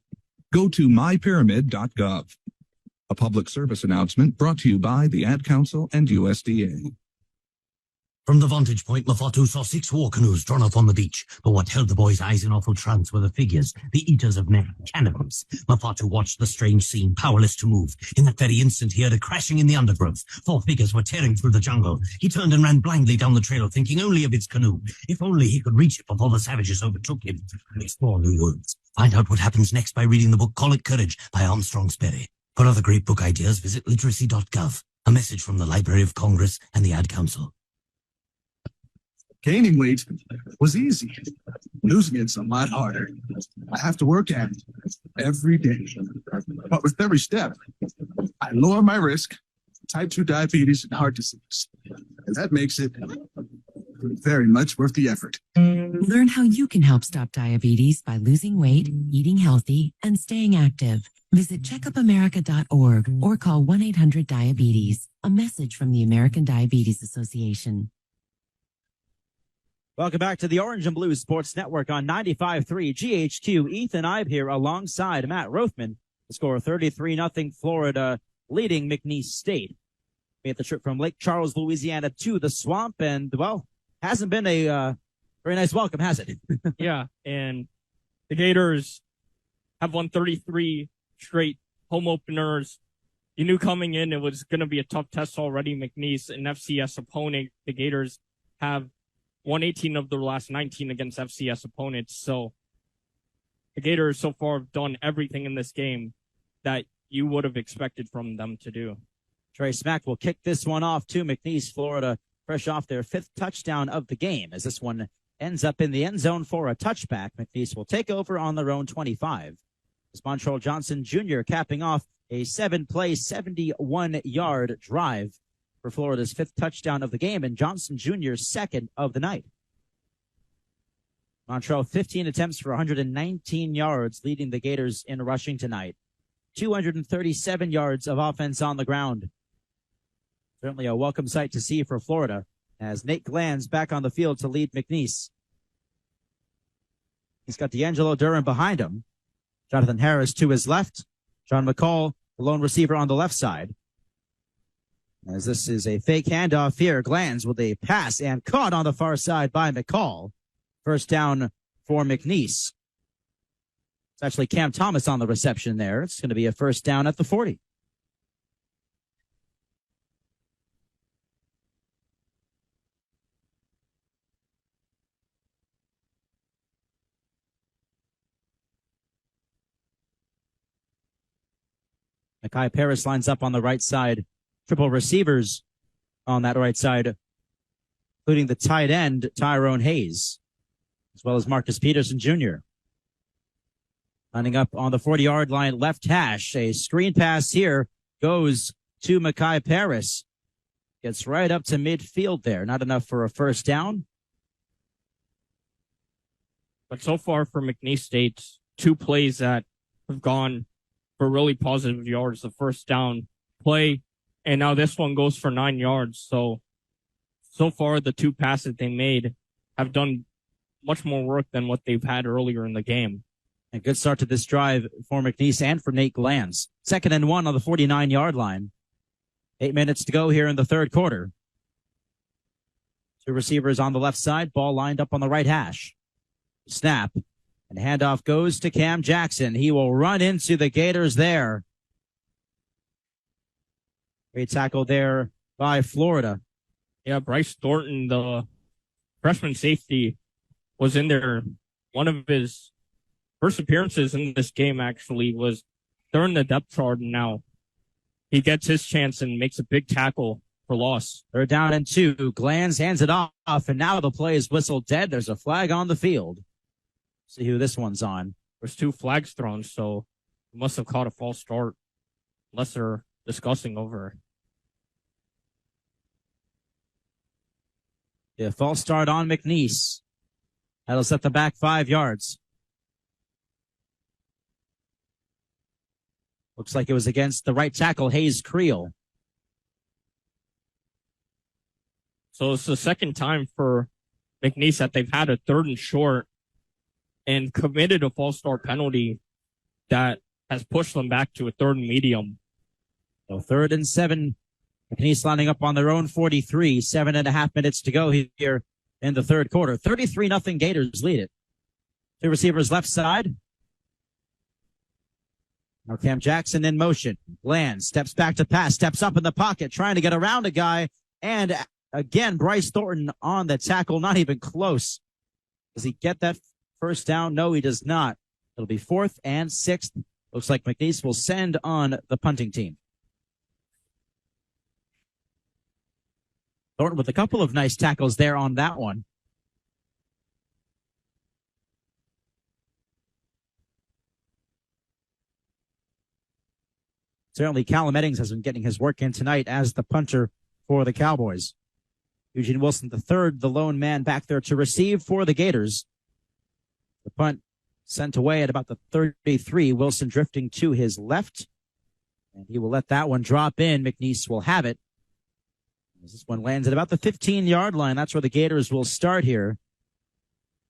go to mypyramid.gov. A public service announcement brought to you by the Ad Council and USDA. From the vantage point, Mafatu saw 6 war canoes drawn up on the beach. But what held the boy's eyes in awful trance were the figures, the eaters of men, cannibals. Mafatu watched the strange scene, powerless to move. In that very instant, he heard a crashing in the undergrowth. 4 figures were tearing through the jungle. He turned and ran blindly down the trail, thinking only of his canoe. If only he could reach it before the savages overtook him and explore new worlds. Find out what happens next by reading the book Call It Courage by Armstrong Sperry. For other great book ideas, visit literacy.gov. A message from the Library of Congress and the Ad Council. Gaining weight was easy. Losing it's a lot harder. I have to work at it every day. But with every step, I lower my risk, type 2 diabetes and heart disease. And that makes it very much worth the effort. Learn how you can help stop diabetes by losing weight, eating healthy, and staying active. Visit checkupamerica.org or call 1-800-DIABETES. A message from the American Diabetes Association. Welcome back to the Orange and Blue Sports Network on 95.3 GHQ. Ethan Eibe here alongside Matt Rothmann. The score 33-0 Florida leading McNeese State. Made the trip from Lake Charles, Louisiana to the Swamp, and, well, hasn't been a very nice welcome, has it? Yeah, and the Gators have won 33 straight home openers. You knew coming in it was going to be a tough test already. McNeese, an FCS opponent. The Gators have won 18 of their last 19 against FCS opponents. So the Gators so far have done everything in this game that you would have expected from them to do. Trey Smack will kick this one off to McNeese, Florida, fresh off their 5th touchdown of the game. As this one ends up in the end zone for a touchback, McNeese will take over on their own 25. As Montrell Johnson Jr. capping off a 7-play, 71-yard drive for Florida's 5th touchdown of the game, and Johnson Jr.'s 2nd of the night. Montrell, 15 attempts for 119 yards, leading the Gators in rushing tonight. 237 yards of offense on the ground. Certainly a welcome sight to see for Florida, as Nate Glanz back on the field to lead McNeese. He's got D'Angelo Durham behind him. Jonathan Harris to his left. John McCall, the lone receiver on the left side. As this is a fake handoff here, Glanz with a pass and caught on the far side by McCall. First down for McNeese. It's actually Cam Thomas on the reception there. It's going to be a first down at the 40. Mekhi Paris lines up on the right side. Triple receivers on that right side, including the tight end, Tyrone Hayes, as well as Marcus Peterson Jr. Lining up on the 40-yard line, left hash. A screen pass here goes to Mekhi Paris. Gets right up to midfield there. Not enough for a first down. But so far for McNeese State, 2 plays that have gone for really positive yards. The first down play, and now this one goes for 9 yards. So so far the two passes they made have done much more work than what they've had earlier in the game. A good start to this drive for McNeese and for Nate Glanz. 2nd and 1 on the 49-yard line. 8 minutes to go here in the third quarter. Two receivers on the left side, ball lined up on the right hash. Snap, and handoff goes to Cam Jackson. He will run into the Gators there. Great tackle there by Florida. Yeah, Bryce Thornton, the freshman safety, was in there. One of his first appearances in this game actually was during the depth chart, and now he gets his chance and makes a big tackle for loss. They're down and 2. Glanz hands it off, and now the play is whistled dead. There's a flag on the field. See who this one's on. There's 2 flags thrown, so he must have caught a false start, unless they're discussing over. Yeah, false start on McNeese. That'll set the back 5 yards. Looks like it was against the right tackle, Hayes Creel. So it's the second time for McNeese that they've had a 3rd and short and committed a false start penalty that has pushed them back to a 3rd and medium. So 3rd and 7. McNeese lining up on their own 43. 7.5 minutes to go here in the third quarter. 33-0 Gators lead it. 2 receivers left side. Now Cam Jackson in motion. Glanz steps back to pass, steps up in the pocket, trying to get around a guy. And again, Bryce Thornton on the tackle, not even close. Does he get that first down? No, he does not. It'll be 4th and 6. Looks like McNeese will send on the punting team. Thornton with a couple of nice tackles there on that one. Certainly Callum Eddings has been getting his work in tonight as the punter for the Cowboys. Eugene Wilson III, the lone man back there to receive for the Gators. The punt sent away at about the 33. Wilson drifting to his left. And he will let that one drop in. McNeese will have it. As this one lands at about the 15-yard line. That's where the Gators will start here.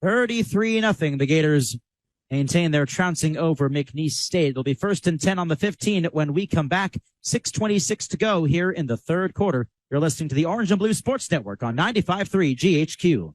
33-0. The Gators maintain their trouncing over McNeese State. It'll be 1st and 10 on the 15 when we come back. 6:26 to go here in the third quarter. You're listening to the Orange and Blue Sports Network on 95.3 GHQ.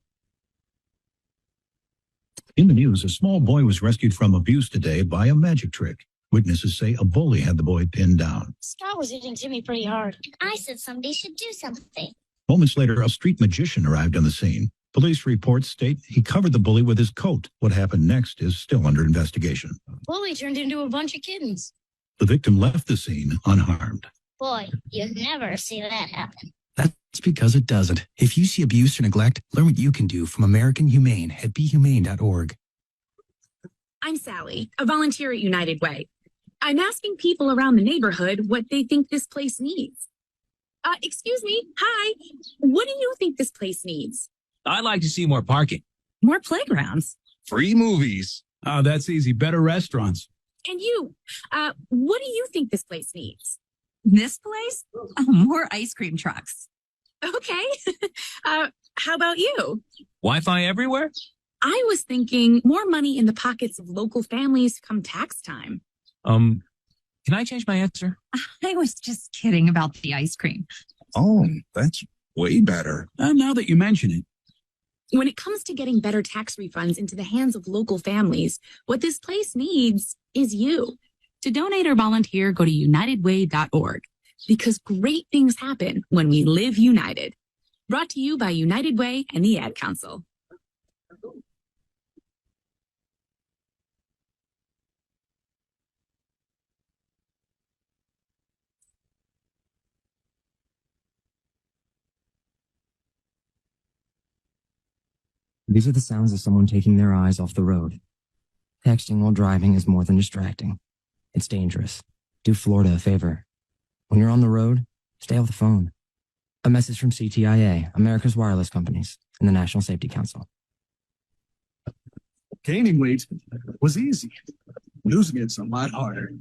In the news, a small boy was rescued from abuse today by a magic trick. Witnesses say a bully had the boy pinned down. Scott was hitting Timmy pretty hard. I said somebody should do something. Moments later, a street magician arrived on the scene. Police reports state he covered the bully with his coat. What happened next is still under investigation. Bully turned into a bunch of kittens. The victim left the scene unharmed. Boy, you'd never see that happen. That's because it doesn't. If you see abuse or neglect, learn what you can do from American Humane at BeHumane.org. I'm Sally, a volunteer at United Way. I'm asking people around the neighborhood what they think this place needs. Excuse me. Hi. What do you think this place needs? I'd like to see more parking. More playgrounds. Free movies. Oh, that's easy. Better restaurants. And you, what do you think this place needs? This place? Oh, more ice cream trucks. Okay. How about you? Wi-Fi everywhere? I was thinking more money in the pockets of local families come tax time. Can I change my answer? I was just kidding about the ice cream. Oh, that's way better. Now that you mention it. When it comes to getting better tax refunds into the hands of local families, what this place needs is you. To donate or volunteer, go to unitedway.org, because great things happen when we live united. Brought to you by United Way and the Ad Council. These are the sounds of someone taking their eyes off the road. Texting while driving is more than distracting. It's dangerous. Do Florida a favor. When you're on the road, stay off the phone. A message from CTIA, America's wireless companies, and the National Safety Council. Gaining weight was easy. Losing it's a lot harder.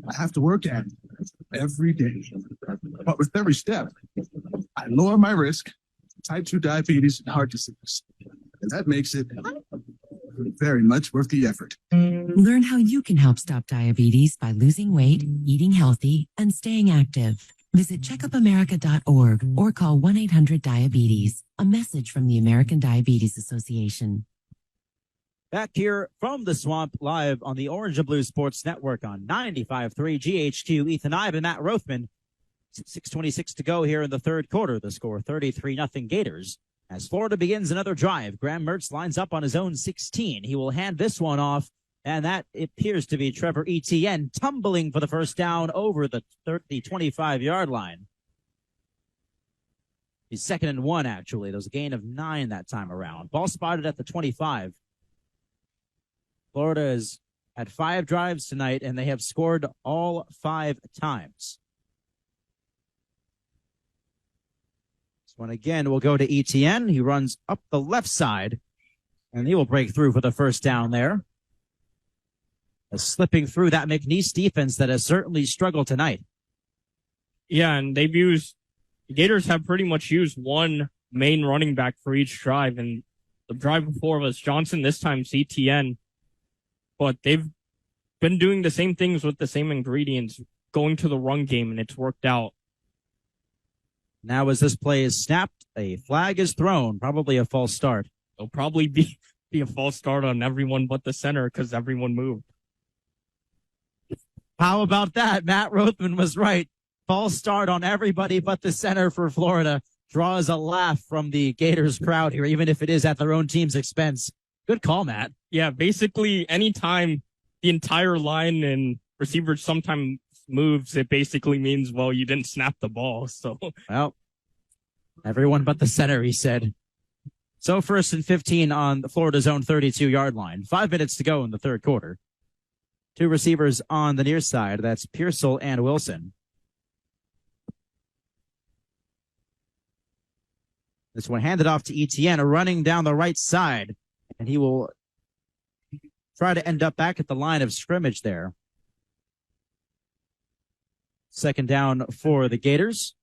I have to work at it every day. But with every step, I lower my risk, type 2 diabetes, and heart disease. And that makes it very much worth the effort. Learn how you can help stop diabetes by losing weight, eating healthy, and staying active. Visit checkupamerica.org or call 1-800-DIABETES. A message from the American Diabetes Association. Back here from the Swamp, live on the Orange and Blue Sports Network on 95.3 GHQ. Ethan Eibe and Matt Rothmann. 6:26 to go here in the third quarter. The score 33-0 Gators. As Florida begins another drive, Graham Mertz lines up on his own 16. He will hand this one off, and that appears to be Trevor Etienne tumbling for the first down over the 25-yard line. He's 2nd and 1, actually. There was a gain of 9 that time around. Ball spotted at the 25. Florida has had 5 drives tonight, and they have scored all 5 times. This one again will go to Etienne. He runs up the left side, and he will break through for the first down there. Slipping through that McNeese defense that has certainly struggled tonight. Yeah, and the Gators have pretty much used one main running back for each drive, and the drive before was Johnson, this time it's Etienne. But they've been doing the same things with the same ingredients, going to the run game, and it's worked out. Now as this play is snapped, a flag is thrown, probably a false start. It'll probably be a false start on everyone but the center because everyone moved. How about that? Matt Rothmann was right. False start on everybody but the center for Florida. Draws a laugh from the Gators crowd here, even if it is at their own team's expense. Good call, Matt. Yeah, basically anytime the entire line and receiver sometimes moves, it basically means, well, you didn't snap the ball. So, well, everyone but the center, he said. So 1st and 15 on Florida's own 32-yard line. 5 minutes to go in the third quarter. 2 receivers on the near side. That's Pearsall and Wilson. This one handed off to Etienne, running down the right side, and he will try to end up back at the line of scrimmage there. 2nd down for the Gators.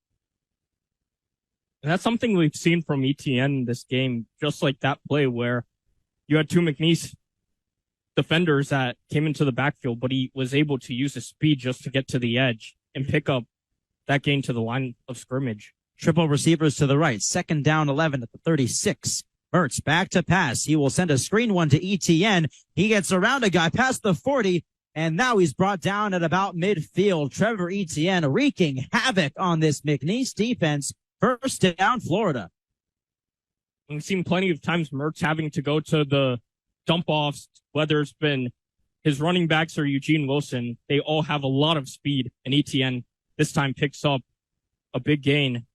And that's something we've seen from Etienne in this game, just like that play where you had 2 McNeese defenders that came into the backfield, but he was able to use his speed just to get to the edge and pick up that gain to the line of scrimmage. Triple receivers to the right. 2nd down 11 at the 36. Mertz back to pass. He will send a screen one to Etienne. He gets around a guy past the 40, and now he's brought down at about midfield. Trevor Etienne wreaking havoc on this McNeese defense. 1st down, Florida. We've seen plenty of times Mertz having to go to the dump-offs, whether it's been his running backs or Eugene Wilson. They all have a lot of speed, and Etienne this time picks up a big gain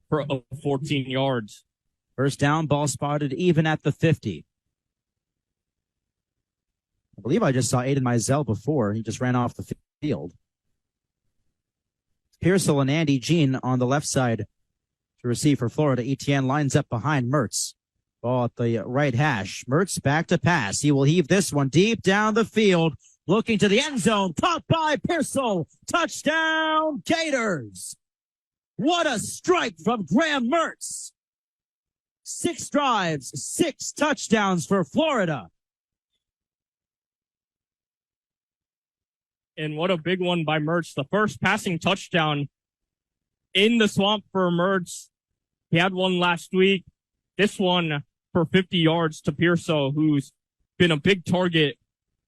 for 14 yards. 1st down, ball spotted even at the 50. I believe I just saw Aiden Mizell before. He just ran off the field. Pearsall and Andy Jean on the left side to receive for Florida. Etienne lines up behind Mertz. Ball at the right hash. Mertz back to pass. He will heave this one deep down the field, looking to the end zone. Caught by Pearsall. Touchdown, Gators. What a strike from Graham Mertz. 6 drives, 6 touchdowns for Florida. And what a big one by Mertz. The first passing touchdown in the Swamp for Mertz. He had one last week. This one for 50 yards to Pearsall, who's been a big target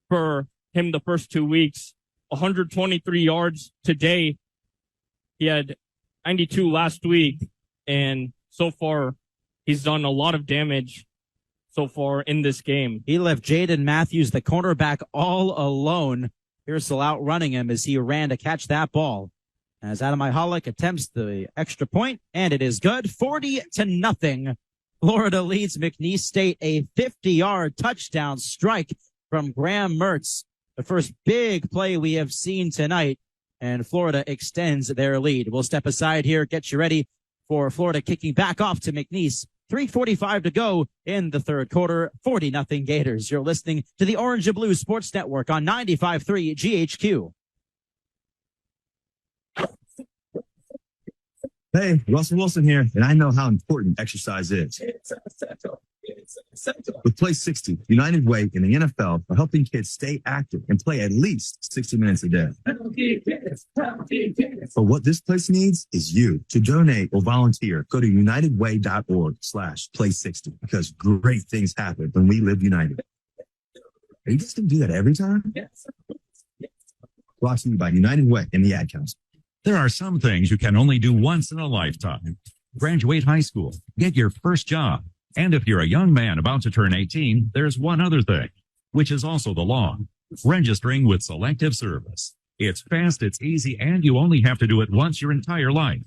for him the first 2 weeks. 123 yards today. He had 92 last week, and so far he's done a lot of damage so far in this game. He left Jaden Matthews, the cornerback, all alone. Pearsall outrunning him as he ran to catch that ball. As Adam Mihalik attempts the extra point, and it is good. 40-0. Florida leads McNeese State, a 50-yard touchdown strike from Graham Mertz. The first big play we have seen tonight, and Florida extends their lead. We'll step aside here, get you ready for Florida kicking back off to McNeese. 3:45 to go in the third quarter. 40-0 Gators. You're listening to the Orange and Blue Sports Network on 95.3 GHQ. Hey, Russell Wilson here, and I know how important exercise is. With Play 60, United Way and the NFL are helping kids stay active and play at least 60 minutes a day. But what this place needs is you to donate or volunteer. Go to unitedway.org/play60 because great things happen when we live united. Are you just going to do that every time? Yes. Brought to you by United Way and the Ad Council. There are some things you can only do once in a lifetime. Graduate high school, get your first job. And if you're a young man about to turn 18, there's one other thing, which is also the law. Registering with Selective Service. It's fast, it's easy, and you only have to do it once your entire life.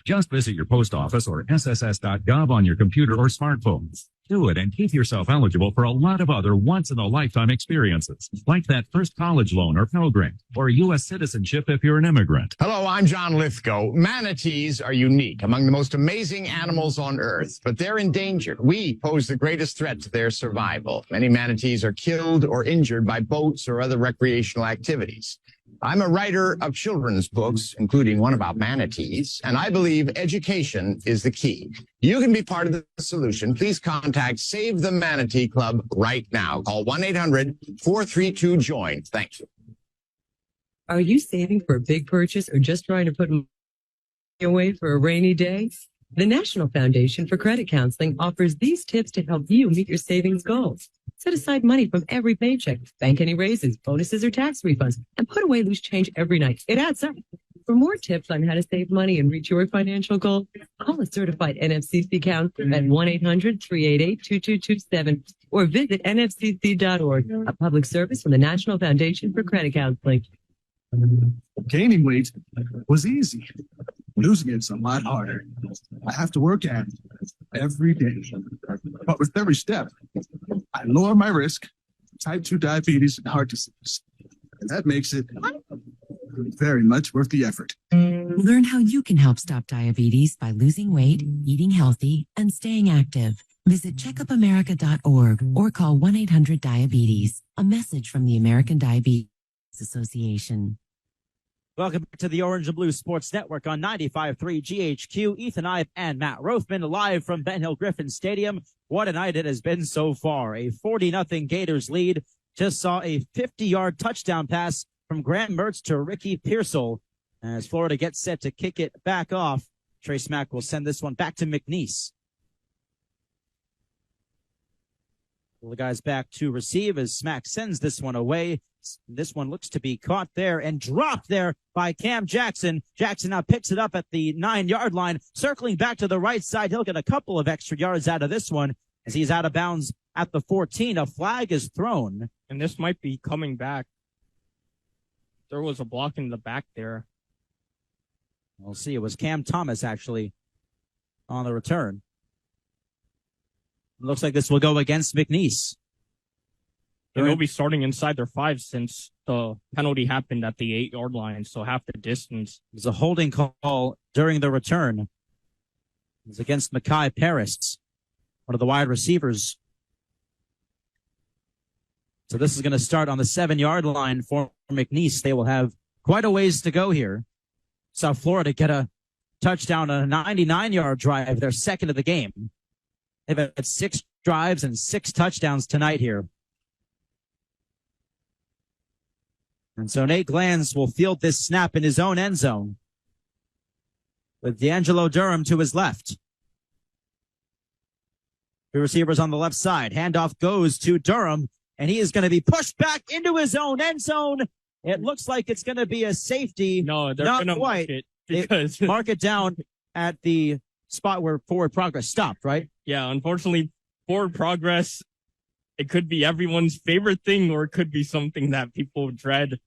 Just visit your post office or sss.gov on your computer or smartphone. Do it and keep yourself eligible for a lot of other once-in-a-lifetime experiences, like that first college loan or Pell Grant, or U.S. citizenship if you're an immigrant. Hello, I'm John Lithgow. Manatees are unique, among the most amazing animals on Earth, but they're in danger. We pose the greatest threat to their survival. Many manatees are killed or injured by boats or other recreational activities. I'm a writer of children's books, including one about manatees, and I believe education is the key. You can be part of the solution. Please contact Save the Manatee Club right now. Call 1-800-432-JOIN. Thank you. Are you saving for a big purchase or just trying to put money away for a rainy day? The National Foundation for Credit Counseling offers these tips to help you meet your savings goals. Set aside money from every paycheck, bank any raises, bonuses, or tax refunds, and put away loose change every night. It adds up. For more tips on how to save money and reach your financial goal, call a certified NFCC counselor at 1-800-388-2227 or visit nfcc.org, a public service from the National Foundation for Credit Counseling. Gaining weight was easy. Losing it's a lot harder. I have to work at it every day. But with every step, I lower my risk, type 2 diabetes, and heart disease. And that makes it very much worth the effort. Learn how you can help stop diabetes by losing weight, eating healthy, and staying active. Visit checkupamerica.org or call 1-800-DIABETES. A message from the American Diabetes Association. Welcome back to the Orange and Blue Sports Network on 95.3 GHQ. Ethan Eibe and Matt Rothmann live from Ben Hill Griffin Stadium. What a night it has been so far. A 40-0 Gators lead. Just saw a 50-yard touchdown pass from Grant Mertz to Ricky Pearsall. As Florida gets set to kick it back off, Trace Mack will send this one back to McNeese. The guys back to receive as Smack sends this one away. This one looks to be caught there and dropped there by Cam Jackson. Jackson now picks it up at the 9-yard line, circling back to the right side. He'll get a couple of extra yards out of this one as he's out of bounds at the 14. A flag is thrown. And this might be coming back. There was a block in the back there. We'll see. It was Cam Thomas actually on the return. Looks like this will go against McNeese. And they'll be starting inside their 5 since the penalty happened at the 8-yard line, so half the distance. There's a holding call during the return. It's against Mekhi Paris, one of the wide receivers. So this is going to start on the 7-yard line for McNeese. They will have quite a ways to go here. South Florida get a touchdown on a 99-yard drive, their second of the game. They've had 6 drives and 6 touchdowns tonight here. And so Nate Glanz will field this snap in his own end zone with D'Angelo Durham to his left. 2 receivers on the left side. Handoff goes to Durham, and he is going to be pushed back into his own end zone. It looks like it's going to be a safety. No, they're going to mark it because mark it down at the spot where forward progress stopped, right? Yeah, unfortunately, forward progress, it could be everyone's favorite thing or it could be something that people dread.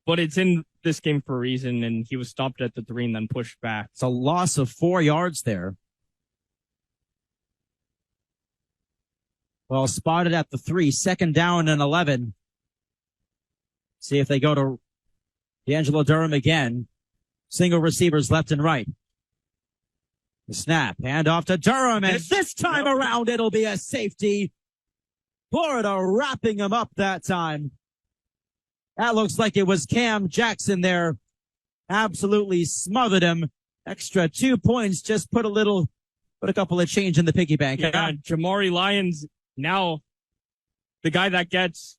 But it's in this game for a reason, and he was stopped at the 3 and then pushed back. It's a loss of 4 yards there. Well, spotted at the 3, 2nd down and 11. See if they go to D'Angelo Durham again. Single receivers left and right. The snap, hand off to Durham, and this time around it'll be a safety. Florida wrapping him up that time. That looks like it was Cam Jackson there. Absolutely smothered him. extra 2 points. Just put a couple of change in the piggy bank. Yeah, Jamari Lyons now the guy that gets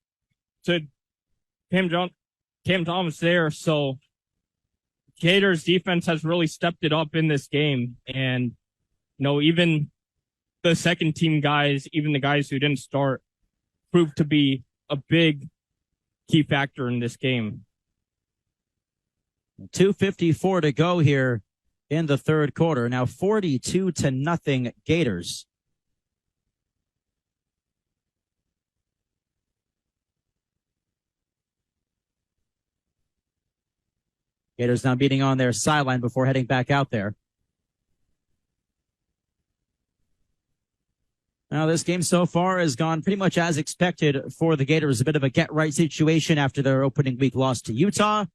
to Cam Thomas there. So Gators defense has really stepped it up in this game. And, even the second team guys, even the guys who didn't start, proved to be a big key factor in this game. 2:54 to go here in the third quarter. Now 42-0 Gators. Gators now beating on their sideline before heading back out there. Now, this game so far has gone pretty much as expected for the Gators. A bit of a get-right situation after their opening week loss to Utah.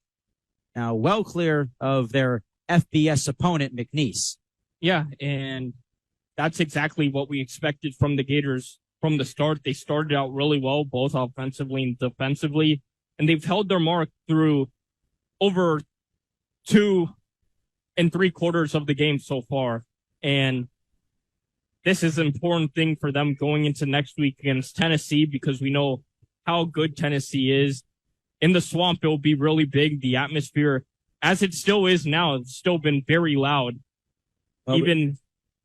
Now, well clear of their FBS opponent, McNeese. Yeah, and that's exactly what we expected from the Gators from the start. They started out really well, both offensively and defensively, and they've held their mark through over 2 3/4 of the game so far. And this is an important thing for them going into next week against Tennessee, because we know how good Tennessee is. In the swamp, it will be really big. The atmosphere, as it still is now, it's still been very loud, even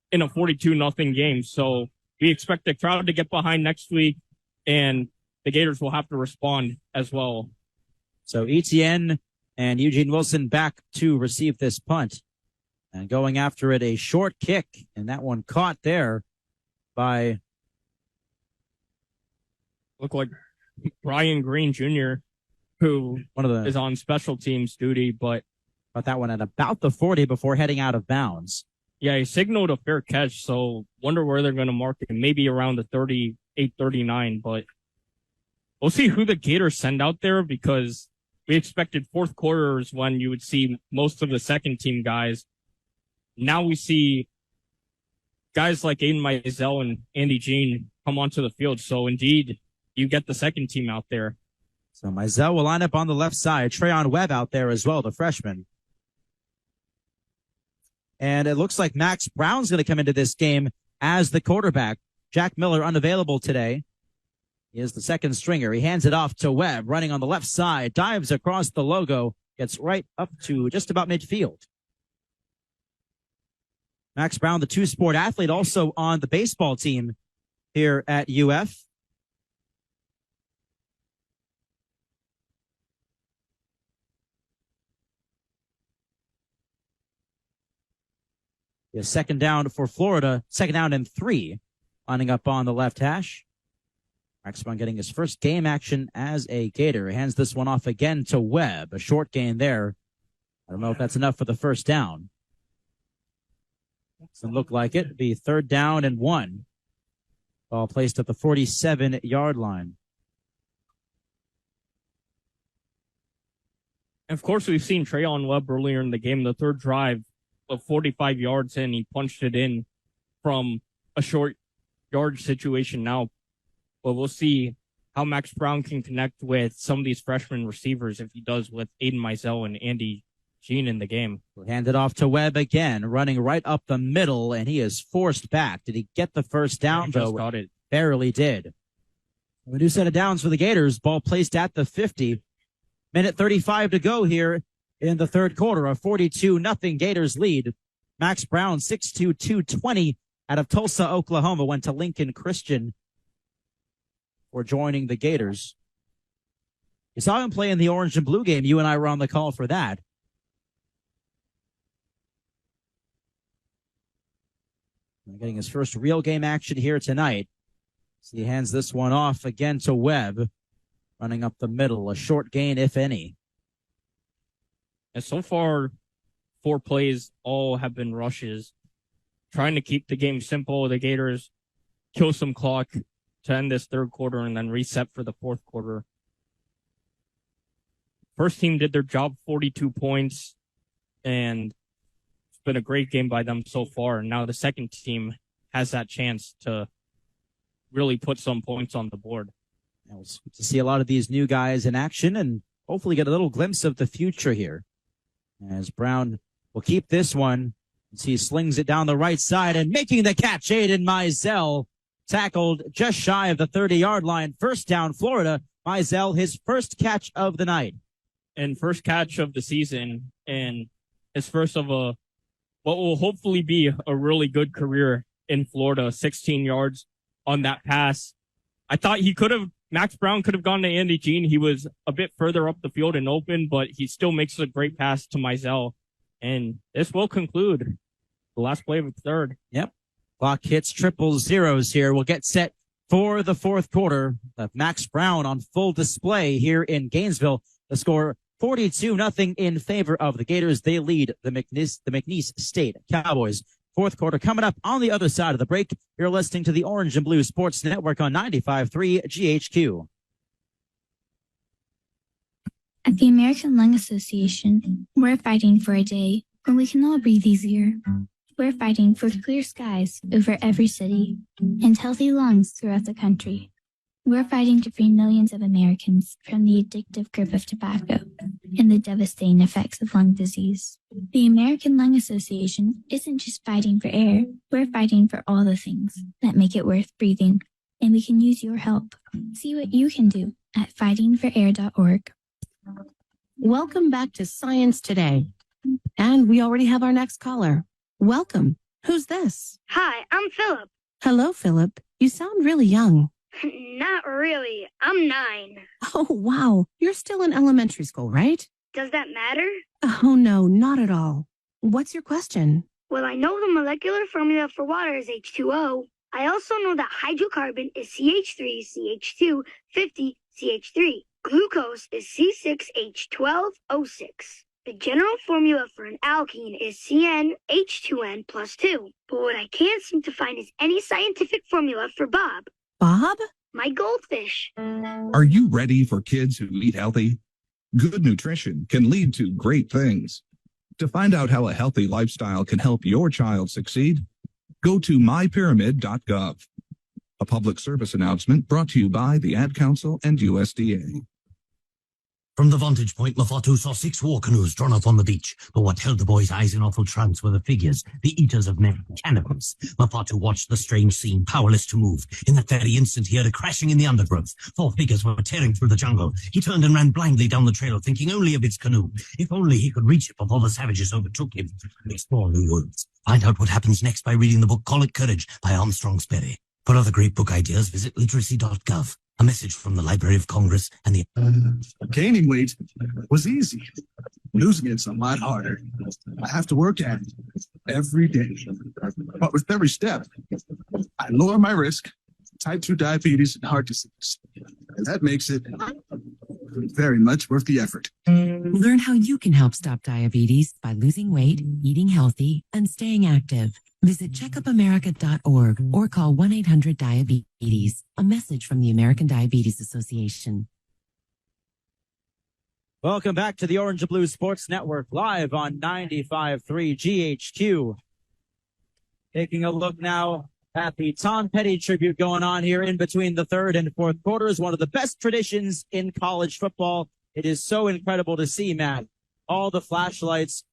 in a 42-0 game. So we expect the crowd to get behind next week, and the Gators will have to respond as well. So Etienne and Eugene Wilson back to receive this punt. And going after it, a short kick, and that one caught there by... Look like Brian Green Jr., who is on special teams duty, but that one at about the 40 before heading out of bounds. Yeah, he signaled a fair catch, so wonder where they're going to mark it. Maybe around the 38, 39, but we'll see who the Gators send out there, because we expected fourth quarters when you would see most of the second team guys. Now we see guys like Aiden Mizell and Andy Jean come onto the field. So indeed, you get the second team out there. So Mizell will line up on the left side. Trayon Webb out there as well, the freshman. And it looks like Max Brown's going to come into this game as the quarterback. Jack Miller unavailable today. He is the second stringer. He hands it off to Webb, running on the left side, dives across the logo, gets right up to just about midfield. Max Brown, the two-sport athlete, also on the baseball team here at UF. Yeah, second down for Florida, second down and 3, lining up on the left hash. Max Brown getting his first game action as a Gator. He hands this one off again to Webb. A short gain there. I don't know if that's enough for the first down. Doesn't look like it. It'll be third down and 1. Ball placed at the 47-yard line. And of course, we've seen Trayon Webb earlier in the game. The third drive of 45 yards in, he punched it in from a short yard situation now. But we'll see how Max Brown can connect with some of these freshman receivers, if he does with Aiden Mizell and Andy Jean in the game. We'll hand it off to Webb again, running right up the middle, and he is forced back. Did he get the first down, though? Just got it. Barely did. A new set of downs for the Gators. Ball placed at the 50. Minute 35 to go here in the third quarter. A 42-0 Gators lead. Max Brown, 6'2", 220, out of Tulsa, Oklahoma, went to Lincoln Christian for joining the Gators. You saw him play in the orange and blue game. You and I were on the call for that. Getting his first real game action here tonight. So he hands this one off again to Webb, running up the middle. A short gain, if any. And so far, 4 plays all have been rushes. Trying to keep the game simple. The Gators kill some clock to end this third quarter and then reset for the fourth quarter. First team did their job, 42 points, and it's been a great game by them so far. And now the second team has that chance to really put some points on the board. We'll see a lot of these new guys in action and hopefully get a little glimpse of the future here. As Brown will keep this one as he slings it down the right side and making the catch. Aiden Mizell tackled just shy of the 30-yard line. First down, Florida. Mizell, his first catch of the night. And first catch of the season, and his first of what will hopefully be a really good career in Florida. 16 yards on that pass. I thought Max Brown could have gone to Andy Jean. He was a bit further up the field and open, but he still makes a great pass to Mizell. And this will conclude the last play of the third. Yep. Clock hits 000 here. We'll get set for the fourth quarter of Max Brown on full display here in Gainesville. The score 42-0 in favor of the Gators. They lead the McNeese State Cowboys. Fourth quarter coming up on the other side of the break. You're listening to the Orange and Blue Sports Network on 95.3 GHQ. At the American Lung Association, we're fighting for a day when we can all breathe easier. We're fighting for clear skies over every city and healthy lungs throughout the country. We're fighting to free millions of Americans from the addictive grip of tobacco and the devastating effects of lung disease. The American Lung Association isn't just fighting for air, we're fighting for all the things that make it worth breathing, and we can use your help. See what you can do at fightingforair.org. Welcome back to Science Today. And we already have our next caller. Welcome. Who's this? Hi, I'm Philip. Hello, Philip. You sound really young. Not really. I'm 9. Oh, wow. You're still in elementary school, right? Does that matter? Oh, no, not at all. What's your question? Well, I know the molecular formula for water is H2O. I also know that hydrocarbon is CH3, CH2, 50, CH3. Glucose is C6H12O6. The general formula for an alkene is CnH2n plus 2. But what I can't seem to find is any scientific formula for Bob. Bob? My goldfish. Are you ready for kids who eat healthy? Good nutrition can lead to great things. To find out how a healthy lifestyle can help your child succeed, go to mypyramid.gov. A public service announcement brought to you by the Ad Council and USDA. From the vantage point, Mafatu saw 6 war canoes drawn up on the beach. But what held the boy's eyes in awful trance were the figures, the eaters of men, cannibals. Mafatu watched the strange scene, powerless to move. In that very instant, he heard a crashing in the undergrowth. 4 figures were tearing through the jungle. He turned and ran blindly down the trail, thinking only of his canoe. If only he could reach it before the savages overtook him. Explore new worlds. Find out what happens next by reading the book Call It Courage by Armstrong Sperry. For other great book ideas, visit literacy.gov. A message from the Library of Congress and the... Gaining weight was easy. Losing it's a lot harder. I have to work at it every day. But with every step, I lower my risk, type 2 diabetes and heart disease. And that makes it very much worth the effort. Learn how you can help stop diabetes by losing weight, eating healthy, and staying active. Visit checkupamerica.org or call 1-800-DIABETES. A message from the American Diabetes Association. Welcome back to the Orange and Blue Sports Network, live on 95.3 GHQ. Taking a look now at the Tom Petty tribute going on here in between the third and fourth quarters. One of the best traditions in college football. It is so incredible to see, Matt. All the flashlights,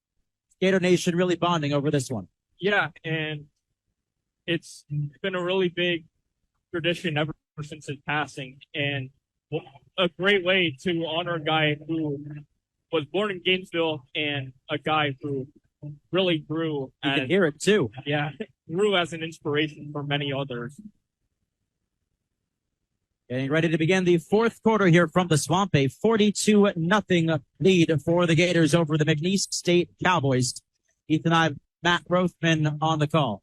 Gator Nation really bonding over this one. Yeah, and it's been a really big tradition ever since his passing, and a great way to honor a guy who was born in Gainesville and a guy who really grew. You can hear it too. Yeah, grew as an inspiration for many others. Getting ready to begin the fourth quarter here from the Swamp. A 42-0 lead for the Gators over the McNeese State Cowboys. Ethan Eibe Matt Rothmann on the call.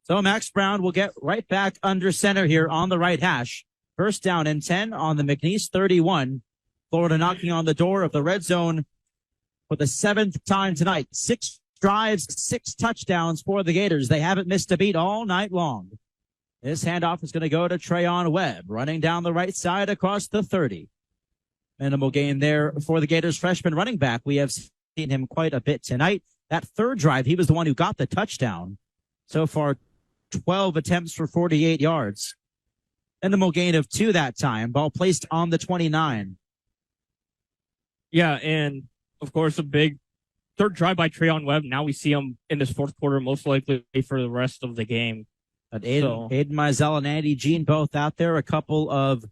So Max Brown will get right back under center here on the right hash. First down and 10 on the McNeese 31. Florida knocking on the door of the red zone for the 7th time tonight. 6 drives, 6 touchdowns for the Gators. They haven't missed a beat all night long. This handoff is going to go to Trayon Webb, running down the right side across the 30. Minimal gain there for the Gators freshman running back. We have seen him quite a bit tonight. That third drive, he was the one who got the touchdown. So far, 12 attempts for 48 yards. Minimal gain of 2 that time. Ball placed on the 29. Yeah, and of course, a big third drive by Trayon Webb. Now we see him in this fourth quarter, most likely for the rest of the game. But Aiden Mizell and Andy Jean both out there. A couple of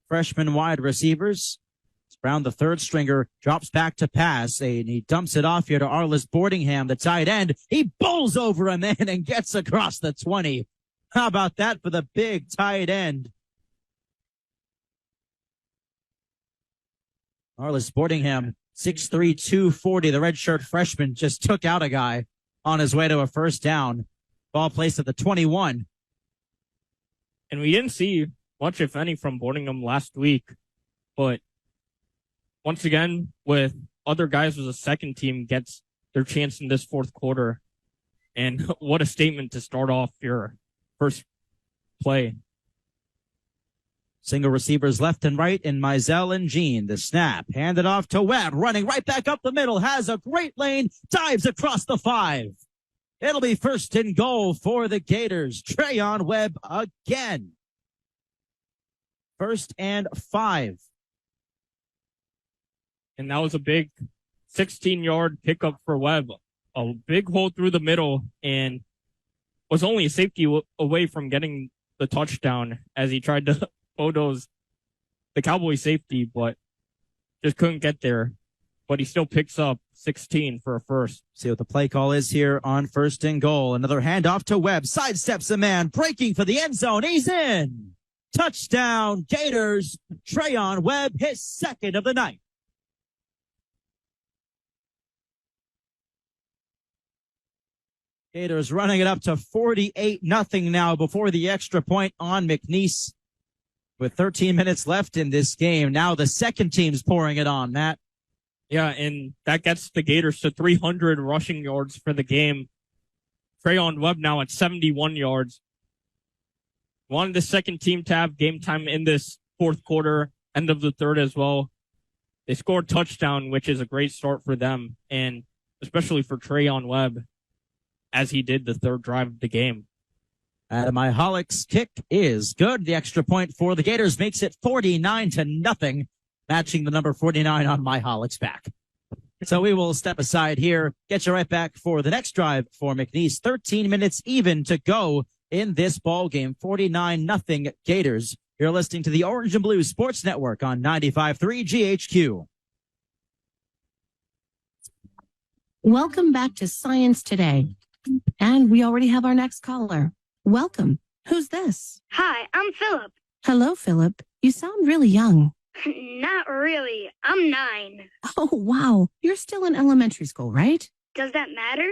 freshman wide receivers. Brown, the third stringer, drops back to pass, and he dumps it off here to Arliss Boardingham, the tight end. He bowls over a man and gets across the 20. How about that for the big tight end? Arliss Boardingham, 6'3", 240. The redshirt freshman just took out a guy on his way to a first down. Ball placed at the 21. And we didn't see much, if any, from Boardingham last week. But once again, with other guys with the second team gets their chance in this fourth quarter. And what a statement to start off your first play. Single receivers left and right in Mizell and Jean. The snap, handed off to Webb, running right back up the middle, has a great lane, dives across the 5. It'll be first and goal for the Gators. Trayon Webb again. 1st and 5. And that was a big 16-yard pickup for Webb. A big hole through the middle, and was only a safety away from getting the touchdown as he tried to bulldoze the Cowboy safety, but just couldn't get there. But he still picks up 16 for a first. See what the play call is here on 1st and goal. Another handoff to Webb. Sidesteps a man, breaking for the end zone. He's in. Touchdown, Gators. Trayon Webb, his 2nd of the night. Gators running it up to 48-0 now before the extra point on McNeese. With 13 minutes left in this game. Now the second team's pouring it on, Matt. Yeah, and that gets the Gators to 300 rushing yards for the game. Trayon Webb now at 71 yards. Wanted the second team to have game time in this fourth quarter, end of the third as well. They scored a touchdown, which is a great start for them, and especially for Trayon Webb, as he did the third drive of the game. Adam Ihalick's kick is good. The extra point for the Gators makes it 49-0, matching the number 49 on Ihalick's back. So we will step aside here, get you right back for the next drive for McNeese. 13 minutes even to go in this ball game. 49-0 Gators. You're listening to the Orange and Blue Sports Network on 95.3 GHQ. Welcome back to Science Today. And we already have our next caller. Welcome. Who's this? Hi, I'm Philip. Hello, Philip. You sound really young. Not really. I'm 9. Oh, wow. You're still in elementary school, right? Does that matter?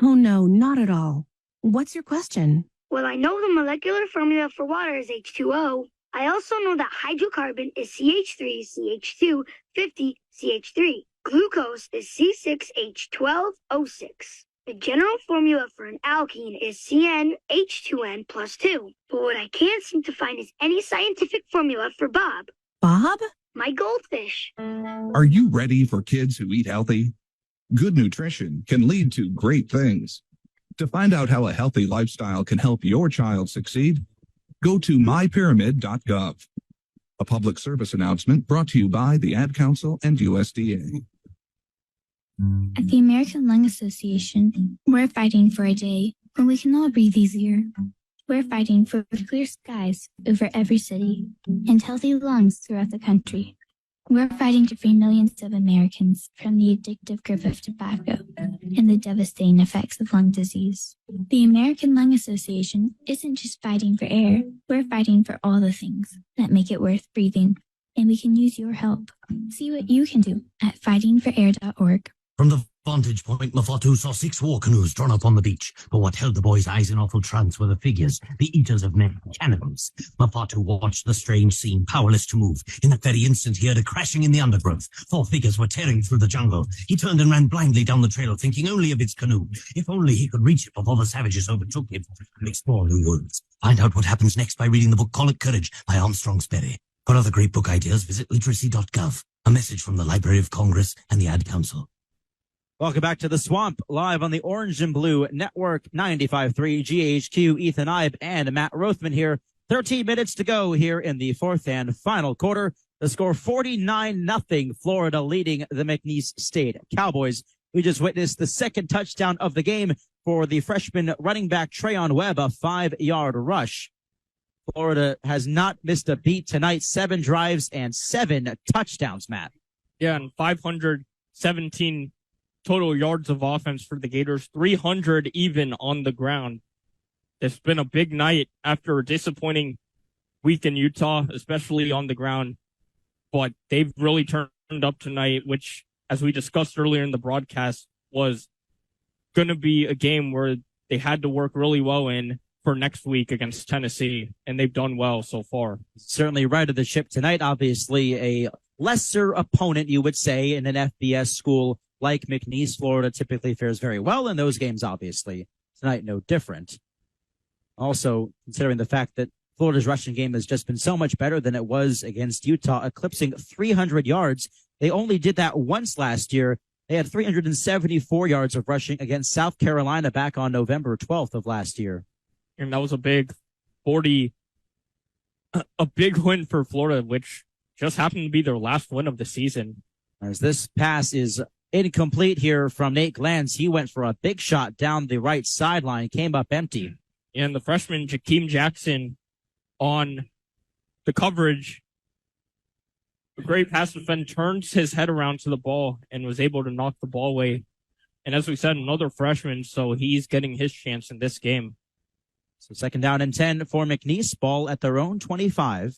Oh, no, not at all. What's your question? Well, I know the molecular formula for water is H2O. I also know that hydrocarbon is CH3, CH2, 50, CH3. Glucose is C6H12O6. The general formula for an alkene is CnH2n plus 2. But what I can't seem to find is any scientific formula for Bob. Bob? My goldfish. Are you ready for kids who eat healthy? Good nutrition can lead to great things. To find out how a healthy lifestyle can help your child succeed, go to mypyramid.gov. A public service announcement brought to you by the Ad Council and USDA. At the American Lung Association, we're fighting for a day when we can all breathe easier. We're fighting for clear skies over every city and healthy lungs throughout the country. We're fighting to free millions of Americans from the addictive grip of tobacco and the devastating effects of lung disease. The American Lung Association isn't just fighting for air, we're fighting for all the things that make it worth breathing, and we can use your help. See what you can do at fightingforair.org. From the vantage point, Mafatu saw 6 war canoes drawn up on the beach. But what held the boy's eyes in awful trance were the figures, the eaters of men, cannibals. Mafatu watched the strange scene, powerless to move. In that very instant, he heard a crashing in the undergrowth. 4 figures were tearing through the jungle. He turned and ran blindly down the trail, thinking only of his canoe. If only he could reach it before the savages overtook him and explore new worlds. Find out what happens next by reading the book Call It Courage by Armstrong Sperry. For other great book ideas, visit literacy.gov. A message from the Library of Congress and the Ad Council. Welcome back to the Swamp, live on the Orange and Blue Network, 95.3 GHQ. Ethan Eibe and Matt Rothmann here. 13 minutes to go here in the fourth and final quarter. The score 49-0, Florida leading the McNeese State Cowboys. We just witnessed the second touchdown of the game for the freshman running back Trayon Webb, a 5-yard rush. Florida has not missed a beat tonight, 7 drives and 7 touchdowns, Matt. Yeah, and 517 total yards of offense for the Gators, 300 even on the ground. It's been a big night after a disappointing week in Utah, especially on the ground. But they've really turned up tonight, which, as we discussed earlier in the broadcast, was going to be a game where they had to work really well in for next week against Tennessee, and they've done well so far. Certainly righted the ship tonight. Obviously, a lesser opponent, you would say, in an FBS school like McNeese. Florida typically fares very well in those games, obviously. Tonight, no different. Also, considering the fact that Florida's rushing game has just been so much better than it was against Utah, eclipsing 300 yards. They only did that once last year. They had 374 yards of rushing against South Carolina back on November 12th of last year. And that was a big win for Florida, which just happened to be their last win of the season. As this pass is incomplete here from Nate Glanz, he went for a big shot down the right sideline, came up empty. And the freshman Jakeem Jackson on the coverage, a great pass defender, turns his head around to the ball and was able to knock the ball away. And as we said, another freshman, so he's getting his chance in this game. So 2nd down and 10 for McNeese, ball at their own 25.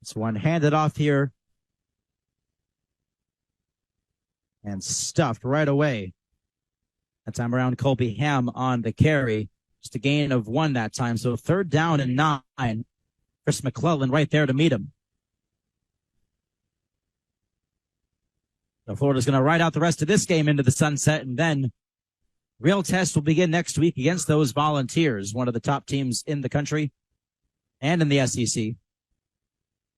This one handed off here and stuffed right away. That time around, Colby Ham on the carry. Just a gain of 1 that time. So 3rd down and 9. Chris McClellan right there to meet him. So Florida's going to ride out the rest of this game into the sunset, and then real test will begin next week against those Volunteers, one of the top teams in the country and in the SEC.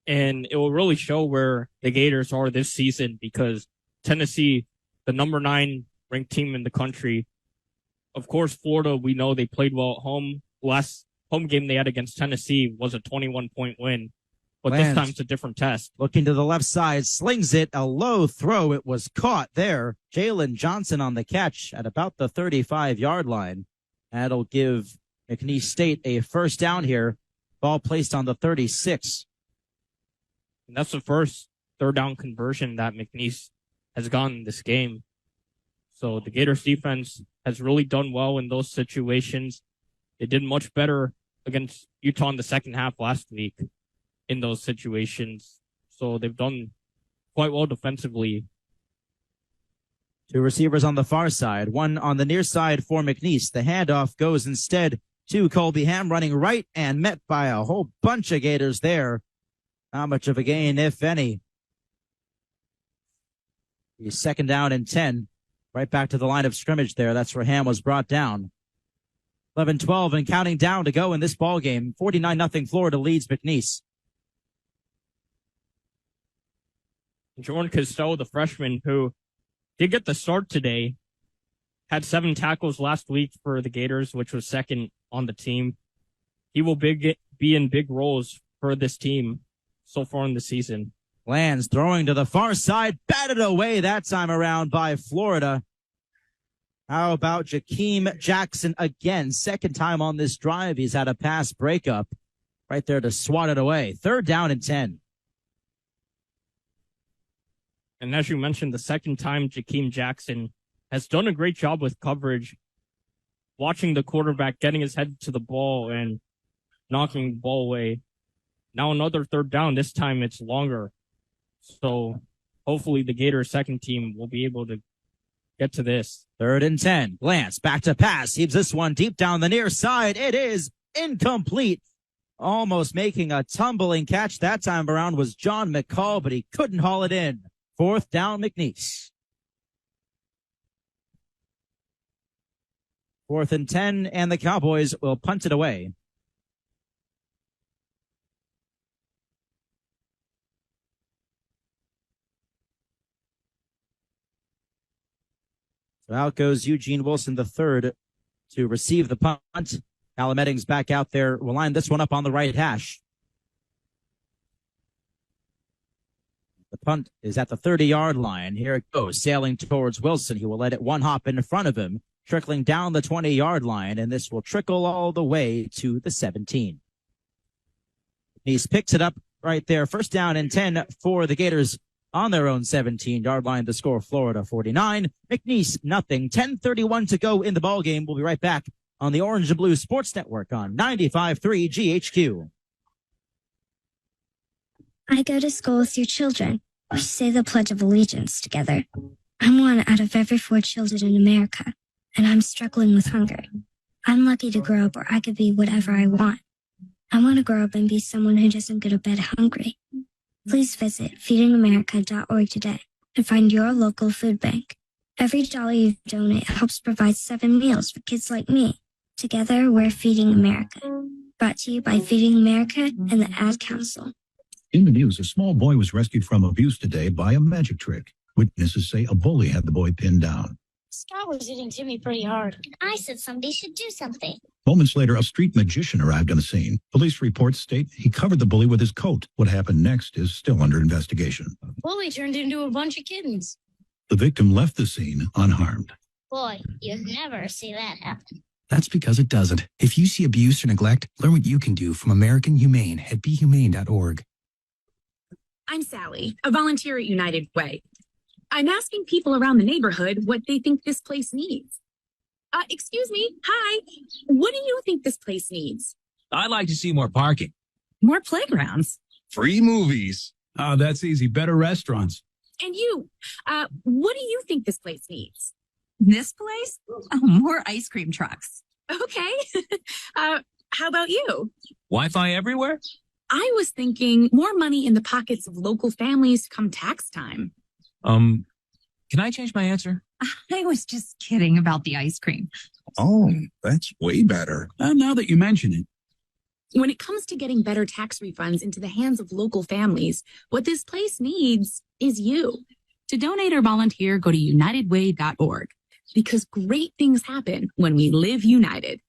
And it will really show where the Gators are this season, because Tennessee, the number 9 ranked team in the country. Of course, Florida, we know they played well at home. Last home game they had against Tennessee was a 21-point win. But Lance, this time it's a different test. Looking to the left side, slings it, a low throw. It was caught there. Jalen Johnson on the catch at about the 35-yard line. That'll give McNeese State a 1st down here. Ball placed on the 36. And that's the first 3rd down conversion that McNeese has gotten in this game. So the Gators defense has really done well in those situations. They did much better against Utah in the second half last week in those situations. So they've done quite well defensively. 2 receivers on the far side, 1 on the near side for McNeese. The handoff goes instead to Colby Ham, running right and met by a whole bunch of Gators there. Not much of a gain, if any. He's 2nd down and 10. Right back to the line of scrimmage there. That's where Ham was brought down. 11-12 and counting down to go in this ball game. 49-0 Florida leads McNeese. Jordan Costello, the freshman, who did get the start today, had 7 tackles last week for the Gators, which was 2nd on the team. He will be in big roles for this team so far in the season. Lands throwing to the far side, batted away that time around by Florida. How about Jakeem Jackson again? 2nd time on this drive. He's had a pass breakup right there to swat it away. 3rd down and 10. And as you mentioned, the 2nd time Jakeem Jackson has done a great job with coverage, watching the quarterback, getting his head to the ball and knocking the ball away. Now another 3rd down. This time it's longer. So hopefully the Gators 2nd team will be able to get to this. 3rd and 10. Lance back to pass. Heaves this one deep down the near side. It is incomplete. Almost making a tumbling catch that time around was John McCall, but he couldn't haul it in. 4th down McNeese. 4th and 10, and the Cowboys will punt it away. So out goes Eugene Wilson III to receive the punt. Callum Eddings back out there. We'll line this one up on the right hash. The punt is at the 30-yard line. Here it goes, sailing towards Wilson. He will let it one hop in front of him, trickling down the 20-yard line, and this will trickle all the way to the 17. He picks it up right there. First down and 10 for the Gators on their own 17-yard line. The score, Florida 49, McNeese nothing. 10:31 to go in the ball game. We'll be right back on the Orange and Blue Sports Network on 95.3 GHQ. I go to school with your children. We say the Pledge of Allegiance together. I'm one out of every 4 children in America, and I'm struggling with hunger. I'm lucky to grow up where I could be whatever I want. I want to grow up and be someone who doesn't go to bed hungry. Please visit feedingamerica.org today and find your local food bank. Every dollar you donate helps provide 7 meals for kids like me. Together, we're Feeding America. Brought to you by Feeding America and the Ad Council. In the news, a small boy was rescued from abuse today by a magic trick. Witnesses say a bully had the boy pinned down. Scott was hitting Timmy pretty hard. I said somebody should do something. Moments later, a street magician arrived on the scene. Police reports state he covered the bully with his coat. What happened next is still under investigation. Bully turned into a bunch of kittens. The victim left the scene unharmed. Boy, you'd never see that happen. That's because it doesn't. If you see abuse or neglect, learn what you can do from American Humane at BeHumane.org. I'm Sally, a volunteer at United Way. I'm asking people around the neighborhood what they think this place needs. Excuse me. Hi. What do you think this place needs? I'd like to see more parking. More playgrounds. Free movies. Oh, that's easy. Better restaurants. And you, what do you think this place needs? This place? Oh, more ice cream trucks. Okay. How about you? Wi-Fi everywhere? I was thinking more money in the pockets of local families come tax time. Can I change my answer? I was just kidding about the ice cream. Oh, that's way better. Now that you mention it. When it comes to getting better tax refunds into the hands of local families, what this place needs is you. To donate or volunteer, go to unitedway.org, because great things happen when we live united.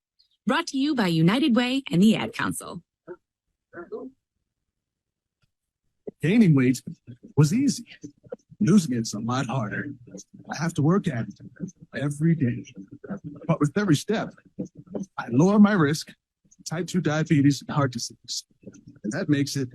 Brought to you by United Way and the Ad Council. Gaining weight was easy. Losing it's a lot harder. I have to work at it every day. But with every step, I lower my risk, type 2 diabetes and heart disease. And that makes it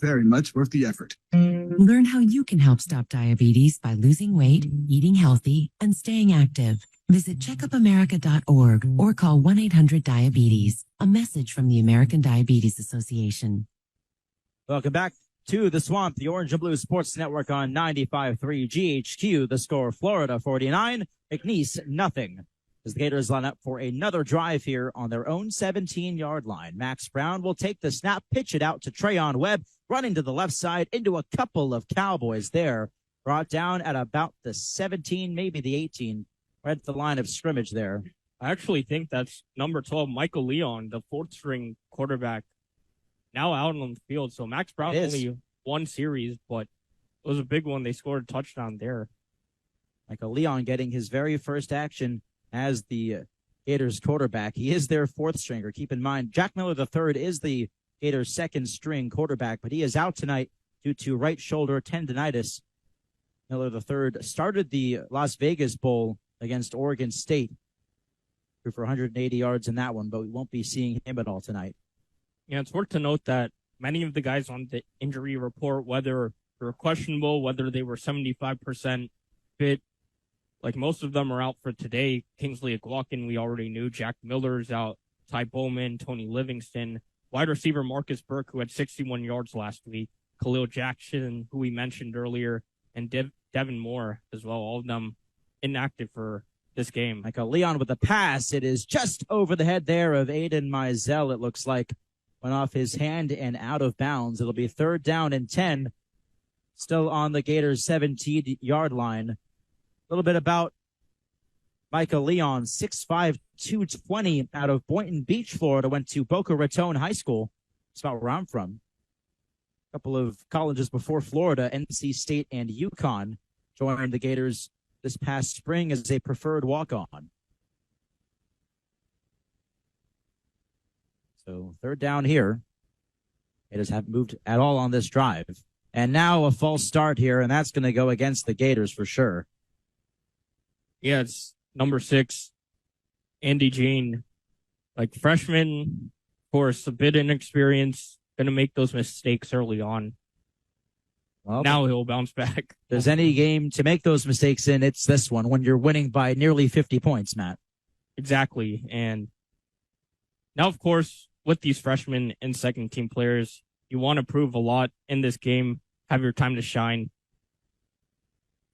very much worth the effort. Learn how you can help stop diabetes by losing weight, eating healthy, and staying active. Visit checkupamerica.org or call 1-800-DIABETES. A message from the American Diabetes Association. Welcome back to the Swamp, the Orange and Blue Sports Network on 95.3 GHQ. The score, Florida 49, McNeese nothing. As the Gators line up for another drive here on their own 17-yard line. Max Brown will take the snap, pitch it out to Trayon Webb, running to the left side into a couple of Cowboys there. Brought down at about the 17, maybe the 18, right at the line of scrimmage there. I actually think that's number 12, Michael Leon, the 4th-string quarterback, now out on the field. So Max Brown only one series, but it was a big one. They scored a touchdown there. Michael Leon getting his very first action as the Gators quarterback. He is their 4th stringer. Keep in mind, Jack Miller III is the Gators' 2nd string quarterback, but he is out tonight due to right shoulder tendonitis. Miller III started the Las Vegas Bowl against Oregon State. Threw for 180 yards in that one, but we won't be seeing him at all tonight. Yeah, it's worth to note that many of the guys on the injury report, whether they were questionable, whether they were 75% fit, like most of them are out for today. Kingsley Aguakin, we already knew. Jack Miller's out. Ty Bowman, Tony Livingston, wide receiver Marcus Burke, who had 61 yards last week. Khalil Jackson, who we mentioned earlier, and Devin Moore as well. All of them inactive for this game. Michael Leon with the pass. It is just over the head there of Aiden Mizell, it looks like. Went off his hand and out of bounds. It'll be 3rd down and 10. Still on the Gators' 17-yard line. A little bit about Michael Leon, 6'5", 220, out of Boynton Beach, Florida. Went to Boca Raton High School. That's about where I'm from. A couple of colleges before Florida, NC State and UConn. Joined the Gators this past spring as a preferred walk-on. So third down here. Gators haven't moved at all on this drive. And now a false start here, and that's going to go against the Gators for sure. Yeah, it's number 6, Andy Jean. Like freshman, of course, a bit inexperienced, going to make those mistakes early on. Well, now he'll bounce back. If there's any game to make those mistakes in, it's this one when you're winning by nearly 50 points, Matt. Exactly. And now, of course, with these freshmen and second team players, you want to prove a lot in this game, have your time to shine.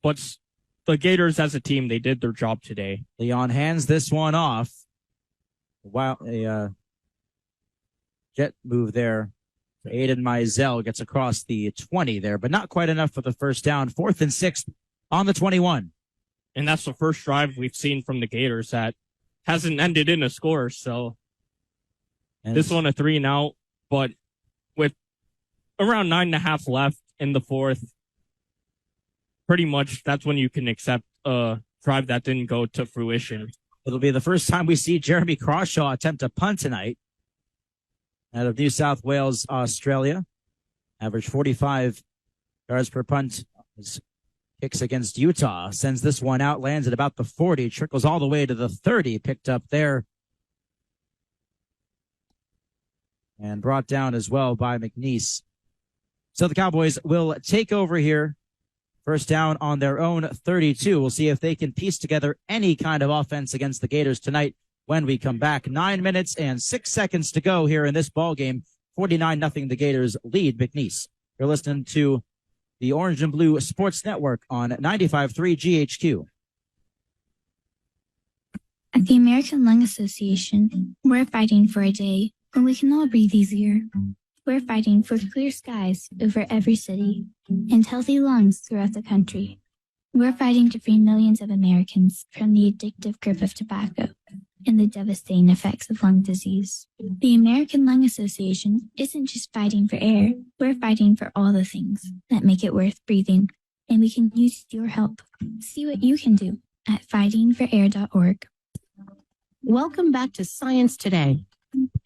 But the Gators as a team, they did their job today. Leon hands this one off. Wow, a jet move there. Aiden Mizell gets across the 20 there, but not quite enough for the first down. 4th and 6 on the 21. And that's the first drive we've seen from the Gators that hasn't ended in a score. So this one a 3 and out, but with around 9.5 left in the fourth, pretty much that's when you can accept a drive that didn't go to fruition. It'll be the first time we see Jeremy Crawshaw attempt a punt tonight out of New South Wales, Australia. Average 45 yards per punt. His kicks against Utah. Sends this one out, lands at about the 40, trickles all the way to the 30, picked up there. And brought down as well by McNeese. So the Cowboys will take over here. First down on their own 32. We'll see if they can piece together any kind of offense against the Gators tonight when we come back. 9 minutes and 6 seconds to go here in this ball game. 49-0 the Gators lead McNeese. You're listening to the Orange and Blue Sports Network on 95.3 GHQ. At the American Lung Association, we're fighting for a day when we can all breathe easier. We're fighting for clear skies over every city and healthy lungs throughout the country. We're fighting to free millions of Americans from the addictive grip of tobacco and the devastating effects of lung disease. The American Lung Association isn't just fighting for air, we're fighting for all the things that make it worth breathing, and we can use your help. See what you can do at fightingforair.org. Welcome back to Science Today.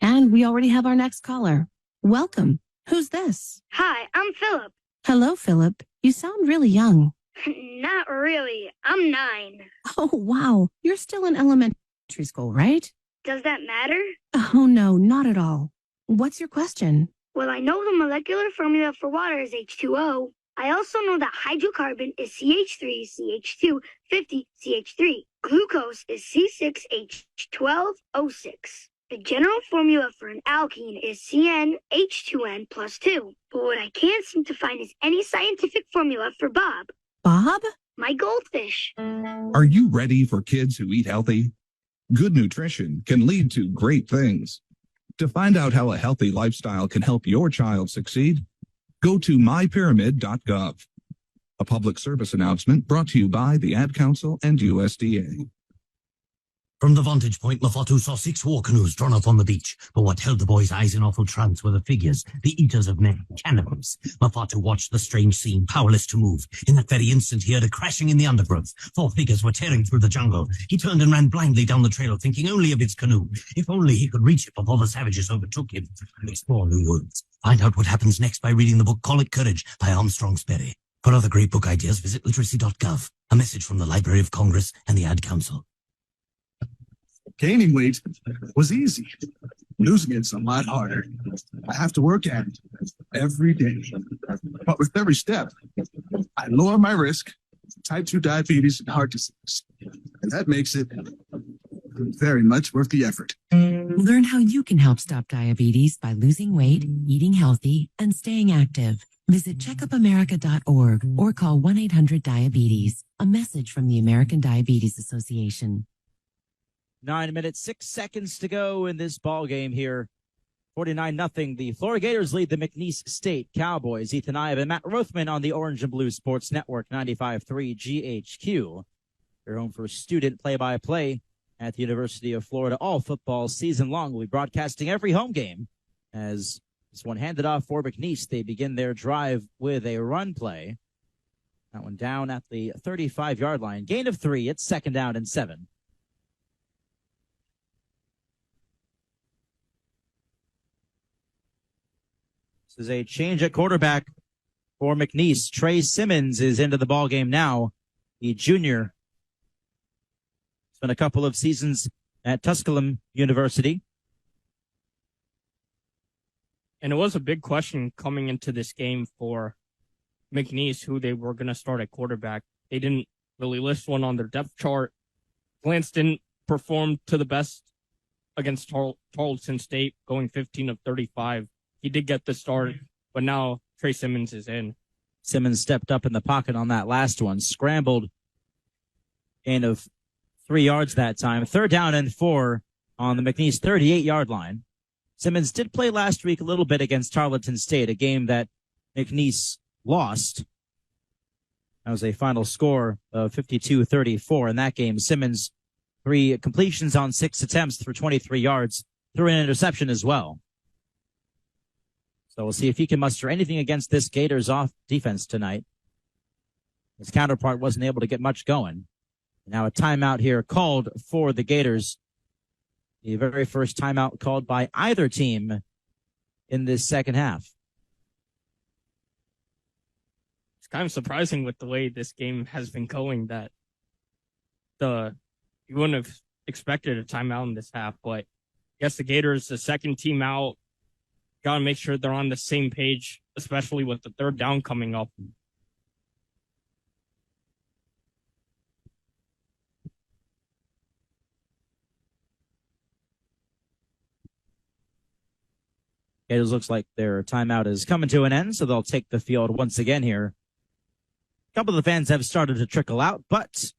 And we already have our next caller. Welcome. Who's this? Hi, I'm Philip. Hello, Philip. You sound really young. Not really. I'm 9. Oh, wow. You're still in elementary school, right? Does that matter? Oh, no, not at all. What's your question? Well, I know the molecular formula for water is H2O. I also know that hydrocarbon is CH3, CH2, 50, CH3. Glucose is C6H12O6. The general formula for an alkene is CnH2n plus 2. But what I can't seem to find is any scientific formula for Bob. Bob? My goldfish. Are you ready for kids who eat healthy? Good nutrition can lead to great things. To find out how a healthy lifestyle can help your child succeed, go to mypyramid.gov. A public service announcement brought to you by the Ad Council and USDA. From the vantage point, Mafatu saw 6 war canoes drawn up on the beach. But what held the boy's eyes in awful trance were the figures, the eaters of men, cannibals. Mafatu watched the strange scene, powerless to move. In that very instant, he heard a crashing in the undergrowth. 4 figures were tearing through the jungle. He turned and ran blindly down the trail, thinking only of his canoe. If only he could reach it before the savages overtook him. Explore new worlds. Find out what happens next by reading the book Call It Courage by Armstrong Sperry. For other great book ideas, visit literacy.gov. A message from the Library of Congress and the Ad Council. Gaining weight was easy. Losing it's a lot harder. I have to work at it every day. But with every step, I lower my risk of type 2 diabetes and heart disease. And that makes it very much worth the effort. Learn how you can help stop diabetes by losing weight, eating healthy, and staying active. Visit checkupamerica.org or call 1-800-DIABETES. A message from the American Diabetes Association. 9 minutes, 6 seconds to go in this ball game here. 49-0. The Florida Gators lead the McNeese State Cowboys. Ethan Eibe and Matt Rothmann on the Orange and Blue Sports Network, 95.3 GHQ. You're home for student play-by-play at the University of Florida all football season long. We'll be broadcasting every home game as this one handed off for McNeese. They begin their drive with a run play. That one down at the 35-yard line. Gain of 3. It's 2nd down and 7. This is a change at quarterback for McNeese. Trey Simmons is into the ballgame now. The junior. Spent a couple of seasons at Tusculum University. And it was a big question coming into this game for McNeese, who they were going to start at quarterback. They didn't really list one on their depth chart. Lance didn't perform to the best against Tarleton State, going 15 of 35. He did get the start, but now Trey Simmons is in. Simmons stepped up in the pocket on that last one, scrambled gain of 3 yards that time. 3rd down and 4 on the McNeese 38-yard line. Simmons did play last week a little bit against Tarleton State, a game that McNeese lost. That was a final score of 52-34 in that game. Simmons, 3 completions on 6 attempts for 23 yards, threw an interception as well. So we'll see if he can muster anything against this Gators off defense tonight. His counterpart wasn't able to get much going. Now a timeout here called for the Gators. The very first timeout called by either team in this second half. It's kind of surprising with the way this game has been going that you wouldn't have expected a timeout in this half, but I guess the Gators, the second team out, got to make sure they're on the same page, especially with the 3rd down coming up. It looks like their timeout is coming to an end, so they'll take the field once again here. A couple of the fans have started to trickle out, but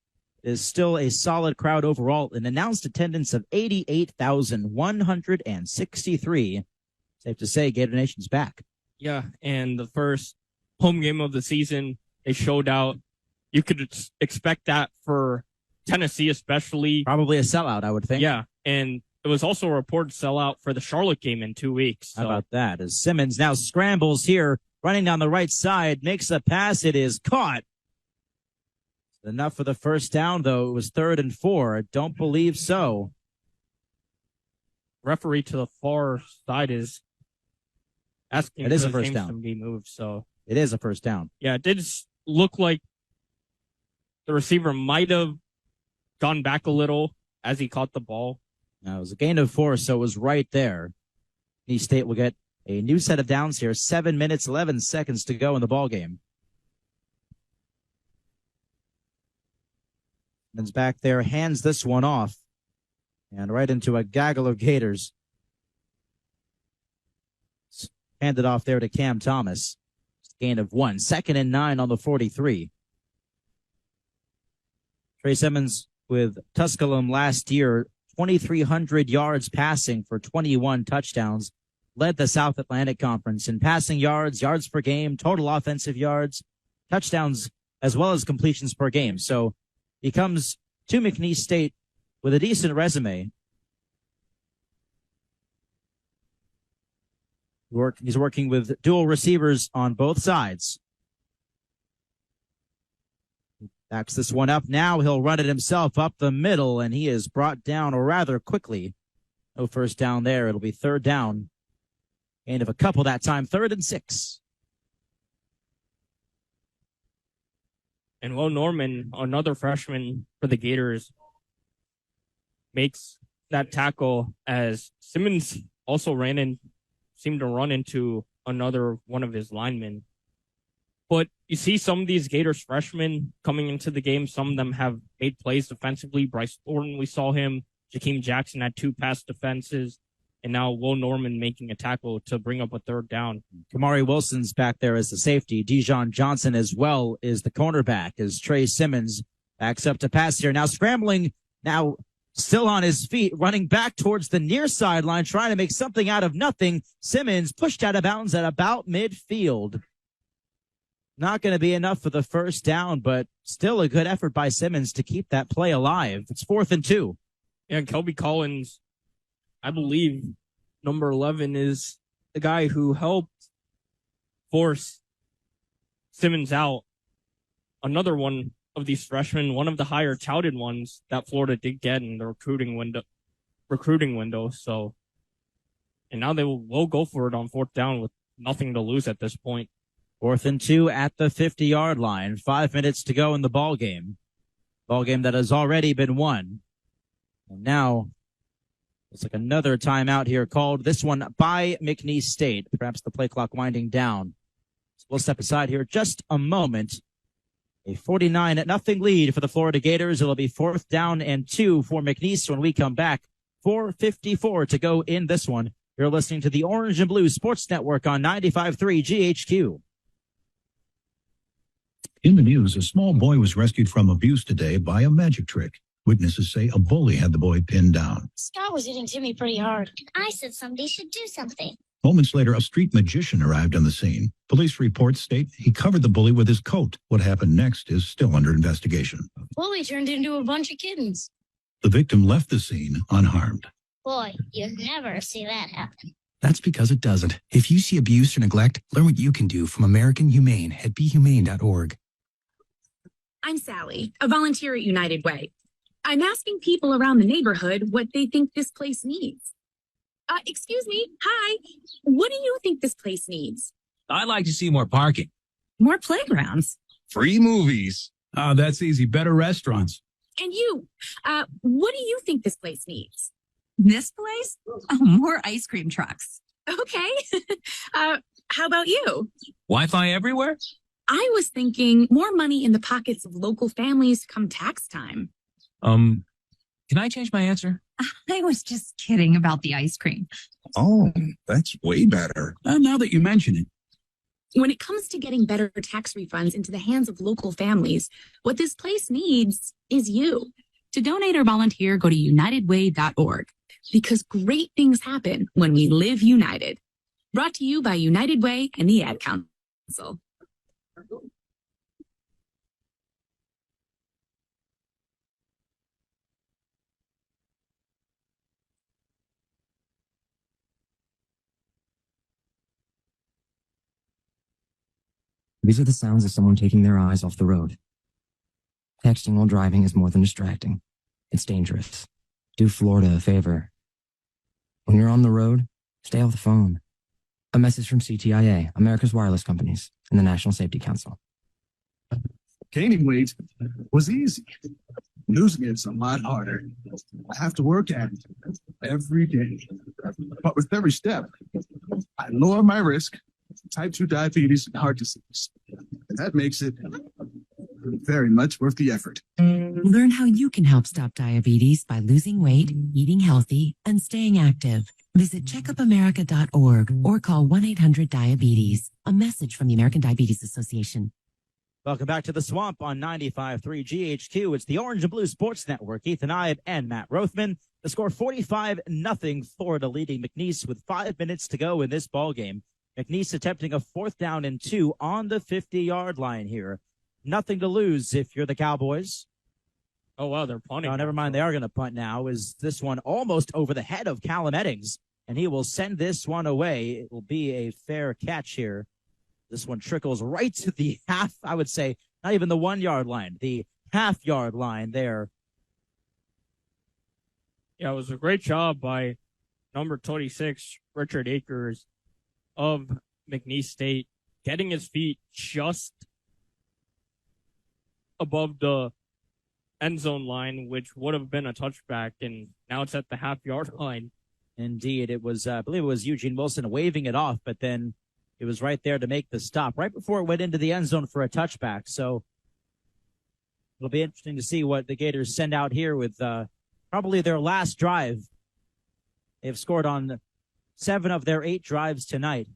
it is still a solid crowd overall. An announced attendance of 88,163. Safe to say, Gator Nation's back. Yeah, and the first home game of the season, they showed out. You could expect that for Tennessee, especially. Probably a sellout, I would think. Yeah, and it was also a reported sellout for the Charlotte game in 2 weeks. So. How about that? As Simmons now scrambles here, running down the right side, makes a pass. It is caught. Enough for the first down, though. It was 3rd and 4. I don't believe so. Referee to the far side is asking it is for a first the down to be moved. So it is a first down. Yeah, it did look like the receiver might have gone back a little as he caught the ball. Now, it was a gain of 4, so it was right there. McNeese State will get a new set of downs here. 7 minutes, 11 seconds to go in the ball game. Simmons back there, hands this one off. And right into a gaggle of Gators. Handed off there to Cam Thomas. Gain of 1. 2nd and 9 on the 43. Trey Simmons with Tusculum last year, 2,300 yards passing for 21 touchdowns. Led the South Atlantic Conference in passing yards, yards per game, total offensive yards, touchdowns, as well as completions per game. So he comes to McNeese State with a decent resume. He's working with dual receivers on both sides. Backs this one up now. He'll run it himself up the middle, and he is brought down rather quickly. No first down there. It'll be 3rd down. Gain of a couple that time. 3rd and 6. And Will Norman, another freshman for the Gators, makes that tackle as Simmons also seemed to run into another one of his linemen. But you see some of these Gators freshmen coming into the game. Some of them have made plays defensively. Bryce Thornton, we saw him. Jakeem Jackson had 2 pass defenses. And now Will Norman making a tackle to bring up a 3rd down. Kamari Wilson's back there as the safety. Dijon Johnson as well is the cornerback as Trey Simmons backs up to pass here. Now scrambling, now still on his feet, running back towards the near sideline, trying to make something out of nothing. Simmons pushed out of bounds at about midfield. Not going to be enough for the first down, but still a good effort by Simmons to keep that play alive. It's 4th and 2. Yeah, Kelby Collins, I believe number 11 is the guy who helped force Simmons out another one of these freshmen, one of the higher touted ones that Florida did get in the recruiting window. So, and now they will go for it on fourth down with nothing to lose at this point. 4th and 2 at the 50-yard line. 5 minutes to go in the ball game. Ball game that has already been won. And now it's like another timeout here called, this one by McNeese State. Perhaps the play clock winding down. So we'll step aside here just a moment. A 49-0 lead for the Florida Gators. It'll be 4th down and 2 for McNeese when we come back. 4:54 to go in this one. You're listening to the Orange and Blue Sports Network on 95.3 GHQ. In the news, a small boy was rescued from abuse today by a magic trick. Witnesses say a bully had the boy pinned down. Scott was hitting Timmy pretty hard. And I said somebody should do something. Moments later, a street magician arrived on the scene. Police reports state he covered the bully with his coat. What happened next is still under investigation. Bully turned into a bunch of kittens. The victim left the scene unharmed. Boy, you'd never see that happen. That's because it doesn't. If you see abuse or neglect, learn what you can do from American Humane at BeHumane.org. I'm Sally, a volunteer at United Way. I'm asking people around the neighborhood what they think this place needs. Excuse me. Hi. What do you think this place needs? I'd like to see more parking. More playgrounds. Free movies. Oh, that's easy. Better restaurants. And you, what do you think this place needs? This place? Oh, more ice cream trucks. Okay. How about you? Wi-Fi everywhere? I was thinking more money in the pockets of local families come tax time. Can I change my answer? I was just kidding about the ice cream. Oh, that's way better. Now that you mention it. When it comes to getting better tax refunds into the hands of local families, what this place needs is you. To donate or volunteer, go to unitedway.org, because great things happen when we live united. Brought to you by United Way and the Ad Council. These are the sounds of someone taking their eyes off the road. Texting while driving is more than distracting. It's dangerous. Do Florida a favor. When you're on the road, stay off the phone. A message from CTIA, America's Wireless Companies, and the National Safety Council. Gaining weight was easy. Losing it's a lot harder. I have to work at it every day. But with every step, I lower my risk, type 2 diabetes and heart disease. And that makes it very much worth the effort. Learn how you can help stop diabetes by losing weight, eating healthy, and staying active. Visit checkupamerica.org or call 1-800-DIABETES. A message from the American Diabetes Association. Welcome back to the Swamp on 95.3 GHQ. It's the Orange and Blue Sports Network. Ethan Eibe and Matt Rothmann. The score 45-0. Florida leading McNeese with 5 minutes to go in this ball game. McNeese attempting a 4th down and 2 on the 50-yard line here. Nothing to lose if you're the Cowboys. Oh, wow, they're punting. No, never mind. They are going to punt now. Is this one almost over the head of Callum Eddings, and he will send this one away. It will be a fair catch here. This one trickles right to the half, I would say, not even the 1 yard line, the half-yard line there. Yeah, it was a great job by number 26, Richard Akers of McNeese State, getting his feet just above the end zone line, which would have been a touchback, and now it's at the half-yard line. Indeed, it was, I believe it was Eugene Wilson waving it off, but then it was right there to make the stop, right before it went into the end zone for a touchback. So it'll be interesting to see what the Gators send out here with probably their last drive. They've scored on 7 of their 8 drives tonight.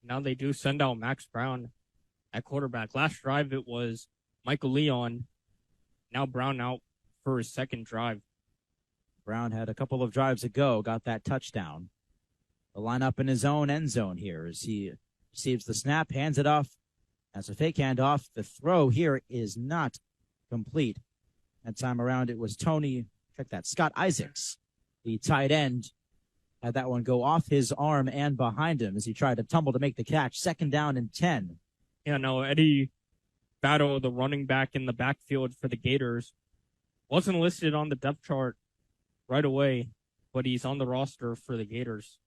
Now they do send out Max Brown at quarterback. Last drive, it was Michael Leon. Now Brown out for his second drive. Brown had a couple of drives ago, got that touchdown. The lineup in his own end zone here as he receives the snap, hands it off. As a fake handoff, the throw here is not complete. That time around, it was Scott Isaacs, the tight end, had that one go off his arm and behind him as he tried to tumble to make the catch. 2nd down and 10. Yeah, no, Eddie Battle, the running back in the backfield for the Gators, wasn't listed on the depth chart right away, but he's on the roster for the Gators.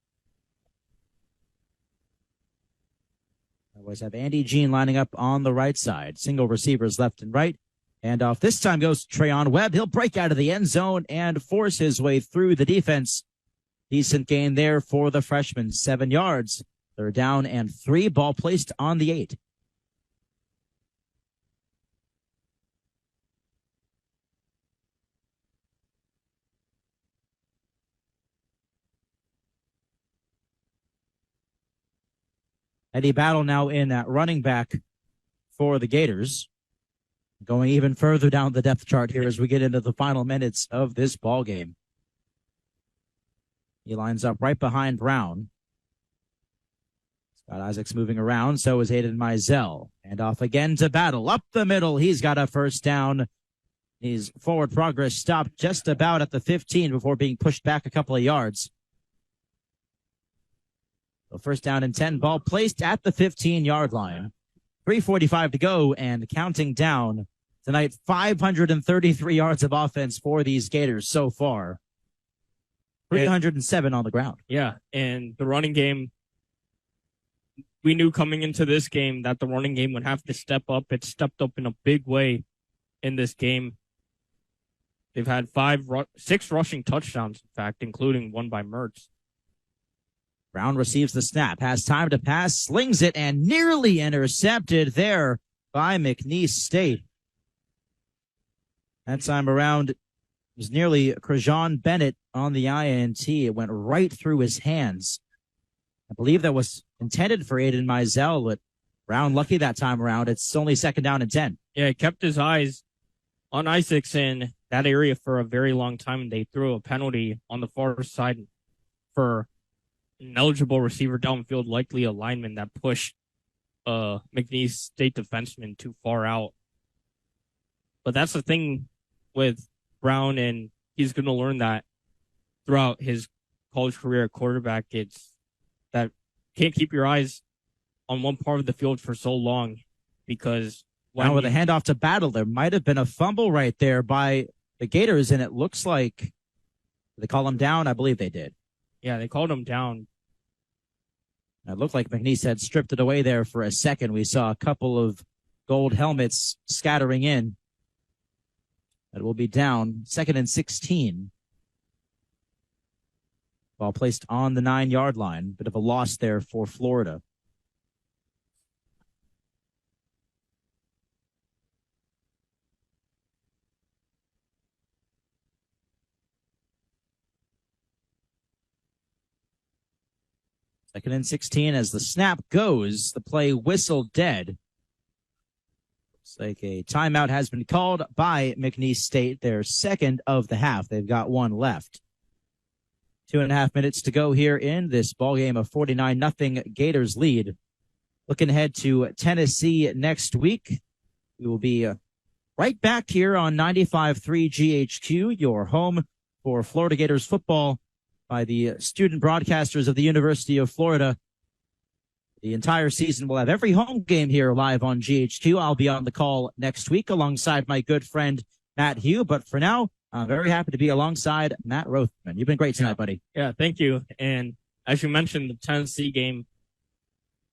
Cowboys have Andy Jean lining up on the right side. Single receivers left and right. And off this time goes Trayon Webb. He'll break out of the end zone and force his way through the defense. Decent gain there for the freshman. 7 yards. They're down and 3. Ball placed on the 8. Eddie Battle now in at running back for the Gators. Going even further down the depth chart here as we get into the final minutes of this ball game. He lines up right behind Brown. Scott Isaacs moving around. So is Aiden Mizell. And off again to Battle. Up the middle. He's got a first down. His forward progress stopped just about at the 15 before being pushed back a couple of yards. So first down and 10. Ball placed at the 15-yard line. 3:45 to go and counting down. Tonight, 533 yards of offense for these Gators so far. 307 on the ground. Yeah, and the running game, we knew coming into this game that the running game would have to step up. It stepped up in a big way in this game. They've had 6 rushing touchdowns, in fact, including one by Mertz. Brown receives the snap, has time to pass, slings it, and nearly intercepted there by McNeese State. That time around, it was nearly Krajon Bennett on the INT. It went right through his hands. I believe that was intended for Aiden Mizell, but Brown lucky that time around. It's only second down and 10. Yeah, he kept his eyes on Isaacs in that area for a very long time, and they threw a penalty on the far side for an eligible receiver downfield, likely a lineman that pushed McNeese State defenseman too far out. But that's the thing with Brown, and he's going to learn that throughout his college career at quarterback. It's that can't keep your eyes on one part of the field for so long, because now with a handoff to Battle, there might have been a fumble right there by the Gators, and it looks like they call him down. I believe they did. Yeah, they called him down. It looked like McNeese had stripped it away there for a second. We saw a couple of gold helmets scattering in. It will be down. 2nd and 16. Ball placed on the 9-yard line. Bit of a loss there for Florida. Second and 16 as the snap goes. The play whistled dead. Looks like a timeout has been called by McNeese State, their second of the half. They've got one left. 2.5 minutes to go here in this ball game of 49-0 Gators lead. Looking ahead to Tennessee next week. We will be right back here on 95.3 GHQ, your home for Florida Gators football by the student broadcasters of the University of Florida. The entire season we'll have every home game here live on GHQ. I'll be on the call next week alongside my good friend Matt Hugh. But for now, I'm very happy to be alongside Matt Rothmann. You've been great tonight, buddy. Yeah, thank you. And as you mentioned, the Tennessee game,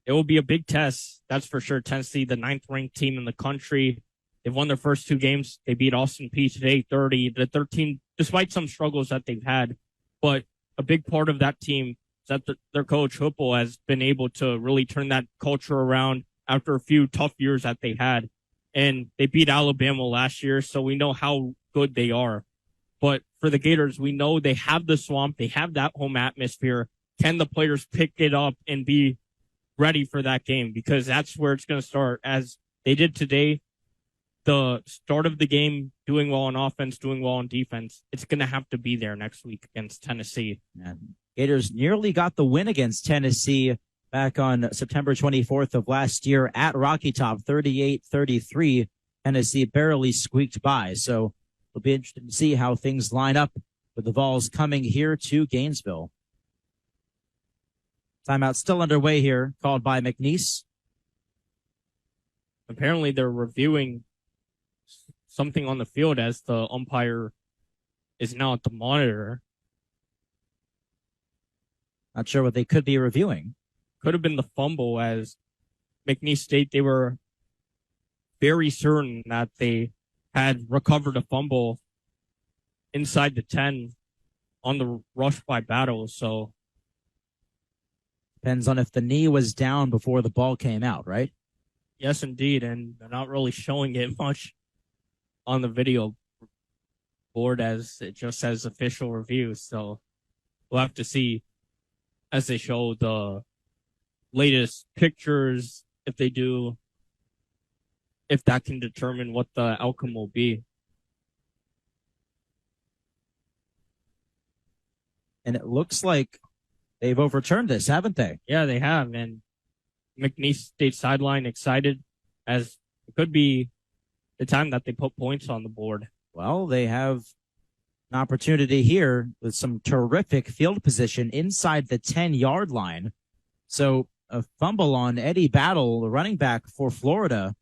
it will be a big test. That's for sure. Tennessee, the 9th-ranked team in the country. They've won their first 2 games. They beat Austin Peay today, 30 to 13, despite some struggles that they've had. But a big part of that team is that their coach, Hoople, has been able to really turn that culture around after a few tough years that they had. And they beat Alabama last year, so we know how good they are. But for the Gators, we know they have the swamp. They have that home atmosphere. Can the players pick it up and be ready for that game? Because that's where it's going to start. As they did today, the start of the game, doing well on offense, doing well on defense, it's going to have to be there next week against Tennessee. And Gators nearly got the win against Tennessee back on September 24th of last year at Rocky Top, 38-33. Tennessee barely squeaked by. So it'll be interesting to see how things line up with the Vols coming here to Gainesville. Timeout still underway here, called by McNeese. Apparently they're reviewing something on the field as the umpire is now at the monitor. Not sure what they could be reviewing. Could have been the fumble, as McNeese State, they were very certain that they had recovered a fumble inside the 10 on the rush by Battle. So depends on if the knee was down before the ball came out, right? yes, indeed. And they're not really showing it much on the video board, as it just says official review. So we'll have to see as they show the latest pictures, if they do, if that can determine what the outcome will be. And it looks like they've overturned this, haven't they? Yeah, they have. And McNeese State sideline excited, as it could be the time that they put points on the board. Well, they have an opportunity here with some terrific field position inside the 10-yard line. So a fumble on Eddie Battle, the running back for Florida.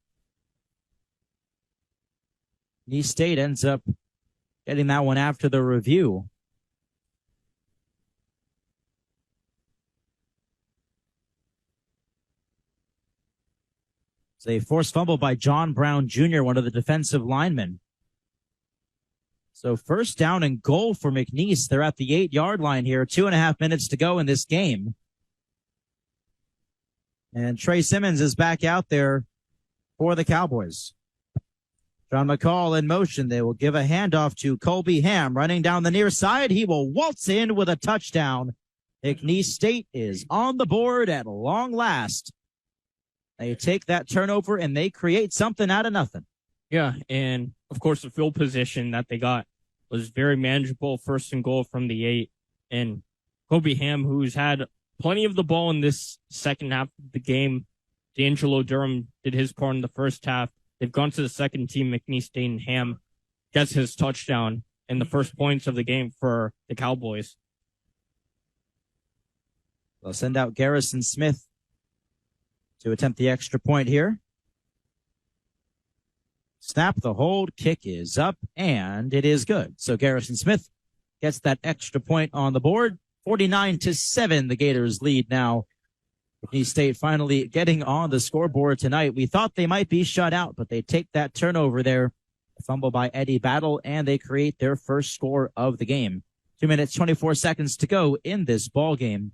McNeese State ends up getting that one after the review. It's a forced fumble by John Brown Jr., one of the defensive linemen. So first down and goal for McNeese. They're at the 8-yard line here. 2.5 minutes to go in this game. And Trey Simmons is back out there for the Cowboys. John McCall in motion. They will give a handoff to Colby Ham running down the near side. He will waltz in with a touchdown. McNeese State is on the board at long last. They take that turnover and they create something out of nothing. Yeah, and of course the field position that they got was very manageable. First and goal from the 8. And Kobe Ham, who's had plenty of the ball in this second half of the game. D'Angelo Durham did his part in the first half. They've gone to the second team. McNeese State, and Ham gets his touchdown and the first points of the game for the Cowboys. They'll send out Garrison Smith to attempt the extra point here. Snap, the hold, kick is up, and it is good. So Garrison Smith gets that extra point on the board. 49-7, the Gators lead now. McNeese State finally getting on the scoreboard tonight. We thought they might be shut out, but they take that turnover there. A fumble by Eddie Battle, and they create their first score of the game. 2 minutes, 24 seconds to go in this ball game.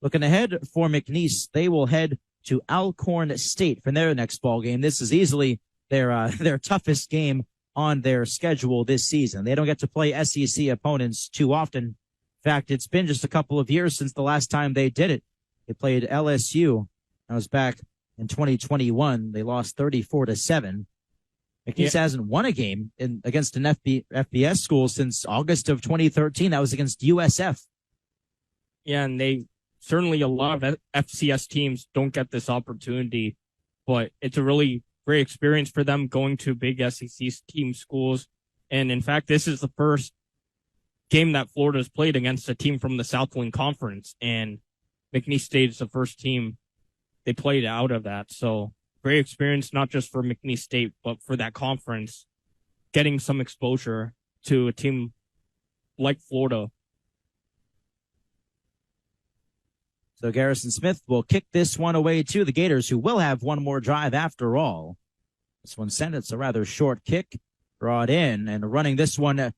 Looking ahead for McNeese, they will head to Alcorn State for their next ball game. This is easily their toughest game on their schedule this season. They don't get to play SEC opponents too often. In fact, it's been just a couple of years since the last time they did it. They played LSU. That was back in 2021. They lost 34-7. McNeese hasn't won a game against an FBS school since August of 2013. That was against USF. Yeah, and they certainly, a lot of FCS teams don't get this opportunity, but it's a really great experience for them going to big SEC team schools. And in fact, this is the first game that Florida's played against a team from the Southland Conference, and McNeese State is the first team they played out of that. So great experience, not just for McNeese State, but for that conference, getting some exposure to a team like Florida. So Garrison Smith will kick this one away to the Gators, who will have one more drive after all. This one sent. It's a rather short kick, brought in, and running this one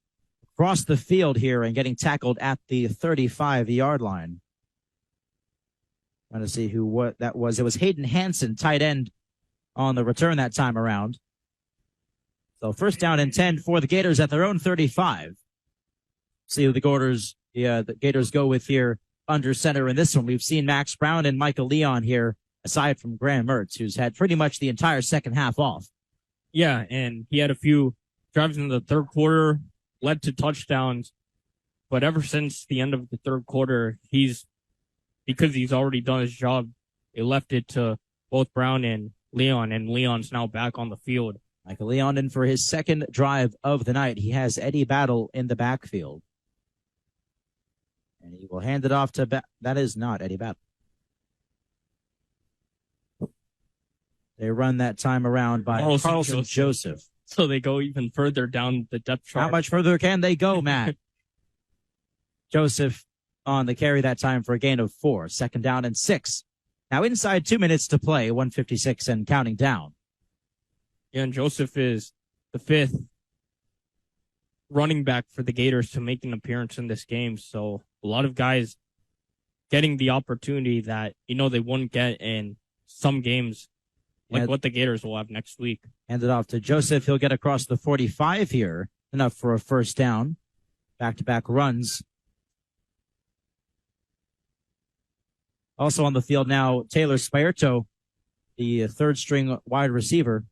across the field here and getting tackled at the 35-yard line. Trying to see what that was. It was Hayden Hansen, tight end, on the return that time around. So first down and 10 for the Gators at their own 35. See who the Gators go with here under center in this one. We've seen Max Brown and Michael Leon here, aside from Graham Mertz, who's had pretty much the entire second half off. Yeah, and he had a few drives in the third quarter, led to touchdowns. But ever since the end of the third quarter, because he's already done his job, they left it to both Brown and Leon's now back on the field. Michael Leon in for his second drive of the night. He has Eddie Battle in the backfield. And he will hand it off to that is not Eddie Battle. They run that time around by Carlson Joseph. So they go even further down the depth chart. How much further can they go, Matt? Joseph on the carry that time for a gain of 4. Second down and 6. Now inside 2 minutes to play, 1:56 and counting down. Yeah, and Joseph is the 5th running back for the Gators to make an appearance in this game. So a lot of guys getting the opportunity that, they wouldn't get in some games, like what the Gators will have next week. Hand it off to Joseph. He'll get across the 45 here. Enough for a first down. Back-to-back runs. Also on the field now, Taylor Spierto, the third-string wide receiver.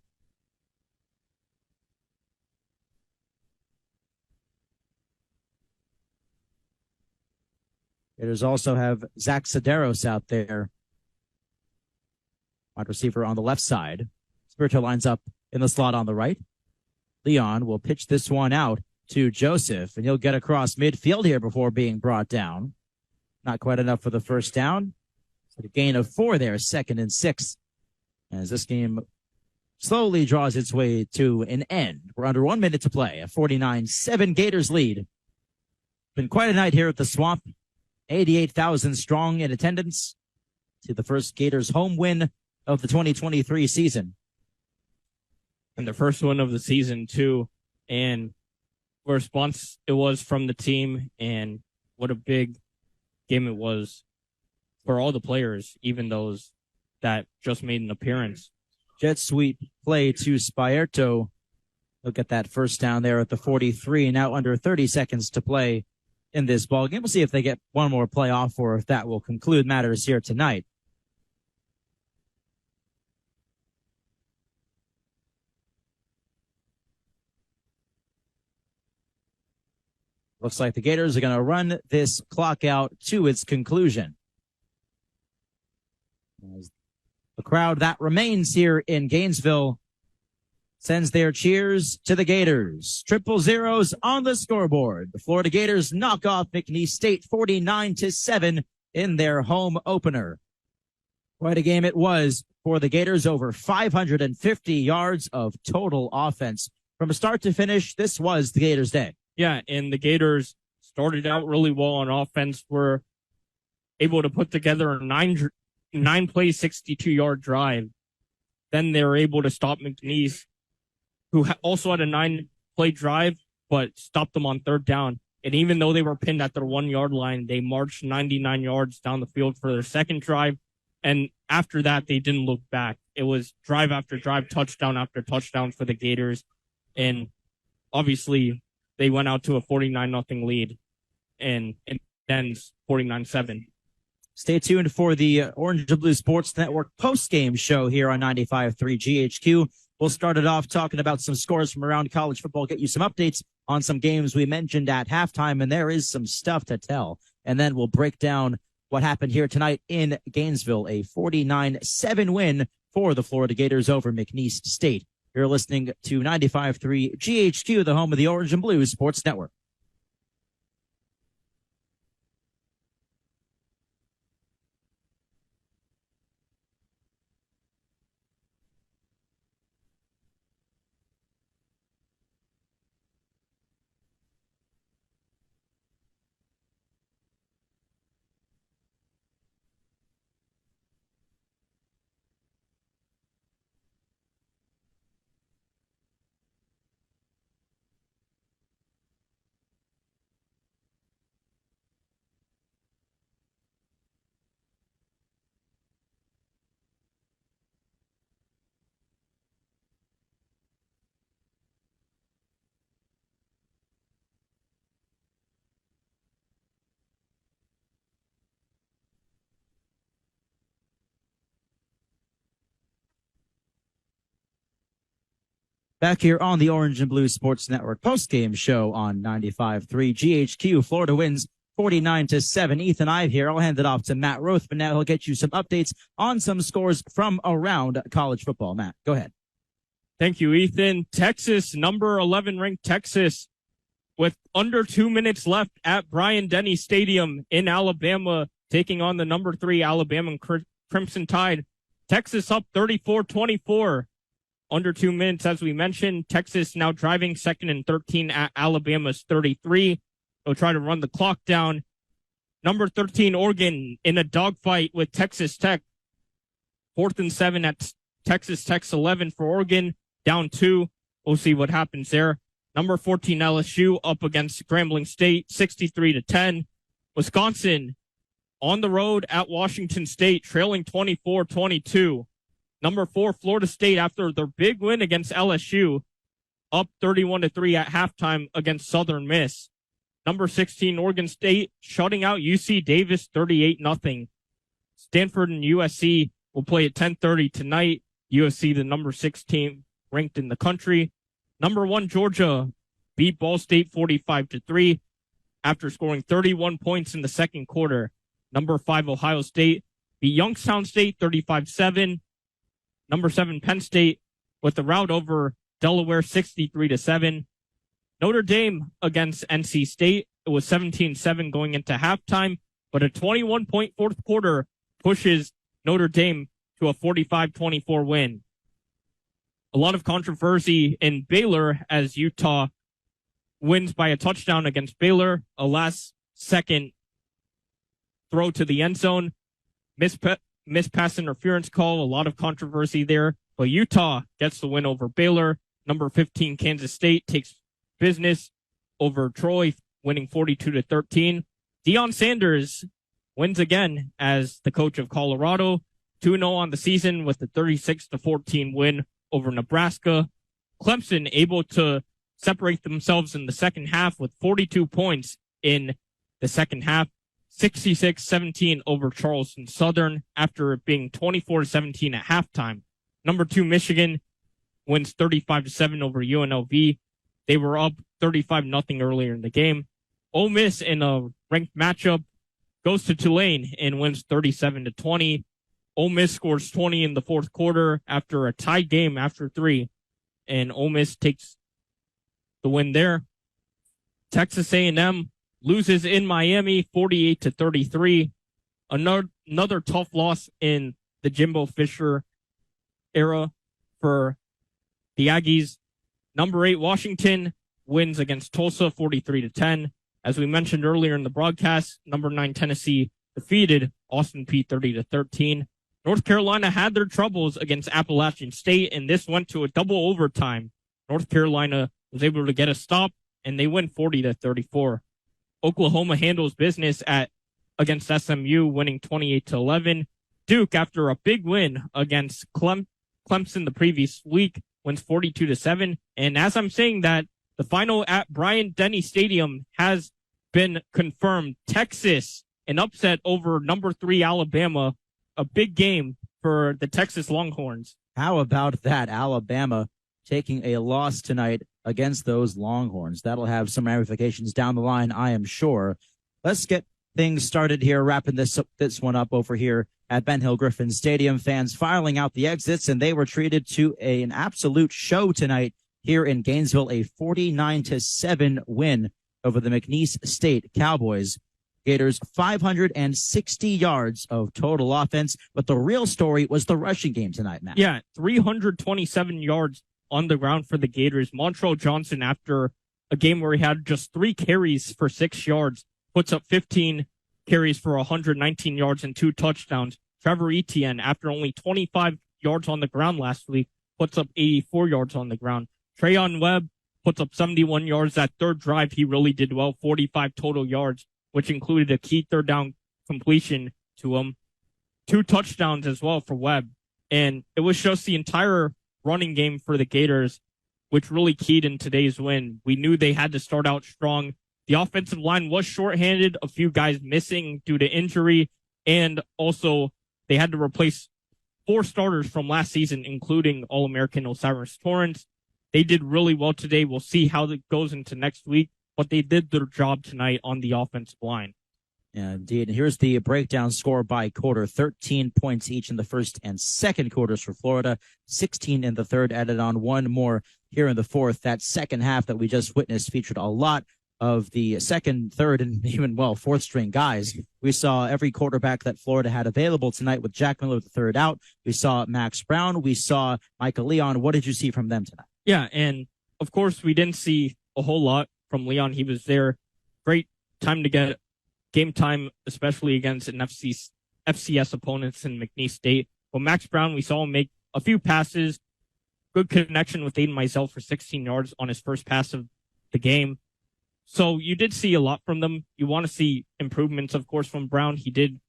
Gators also have Zach Sedaros out there, wide receiver on the left side. Spierto lines up in the slot on the right. Leon will pitch this one out to Joseph, and he'll get across midfield here before being brought down. Not quite enough for the first down. So a gain of 4 there, 2nd and 6. As this game slowly draws its way to an end. We're under 1 minute to play. A 49-7 Gators lead. Been quite a night here at the Swamp. 88,000 strong in attendance to the first Gators home win of the 2023 season. And the first one of the season, too. And what a response it was from the team, and what a big game it was for all the players, even those that just made an appearance. Jet sweep play to Spierto. He'll get that first down there at the 43. Now under 30 seconds to play in this ball game. We'll see if they get one more play off or if that will conclude matters here tonight. Looks like the Gators are going to run this clock out to its conclusion. As the crowd that remains here in Gainesville sends their cheers to the Gators. 000 on the scoreboard. The Florida Gators knock off McNeese State 49-7 in their home opener. Quite a game it was for the Gators. Over 550 yards of total offense. From start to finish, this was the Gators' day. Yeah, and the Gators started out really well on offense. Were able to put together a nine-play, 62-yard drive. Then they were able to stop McNeese, who also had a 9-play drive, but stopped them on third down. And even though they were pinned at their 1-yard line, they marched 99 yards down the field for their second drive. And after that, they didn't look back. It was drive after drive, touchdown after touchdown for the Gators. And obviously, they went out to a 49-0 lead, and it ends 49-7. Stay tuned for the Orange and Blue Sports Network post-game show here on 95.3 GHQ. We'll start it off talking about some scores from around college football, get you some updates on some games we mentioned at halftime, and there is some stuff to tell. And then we'll break down what happened here tonight in Gainesville, a 49-7 win for the Florida Gators over McNeese State. You're listening to 95.3 GHQ, the home of the Orange and Blue Sports Network. Back here on the Orange and Blue Sports Network post-game show on 95.3 GHQ. Florida wins 49-7. Ethan Ive here. I'll hand it off to Matt Rothmann. Now he'll get you some updates on some scores from around college football. Matt, go ahead. Thank you, Ethan. Texas, number 11 ranked Texas, with under 2 minutes left at Bryant-Denny Stadium in Alabama, taking on the number 3 Alabama Crimson Tide. Texas up 34-24. Under 2 minutes, as we mentioned. Texas now driving, 2nd and 13 at Alabama's 33. They'll try to run the clock down. Number 13, Oregon in a dogfight with Texas Tech. 4th and 7 at Texas Tech's 11 for Oregon. Down 2. We'll see what happens there. Number 14, LSU up against Grambling State, 63-10. Wisconsin on the road at Washington State, trailing 24-22. Number 4, Florida State, after their big win against LSU, up 31-3 at halftime against Southern Miss. Number 16, Oregon State, shutting out UC Davis 38-0. Stanford and USC will play at 10:30 tonight. USC, the number 6 team ranked in the country. Number 1, Georgia, beat Ball State 45-3 after scoring 31 points in the second quarter. Number 5, Ohio State, beat Youngstown State 35-7. Number 7, Penn State, with the rout over Delaware 63-7. Notre Dame against NC State. It was 17-7 going into halftime, but a 21-point fourth quarter pushes Notre Dame to a 45-24 win. A lot of controversy in Baylor as Utah wins by a touchdown against Baylor. A last-second throw to the end zone. Missed pass interference call. A lot of controversy there. But Utah gets the win over Baylor. Number 15, Kansas State, takes business over Troy, winning 42-13. Deion Sanders wins again as the coach of Colorado. 2-0 on the season with the 36-14 win over Nebraska. Clemson able to separate themselves in the second half with 42 points in the second half. 66-17 over Charleston Southern after it being 24-17 at halftime. Number 2, Michigan wins 35-7 over UNLV. They were up 35-0 earlier in the game. Ole Miss, in a ranked matchup, goes to Tulane and wins 37-20. Ole Miss scores 20 in the fourth quarter after a tied game after 3, and Ole Miss takes the win there. Texas A&M loses in Miami 48-33. Another tough loss in the Jimbo Fisher era for the Aggies. Number 8, Washington wins against Tulsa 43-10. As we mentioned earlier in the broadcast, number 9, Tennessee defeated Austin Peay 30-13. North Carolina had their troubles against Appalachian State, and this went to a double overtime. North Carolina was able to get a stop, and they win 40-34. Oklahoma handles business against SMU, winning 28-11. Duke, after a big win against Clemson the previous week, wins 42-7. And as I'm saying that, the final at Bryant-Denny Stadium has been confirmed. Texas, an upset over number 3 Alabama, a big game for the Texas Longhorns. How about that? Alabama taking a loss tonight against those Longhorns. That'll have some ramifications down the line, I am sure. Let's get things started here, wrapping this one up over here at Ben Hill Griffin Stadium. Fans filing out the exits, and they were treated to an absolute show tonight here in Gainesville, a 49-7 win over the McNeese State Cowboys. Gators 560 yards of total offense, but the real story was the rushing game tonight, Matt. Yeah, 327 yards on the ground for the Gators. Montrell Johnson, after a game where he had just 3 carries for 6 yards, puts up 15 carries for 119 yards and 2 touchdowns. Trevor Etienne, after only 25 yards on the ground last week, puts up 84 yards on the ground. Trayon Webb puts up 71 yards. That third drive, he really did well, 45 total yards, which included a key third down completion to him. 2 touchdowns as well for Webb. And it was just the entire running game for the Gators, which really keyed in today's win. We knew they had to start out strong. The offensive line was shorthanded, a few guys missing due to injury, and also they had to replace 4 starters from last season, including All-American Osiris Torrance. They did really well today. We'll see how it goes into next week, but they did their job tonight on the offensive line. Yeah, indeed. And here's the breakdown score by quarter. 13 points each in the first and second quarters for Florida, 16 in the third, added on 1 more here in the fourth. That second half that we just witnessed featured a lot of the second, third, and even, fourth string guys. We saw every quarterback that Florida had available tonight with Jack Miller III out. We saw Max Brown. We saw Michael Leon. What did you see from them tonight? Yeah, and of course, we didn't see a whole lot from Leon. He was there. Great time to get game time, especially against an FCS opponents in McNeese State. But Max Brown, we saw him make a few passes. Good connection with Aiden Mizell for 16 yards on his first pass of the game. So you did see a lot from them. You want to see improvements, of course, from Brown. He did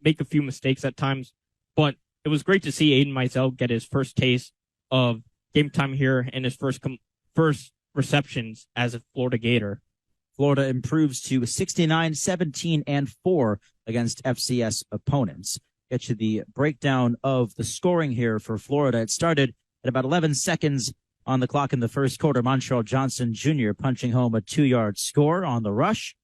make a few mistakes at times, but it was great to see Aiden Mizell get his first taste of game time here and his first receptions as a Florida Gator. Florida improves to 69, 17, and 4 against FCS opponents. Get you the breakdown of the scoring here for Florida. It started at about 11 seconds on the clock in the first quarter. Montreal Johnson Jr. punching home a 2-yard score on the rush.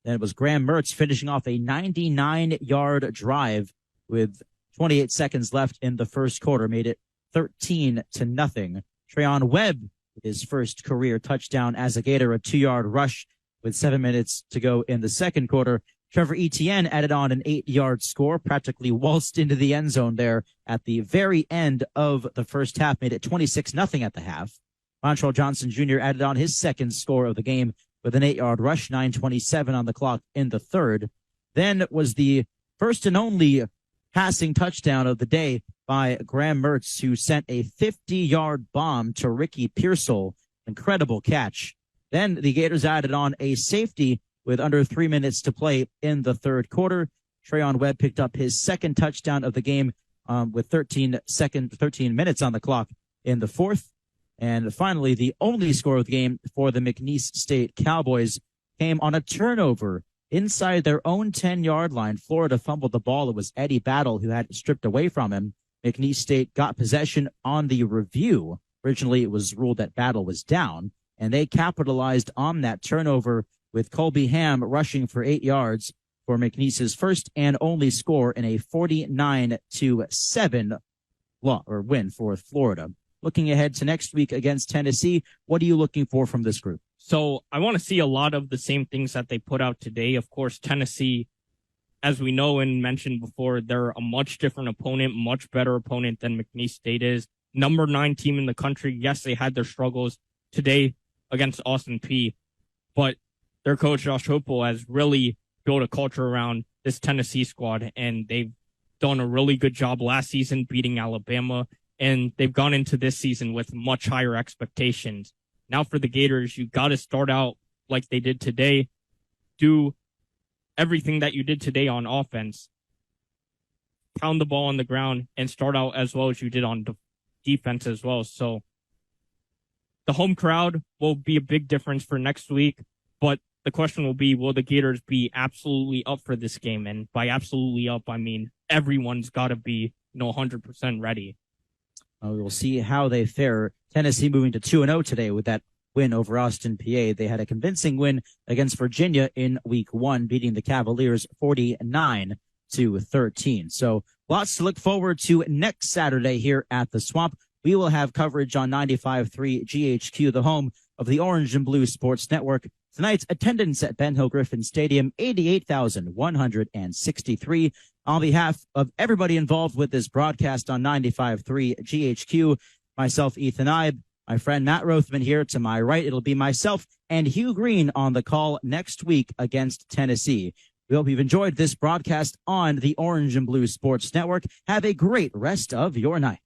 Then it was Graham Mertz finishing off a 99-yard drive with 28 seconds left in the first quarter. Made it 13-0. Treyon Webb with his first career touchdown as a Gator, a 2-yard rush with 7 minutes to go in the second quarter. Trevor Etienne added on an 8-yard score, practically waltzed into the end zone there at the very end of the first half, made it 26-0 at the half. Montreal Johnson Jr. added on his second score of the game with an 8-yard rush, 9:27 on the clock in the third. Then was the first and only passing touchdown of the day by Graham Mertz, who sent a 50-yard bomb to Ricky Pearsall. Incredible catch. Then the Gators added on a safety with under 3 minutes to play in the third quarter. Treyon Webb picked up his second touchdown of the game with 13 minutes on the clock in the fourth. And finally, the only score of the game for the McNeese State Cowboys came on a turnover inside their own 10-yard line. Florida fumbled the ball. It was Eddie Battle who had it stripped away from him. McNeese State got possession on the review. Originally, it was ruled that Battle was down, and they capitalized on that turnover with Colby Ham rushing for 8 yards for McNeese's first and only score in a 49-7 win for Florida. Looking ahead to next week against Tennessee, what are you looking for from this group? So I want to see a lot of the same things that they put out today. Of course, Tennessee, as we know and mentioned before, they're a much different opponent, much better opponent than McNeese State is. Number 9 team in the country. Yes, they had their struggles today against Austin Peay, but their coach, Josh Heupel, has really built a culture around this Tennessee squad, and they've done a really good job last season beating Alabama, and they've gone into this season with much higher expectations. Now for the Gators, you got to start out like they did today. Do everything that you did today on offense. Pound the ball on the ground and start out as well as you did on defense as well. So the home crowd will be a big difference for next week, but the question will be, will the Gators be absolutely up for this game? And by absolutely up, I mean everyone's got to be 100% ready. We'll see how they fare. Tennessee moving to 2-0 today with that win over Austin Peay. They had a convincing win against Virginia in week 1, beating the Cavaliers 49-13. So lots to look forward to next Saturday here at the Swamp. We will have coverage on 95.3 GHQ, the home of the Orange and Blue Sports Network. Tonight's attendance at Ben Hill Griffin Stadium, 88,163. On behalf of everybody involved with this broadcast on 95.3 GHQ, myself, Ethan Eibe, my friend Matt Rothmann here to my right. It'll be myself and Hugh Green on the call next week against Tennessee. We hope you've enjoyed this broadcast on the Orange and Blue Sports Network. Have a great rest of your night.